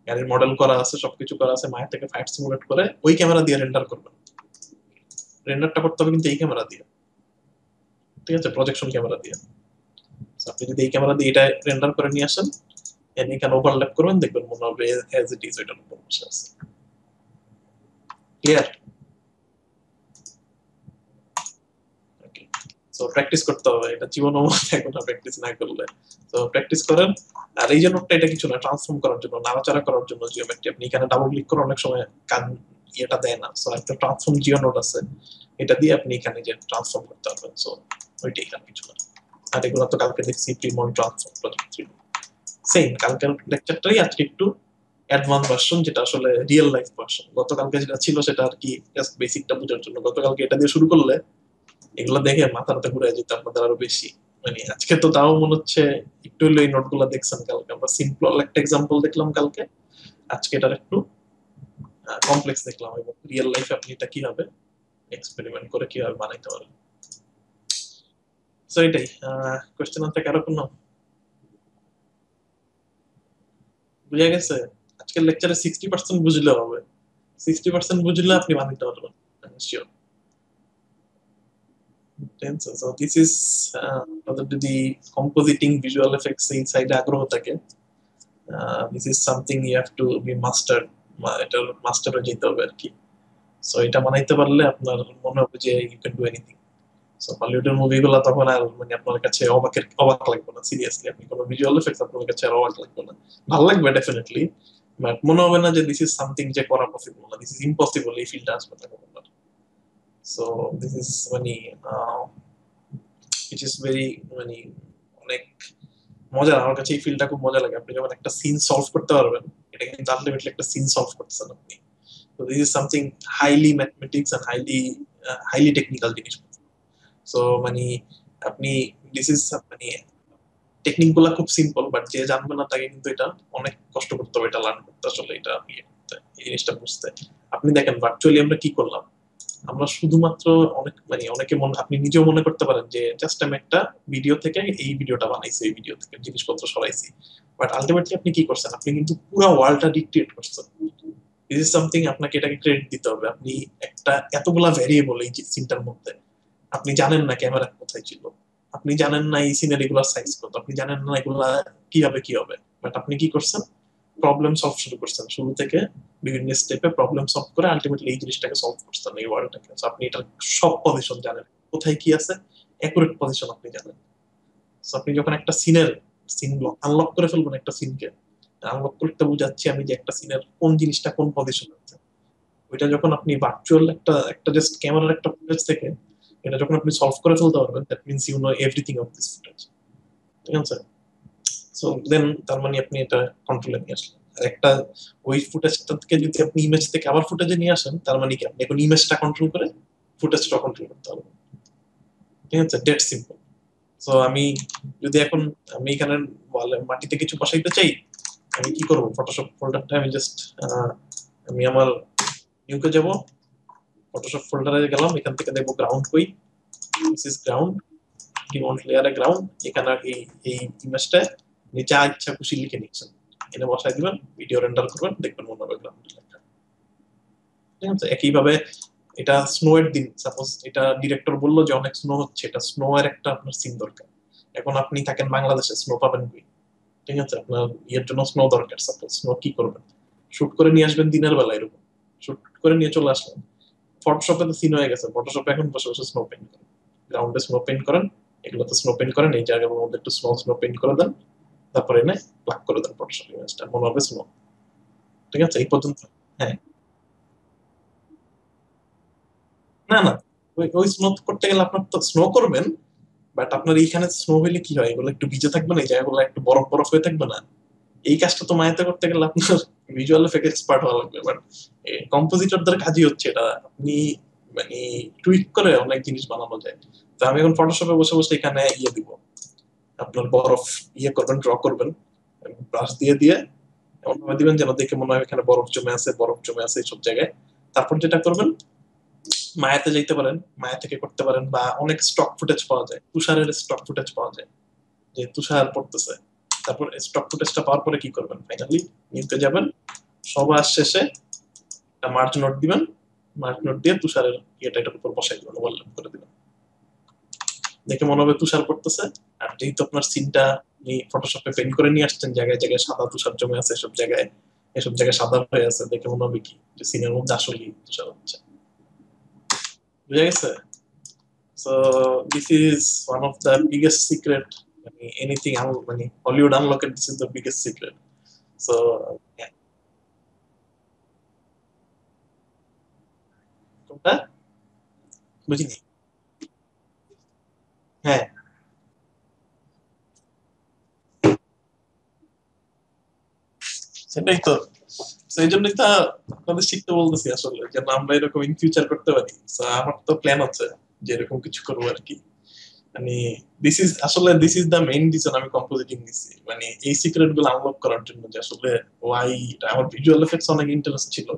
গাড়ির মডেল করা আছে, সবকিছু করা আছে, মায়ের থেকে ফ্লাইট সিমুলেট করে ওই ক্যামেরা দিয়ে রেন্ডার করবেন। রেন্ডারটা করতে হবে কিন্তু এই ক্যামেরা দিয়ে, ঠিক আছে, প্রজেকশন ক্যামেরা দিয়ে। আপনি যদি এই ক্যামেরা দিয়ে এটা রেন্ডার করে নিয়ে আসেন, এখানে ওভারল্যাপ করবেন, দেখবেন মনে হবে অ্যাজ ইট ইজ ওইটার উপর বসে আছে। ক্লিয়ার? সো প্র্যাকটিস করতে হবে, এটা জীবনের মধ্যে এখন প্র্যাকটিস না করলে। তো প্র্যাকটিস করেন। আর এই যে নোটটা, এটা কিছু না, ট্রান্সফর্ম করার জন্য, নাড়াচাড়া করার জন্য জিওমেট্রি। আপনি এখানে ডাবল ক্লিক করে অনেক সময় কান ইয়েটা দেয় না, সো একটা ট্রান্সফর্ম জিও নোট আছে, এটা দিয়ে আপনি এখানে যে ট্রান্সফর্ম করতে পারবেন। সো ওইটাই, আর কিছু না। আর এগুলো তো কালকে দেখছি, প্রিমন ট্রান্সফর্ম প্রজেক্ট 3 সেম কালকের লেকচারটাই আজকে একটু অ্যাডভান্স ভার্সন, যেটা আসলে রিয়েল লাইফ ভার্সন। গতকালকে যেটা ছিল সেটা আর কি জাস্ট বেসিকটা বোঝার জন্য। গতকালকে এটা দিয়ে শুরু করলে এগুলো দেখে মাথাটা ঘুরে যেত আপনাদের আরো বেশি। মানে আজকে তো তাও মনে হচ্ছে একটু হলে এই নোটগুলো দেখছেন। কালকে আমরা সিম্পল একটা এক্সাম্পল দেখলাম কালকে, আজকে এটার একটু কমপ্লেক্স দেখলাম, এবং রিয়েল লাইফে আপনি এটা কিভাবে এক্সপেরিমেন্ট করে কিভাবে বানাইতে পারেন। সো এটাই। কোয়েশ্চেন আছে কারো কোনো? বুঝা গেছে? আজকের লেকচারে 60% বুঝলে হবে, 60% বুঝলে আপনি বানাইতে পারবেন শিওর। So this is আমাদের যদি কম্পোজিটিং ভিজুয়াল এফেক্টস এই সাইডে আগ্রহ থাকে, this is something you have to be master, এটার মাস্টার হয়ে যেতে হবে আর কি। সো এটা বানাইতে পারলে আপনার মনে হবে যে you can do anything. So হলিউডের মুভিগুলো তখন আর মানে আপনার কাছে অবাক লাগবে না। সিরিয়াসলি, আপনি কোনো ভিজুয়াল এফেক্টস আপনার কাছে আর অবাক লাগবে না। ভালো লাগবে ডেফিনেটলি, বাট মনে হবে না যে দিস ইজ সামথিং যে করা পসিবল না, দিস ইজ ইম্পসিবল, এই ফিল্ডে আসবে না কখনো। সো দিস ইজ মানে ইট ইজ ভেরি মানে অনেক মজার। আমার কাছে এই ফিল্ডটা খুব মজা লাগে। আপনি যখন একটা সিন সলভ করতে পারবেন, এটা কিন্তু আলটিমেটলি একটা সিন সলভ করতেছেন আপনি। তো this is something highly mathematics and highly technical জিনিস। সো মানে আপনি দিস ইজ মানে টেকনিক গুলা খুব সিম্পল, বাট যে জানবে না তাকে কিন্তু এটা অনেক কষ্ট করতে হবে এটা লার্ন করতে, আসলে এটা এই জিনিসটা বুঝতে। আপনি দেখেন ভার্চুয়ালি আমরা কি করলাম, আমরা শুধুমাত্র অনেকে আপনি নিজেও মনে করতে পারেন যে জাস্ট আমি একটা ভিডিও থেকে এই ভিডিওটা বানাইছি, এই ভিডিও থেকে জিনিসপত্র সরাইছি, বাট আলটিমেটলি আপনি কি করছেন, আপনি কিন্তু পুরো ওয়ার্ল্ডটা রিক্রিয়েট করছেন। দিস ইজ সামথিং, আপনাকে এটাকে ক্রেডিট দিতে হবে। আপনি একটা এতগুলা ভ্যারিয়েবল এই সিনটার মধ্যে, আপনি জানেন না ক্যামেরা কোথায় ছিল, আপনি জানেন না এই সিনারি গুলার সাইজ কত, আপনি জানেন না এগুলা কি হবে, বাট আপনি কি করছেন, প্রবলেম সলভ শুরু করছেন শুরু থেকে, বিভিন্ন স্টেপে প্রবলেম সলভ করে আলটিমেটলি এই জিনিসটাকে সলভ করছেন, এই ওয়ার্ডটাকে। আপনি এটার সব পজিশন জানেন, কোথায় কি আছে, একুরেট পজিশন আপনি জানেন। আপনি যখন একটা সিন আনলক করে ফেলবেন, একটা সিনকে আনলক করতে বুঝাচ্ছি আমি যে একটা সিনের কোন জিনিসটা কোন পজিশন আছে, ওইটা যখন আপনি ভার্চুয়াল একটা জাস্ট ক্যামেরার একটা ফুটেজ থেকে এটা যখন আপনি সলভ করে ফেলতে পারবেন, that means you know everything of this footage. ঠিক আছে? সো দেন তার মানে আপনি এটা কন্ট্রোলে নিয়ে আসলেন। আর একটা ওই ফুটেজটা থেকে যদি আপনি ইমেজ থেকে আবার ফুটেজে নিয়ে আসেন, তার মানে কি আপনি এখন ইমেজটা কন্ট্রোল করে ফুটেজটা কন্ট্রোল করতে পারবেন। ঠিক আছে? Date simple. সো আমি যদি এখন আমি এখানে মাটিতে কিছু বসাইতে চাই, আমি কি করব, ফটোশপ ফোল্ডারটা আমি জাস্ট আমি আমার নিউকে যাব, ফটোশপ ফোল্ডারে গেলাম, এখান থেকে দেখবো গ্রাউন্ড কই, দিস ইজ গ্রাউন্ড, ডিমন্ট লেয়ারে গ্রাউন্ড, এখানে এই ইমেজটা নিচে ইচ্ছা খুশি লিখে নিচ্ছেন, এনে বসাই দিবেন, ভিডিও রেন্ডার করবেন, দেখবেন মনে হবে গ্রাউন্ড লেখা। ঠিক আছে? একইভাবে এটা স্নো এর দিন, সাপোজ এটা ডিরেক্টর বললো যে অনেক স্নো হচ্ছে, এটা স্নো এর একটা আপনার সিন দরকার। এখন আপনি থাকেন বাংলাদেশে, স্নো পাবেন কই? ঠিক আছে? আপনার ইয়ের জন্য স্নো দরকার, সাপোজ স্নো কি করবেন, শুট করে নিয়ে আসবেন দিনের বেলা, এরকম শুট করে নিয়ে চলে আসলেন। ফটোশপে তো সিন হয়ে গেছে, ফটোশপে এখন বসে বসে স্নো পেইন্ট করেন, গ্রাউন্ডে স্নো পেইন্ট করেন, এগুলোতে স্নো পেইন্ট করেন, এই জায়গাগুলোর মধ্যে একটু স্নো পেইন্ট করে দেন, তারপরে এনে প্লাগ করে দেন ফটোশপ ইমেজটা, মনে হবে স্নো। ঠিক আছে? এই পর্যন্ত। হ্যাঁ, না না, ওই স্নো করতে গেলে আপনার তো স্নো করবেন, বাট আপনার এইখানে স্নো হইলে কি হয়, এগুলো একটু ভিজে থাকবে না, এই জায়গাগুলো একটু বরফ বরফ হয়ে থাকবে না। এই কাজটা তো মায়াতে করতে গেলে আপনার ভিজুয়াল এফেক্ট এক্সপার্ট হওয়া লাগবে, বাট কম্পোজিটরদের কাজই হচ্ছে এটা, আপনি মানে টুইক করে অনেক জিনিস বানানো যায়। তো আমি এখন ফটোশপে বসে বসে এখানে ইয়ে দিব, আপনার বরফ ইয়ে করবেন, ড্র করবেন, ব্রাশ দিয়ে দিয়ে এমন ভাবে দিবেন যেন দেখে মনে হয় এখানে বরফ জমে আছে, বরফ জমে আছে এইসব জায়গায়। তারপর যেটা করবেন, মায়াতে যাইতে পারেন, মায়া থেকে করতে পারেন, বা অনেক স্টক ফুটেজ পাওয়া যায়, তুষারের স্টক ফুটেজ পাওয়া যায়, যে তুষার পড়তেছে। তারপর স্টক ফুটেজটা পাওয়ার পরে কি করবেন, ফাইনালি নিতে যাবেন, সবার শেষে একটা মার্জ নোট দিবেন, মার্জ নোট দিয়ে তুষারের ইয়েটা এটার উপর বসাই দিবেন, ওভারল্যাপ করে দিবেন, দেখে মনে হবে তুষার পড়তেছে। আর যেহেতু আপনার সিনটা আপনি ফটোশপে পেন্ট করে নিয়ে আসছেন, জায়গায় জায়গায় সাদা তুষার জমে আছে, এসব জায়গায় সাদা হয়ে আছে, দেখে মনে হবে কি যে সিনের মধ্যে আসলে তুষার হচ্ছে। বুঝা গেছে? So this is one of the biggest secret, মানে এনিথিং মানে হলিউড আনলকের this is the biggest secret. So কোনটা বুঝিনি। হ্যাঁ, সেটাই তো। সেই জন্যই তো আপনাদের শিখতে বলতেছি আসলে, যেন আমরা এরকম ইন ফিউচার করতে পারি। So, আমার তো প্ল্যান আছে যে এরকম কিছু করবো আর কি। মানে this is the main reason আমি কম্পোজিটিং নিছি, মানে এই সিক্রেট গুলো আনলক করার জন্য, যে আসলে ওয়াই আমার ভিজুয়াল এফেক্টস অনেক ইন্টারেস্ট ছিল,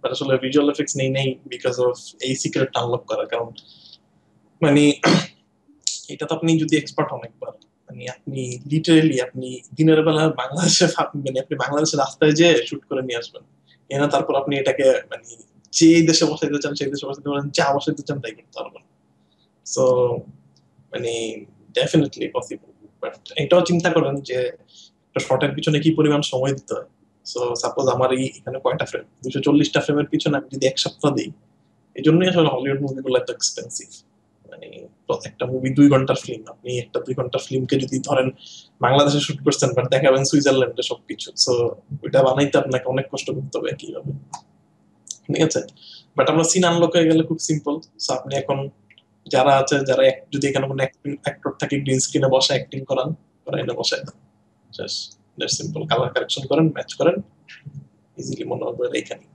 বাট আসলে ভিজুয়াল এফেক্টস নেই নেই বিকজ অফ এই সিক্রেট আনলক করা। কারণ মানে এটা তো আপনি যদি এক্সপার্ট হন একবার, মানে আপনি লিটারেলি আপনি দিনের বেলা বাংলাদেশে মানে আপনি বাংলাদেশের রাস্তায় যে শুট করে নিয়ে আসবেন, এনা তারপর আপনি এটাকে মানে যে দেশে বসাইতে চান সেই দেশে বসাইতে পারেন, যা বসাইতে চান তাই করতে পারবেন। সো মানে ডেফিনেটলি পসিবল। বাট এটাও চিন্তা করেন যে একটা শর্টের পিছনে কি পরিমাণ সময় দিতে হয়। সো সাপোজ আমার এখানে কয়টা ফ্রেম, 240টা ফ্রেমের পিছনে আমি যদি এক সপ্তাহ দিই, এই জন্যই আসলে হলিউড মুভিগুলো এত এক্সপেন্সিভ। মানে একটা মুভি 2 ঘন্টার ফিল্ম, আপনি একটা 2 ঘন্টার ফিল্মকে যদি ধরেন বাংলাদেশে শুট করছেন, বাট দেখাবেন সুইজারল্যান্ডে সবকিছু, সো ওইটা বানাইতে আপনাকে অনেক কষ্ট করতে হবে একইভাবে। ঠিক আছে, বাট আমরা সিন আনলক হয়ে গেলে খুব সিম্পল। সো আপনি এখন যারা আছে, যারা যদি এখানে কোনো অ্যাক্টর থাকে গ্রিন স্ক্রিনে বসে অ্যাক্টিং করান, ওরা এনে বসায় দেন, just that simple, colour correction করেন, ম্যাচ করেন, ইজিলি মনে হবে এখানে।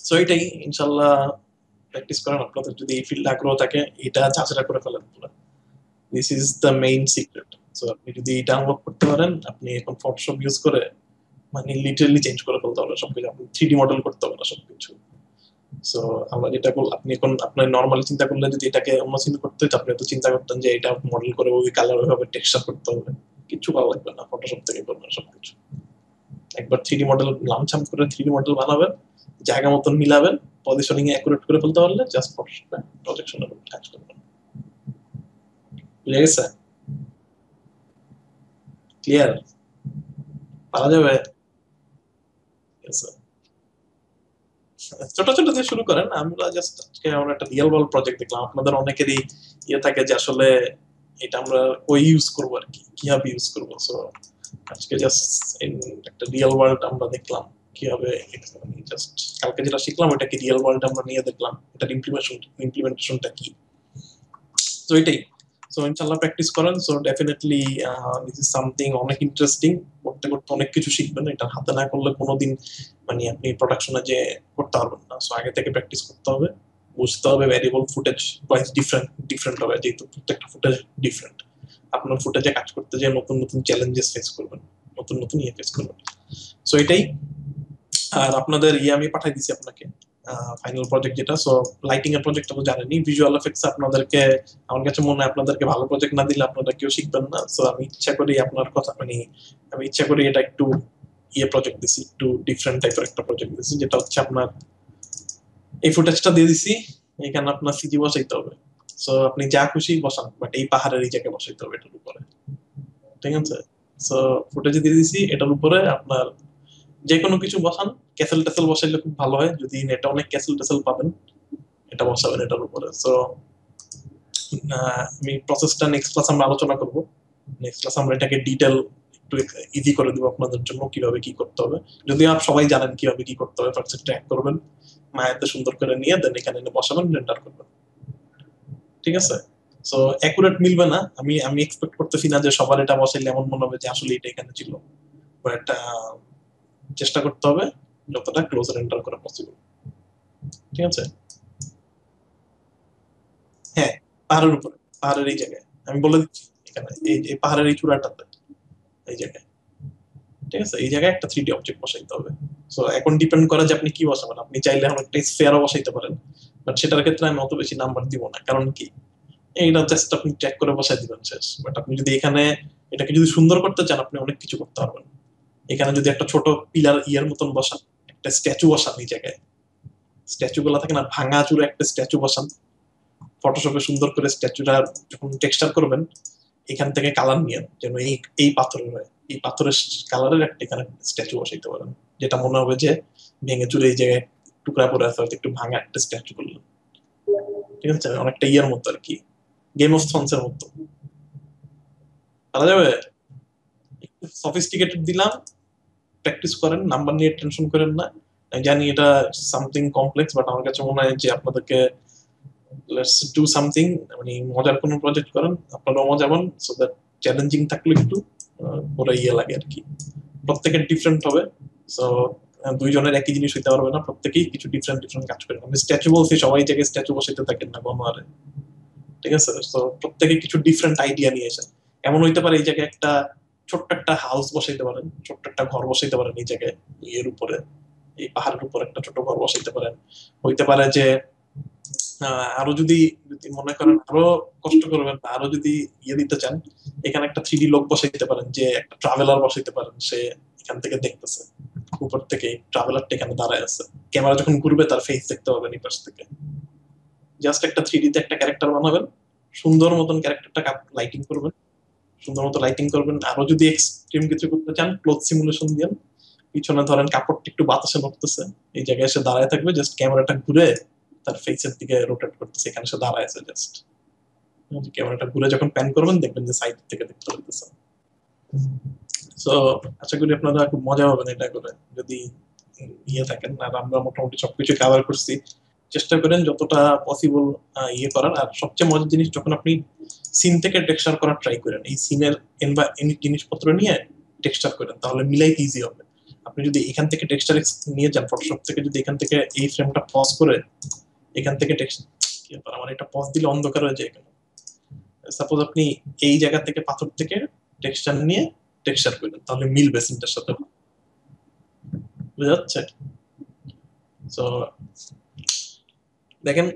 সো এটাই ইনশাল্লাহ প্র্যাকটিস করেন, আপনাদের যদি এই ফিল্ডে আগ্রহ থাকে এটা ঝাঁঝরা করে ফেলেন পুরো। This is the main secret. So আপনি যদি এটা আনলক করতে পারেন, আপনি এখন ফটোশপ ইউজ করে মানে লিটারালি চেঞ্জ করে ফেলতে পারবেন সবকিছু, আপনি 3D মডেল করতে পারবেন সবকিছু। সো আমরা যেটা আপনি এখন আপনার নর্মালি চিন্তা করলে যদি এটাকে অন্য চিন্তা করতে হতো, আপনি তো চিন্তা করতেন যে এটা মডেল করে ওই কালার ওইভাবে টেক্সচার করতে হবে, কিছু ভালো লাগবে না, ফটোশপ থেকে করবেন সবকিছু। একবার 3D মডেল লামছাম করে 3D মডেল বানাবেন, জায়গা মতন মিলাবেন, পজিশনিং এ অ্যাকুরেট করে ফেলতে পারলে জাস্ট ফটোশপে প্রজেকশনের উপর কাজ করবেন। বুঝে গেছে? ক্লিয়ার? পারা যাবে? Yes, sir. ছোট ছোট দিয়ে শুরু করেন, আমরা জাস্ট আজকে আমরা একটা রিয়েল ওয়ার্ল্ড প্রজেক্ট দেখলাম। আপনাদের অনেকেরই ইয়ে থাকে যে আসলে এটা আমরা ওই ইউজ করবো আর কি, কিভাবে ইউজ করবো। সো আজকে জাস্ট একটা রিয়েল ওয়ার্ল্ড আমরা দেখলাম কিভাবে, জাস্ট কালকে যেটা শিখলাম ওটাকে রিয়েল ওয়ার্ল্ড আমরা নিয়ে দেখলাম, এটার ইমপ্লিমেন্টেশনটা কি। তো এটাই। সো ইনশাল্লাহ প্র্যাকটিস করেন। So definitely this is something অনেক ইন্টারেস্টিং, করতে করতে অনেক কিছু শিখবেন, এটা হাতে না করলে কোনোদিন মানে আপনি প্রোডাকশনে যে করতে পারবেন না। সো আগে থেকে প্র্যাকটিস করতে হবে, বুঝতে হবে variable footage wise different different হবে, যেহেতু প্রত্যেকটা ফুটেজ ডিফারেন্ট। আপনার ফুটেজে কাজ করতে যে নতুন নতুন চ্যালেঞ্জেস ফেস করবেন, নতুন নতুন ইয়ে ফেস করবেন। সো এটাই। আর আপনাদের ইয়ে আমি পাঠাই দিছি আপনাকে, ফাইনাল প্রজেক্ট যেটা। সো লাইটিং এর প্রজেক্টটা তো জানেনই, ভিজুয়াল এফেক্টস আপনাদেরকে, আমার কাছে মনে হয় আপনাদেরকে ভালো প্রজেক্ট না দিলে আপনারা কেউ শিখবেন না। সো আমি ইচ্ছা করি আপনার কথা মানে আমি ইচ্ছা করি এটা একটু ইয়ে প্রজেক্ট দিছি, একটু ডিফারেন্ট টাইপের একটা প্রজেক্ট দিছি, যেটা হচ্ছে আপনার এই ফুটেজটা দিয়ে দিছি, এখানে আপনার সিজি বসাইতে হবে। সো আপনি যা খুশি বসান, বাট এই পাহাড়ের এই জায়গায় বসাইতে হবে এটার উপরে। ঠিক আছে? সো ফুটেজে দিয়ে দিছি, এটার উপরে আপনার যে কোনো কিছু বসান, ক্যাসেল ট্যাসেল বসাইলে খুব ভালো হয়, যদি নেটে অনেক ক্যাসেল ট্যাসেল পাবেন এটা বসাবেন এটার উপরে। সো আমি প্রসেসটা নেক্সট ক্লাস আমরা আলোচনা করব। নেক্সট ক্লাস আমরা এটাকে ডিটেল একটু ইজি করে দিব আপনাদের জন্য, কিভাবে কি করতে হবে। যদি আপনি সবাই জানেন কিভাবে কি করতে হবে, ফার্স্ট ট্র্যাক করবেন, মায়াতে সুন্দর করে নিয়ে দেন এখানে এনে বসাবেন, রেন্ডার করবেন। ঠিক আছে? সো অ্যাকুরেট মিলবে না, আমি আমি এক্সপেক্ট করতেছি না যে সবার এটা বসাইলে এমন মনে হবে যে আসলে এটা এখানে ছিল, বাট চেষ্টা করতে হবে যতটা ক্লোজ রেন্ডার করা পসিবল। ঠিক আছে? হ্যাঁ, পাহাড়ের উপরে, পাহাড়ের এই জায়গায় আমি বলে দিচ্ছি, এখানে এই পাহাড়ের এই চূড়াটাতে, এই জায়গায়। ঠিক আছে? এই জায়গায় একটা 3D অবজেক্ট বসাইতে হবে। সো এখন ডিপেন্ড করে যে আপনি কি বসাবেন, আপনি চাইলে এখন একটা স্ফিয়ারও বসাইতে পারেন, বাট সেটার ক্ষেত্রে আমি অত বেশি নাম্বার দিব না। কারণ কি, এইটা জাস্ট আপনি ট্র্যাক করে বসাই দিবেন শেষ। বাট আপনি যদি এখানে এটাকে যদি সুন্দর করতে চান, আপনি অনেক কিছু করতে পারবেন। এখানে যদি একটা ছোট পিলার ইয়ের মতন বসান, একটা স্ট্যাচু বসান এই জায়গায়, স্ট্যাচু গুলা থাকে না ভাঙা চুরে, একটা স্ট্যাচু বসান ফটোশপে সুন্দর করে, স্ট্যাচুটা যখন টেক্সচার করবেন এখান থেকে কালার নিয়ে যেন এই এই পাথরের হয়, এই পাথরের কালারের একটা এখানে স্ট্যাচু বসাইতে পারেন, যেটা মনে হবে যে ভেঙে চুরে এই জায়গায় টুকরা পরে আছে, একটু ভাঙা একটা স্ট্যাচু করলেন। ঠিক আছে, অনেকটা ইয়ার মতো আর কি, গেম অফ থ্রোনস এর মতো। পারা যাবে? একটু সফিস্টিকেটেড দিলাম, প্র্যাকটিস করেন, নাম্বার নিয়ে টেনশন করেন না। আমি জানি এটা সামথিং কমপ্লেক্স, বাট আমার কাছে মনে হয় যে আপনাদেরকে লেটস ডু সামথিং, মানে মজার কোনো প্রজেক্ট করেন, আপনারাও মজা পান, সো দ্যাট চ্যালেঞ্জিং থাকলে একটু পুরো ইয়ে লাগে আর কি। প্রত্যেকের ডিফারেন্ট হবে, সো দুইজনের একই জিনিস হইতে পারবে না, প্রত্যেকেই কিছু ডিফারেন্ট ডিফারেন্ট কাজ করে। আমি স্ট্যাচু বলছি, সবাই জায়গায় স্ট্যাচু বসাইতে থাকেন না গণহারে, ঠিক আছে? তো প্রত্যেকে কিছু ডিফারেন্ট আইডিয়া নিয়েছেন। এমন হইতে পারে এই জায়গায় একটা ছোট্ট একটা হাউস বসাইতে পারেন, ছোট্ট একটা ঘর বসাইতে পারেন এই জায়গায়, ইয়ের উপরে, এই পাহাড়ের উপর একটা ছোট ঘর বসাইতে পারেন। হইতে পারে যে আরো যদি যদি মনে করেন আরো কষ্ট করবেন, আরো যদি ইয়ে দিতে চান, এখানে একটা 3D লোক বসাইতে পারেন, যে একটা ট্রাভেলার বসাইতে পারেন, সে এখান থেকে দেখতেছে, উপর থেকে ট্রাভেলারটা এখানে দাঁড়ায় আছে, ক্যামেরা যখন ঘুরবে তার ফেস দেখতে পাবেন এই পাশ থেকে। জাস্ট একটা 3D তে একটা ক্যারেক্টার বানাবেন, সুন্দর মতন ক্যারেক্টারটা লাইটিং করবেন, সুন্দর মতো লাইটিং করবেন। আরো যদি এক্সট্রিম কিছু করতে চান, ক্লোথ সিমুলেশন দিন, পিছনে ধরেন কাপড়টা একটু বাতাসে নড়তেছে, এই জায়গায় এসে দাঁড়ায় থাকবে, জাস্ট ক্যামেরাটা ঘুরে তার ফেসের দিকে রোটেট করতেছে, এখানে এসে দাঁড়ায় আছে জাস্ট, ক্যামেরাটা ঘুরে যখন প্যান করবেন দেখবেন যে সাইড থেকে দেখতে পাইতেছে। সো আশা করি আপনারা খুব মজা পাবেন এটা করে, যদি ইয়ে থাকেন। আর আমরা মোটামুটি সবকিছু কভার করছি, চেষ্টা করেন যতটা পসিবল ইয়ে করার। আর সবচেয়ে মজার জিনিস, যখন আপনি সিন থেকে টেক্সচার করার ট্রাই করেন, এই সিনের জিনিসপত্র নিয়ে টেক্সচার করেন, তাহলে মিলাইতে ইজি হবে। আপনি যদি এখান থেকে টেক্সচার নিয়ে যান ফটোশপ থেকে, যদি এখান থেকে এই ফ্রেমটা পজ করে এখান থেকে টেক্সচার, আমার এটা পজ দিলে অন্ধকার হয়ে যায় কেন? সাপোজ আপনি এই জায়গা থেকে পাথর থেকে টেক্সচার নিয়ে টেক্সচার করেন, তাহলে মিলবে সিনটার সাথে, বুঝা যাচ্ছে? সো দেখেন,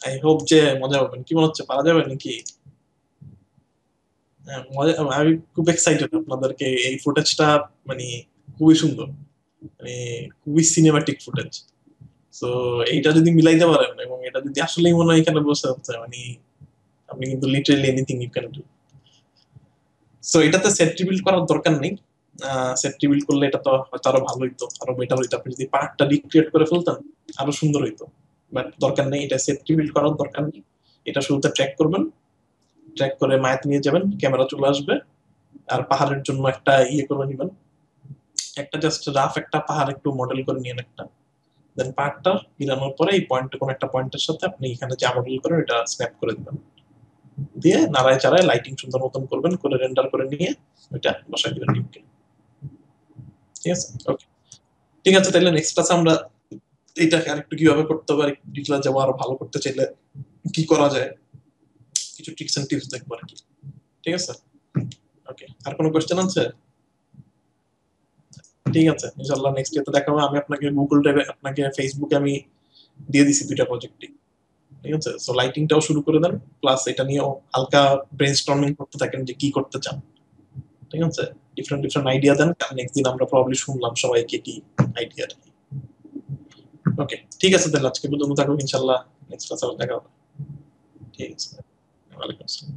আই হোপ যে মজা পাবেন। কি মনে হচ্ছে, পারা যাবে নাকি? মজা, আমি খুব এক্সাইটেড আপনাদেরকে এই ফুটেজটা, মানে খুবই সুন্দর, মানে খুবই সিনেমাটিক ফুটেজ। সো এইটা যদি মিলাইতে পারেন, এবং এটা যদি আসলেই মনে হয় এখানে বসে হচ্ছে, মানে আপনি কিন্তু literally anything you can do. So এটাতে সেট রিবিল্ড করার দরকার নেই, সেট রিবিল্ড করলে এটা তো হয়তো আরো ভালো হইতো, আরো বেটার হইতো, আপনি যদি পার্টটা রিক্রিয়েট করে ফেলতেন আরো সুন্দর হইতো। বাট দরকার নেই, এটা সেট রিবিল্ড করার দরকার নেই। এটা শুরুতে ট্র্যাক করবেন, ট্র্যাক করে মায়াতে নিয়ে যাবেন, ক্যামেরা চলে আসবে, আর পাহাড়ের জন্য একটা ইয়ে করে নিবেন, একটা জাস্ট রাফ একটা পাহাড় একটু মডেল করে নিয়েন একটা। দেন পাহাড়টা মিলানোর পরে এই পয়েন্ট, কোন একটা পয়েন্টের সাথে আপনি এখানে যা মডেল করেন এটা স্ন্যাপ করে দিবেন, দিয়ে নাড়ায় চাড়ায় লাইটিং সুন্দর মতন করবেন, করে রেন্ডার করে নিয়ে ওইটা বসাই দিবেন টিমকে। ঠিক আছে, ওকে, ঠিক আছে। তাহলে নেক্সট ক্লাসে আমরা এইটাকে আরেকটু কিভাবে করতে হবে, আরেকটু ডিটেইলে যাবো, আরো ভালো করতে চাইলে কি করা যায়, কিছু ট্রিক্স এন্ড টিপস দেখবো আর কি। ঠিক আছে, ওকে। আর কোনো কোয়েশ্চেন আছে? ঠিক আছে, ইনশাআল্লাহ নেক্সট ডেতে দেখা হবে। আমি আপনাকে গুগল ড্রাইভে, আপনাকে ফেসবুকে আমি দিয়ে দিছি দুইটা প্রজেক্টই, ঠিক আছে? সো লাইটিংটাও শুরু করে দেন, প্লাস এটা নিয়েও হালকা ব্রেনস্টর্মিং করতে থাকেন যে কি করতে চান, ঠিক আছে? ডিফারেন্ট ডিফারেন্ট আইডিয়া দেন, নেক্সট দিন আমরা প্রবাবলি শুনলাম সবাইকে কি আইডিয়া। ওকে, ঠিক আছে, তাহলে আজকে পর্যন্ত থাকবো, ইনশাআল্লাহ নেক্সট ক্লাসে দেখা হবে। ঠিক আছে, ওয়ালাইকুম আসসালাম।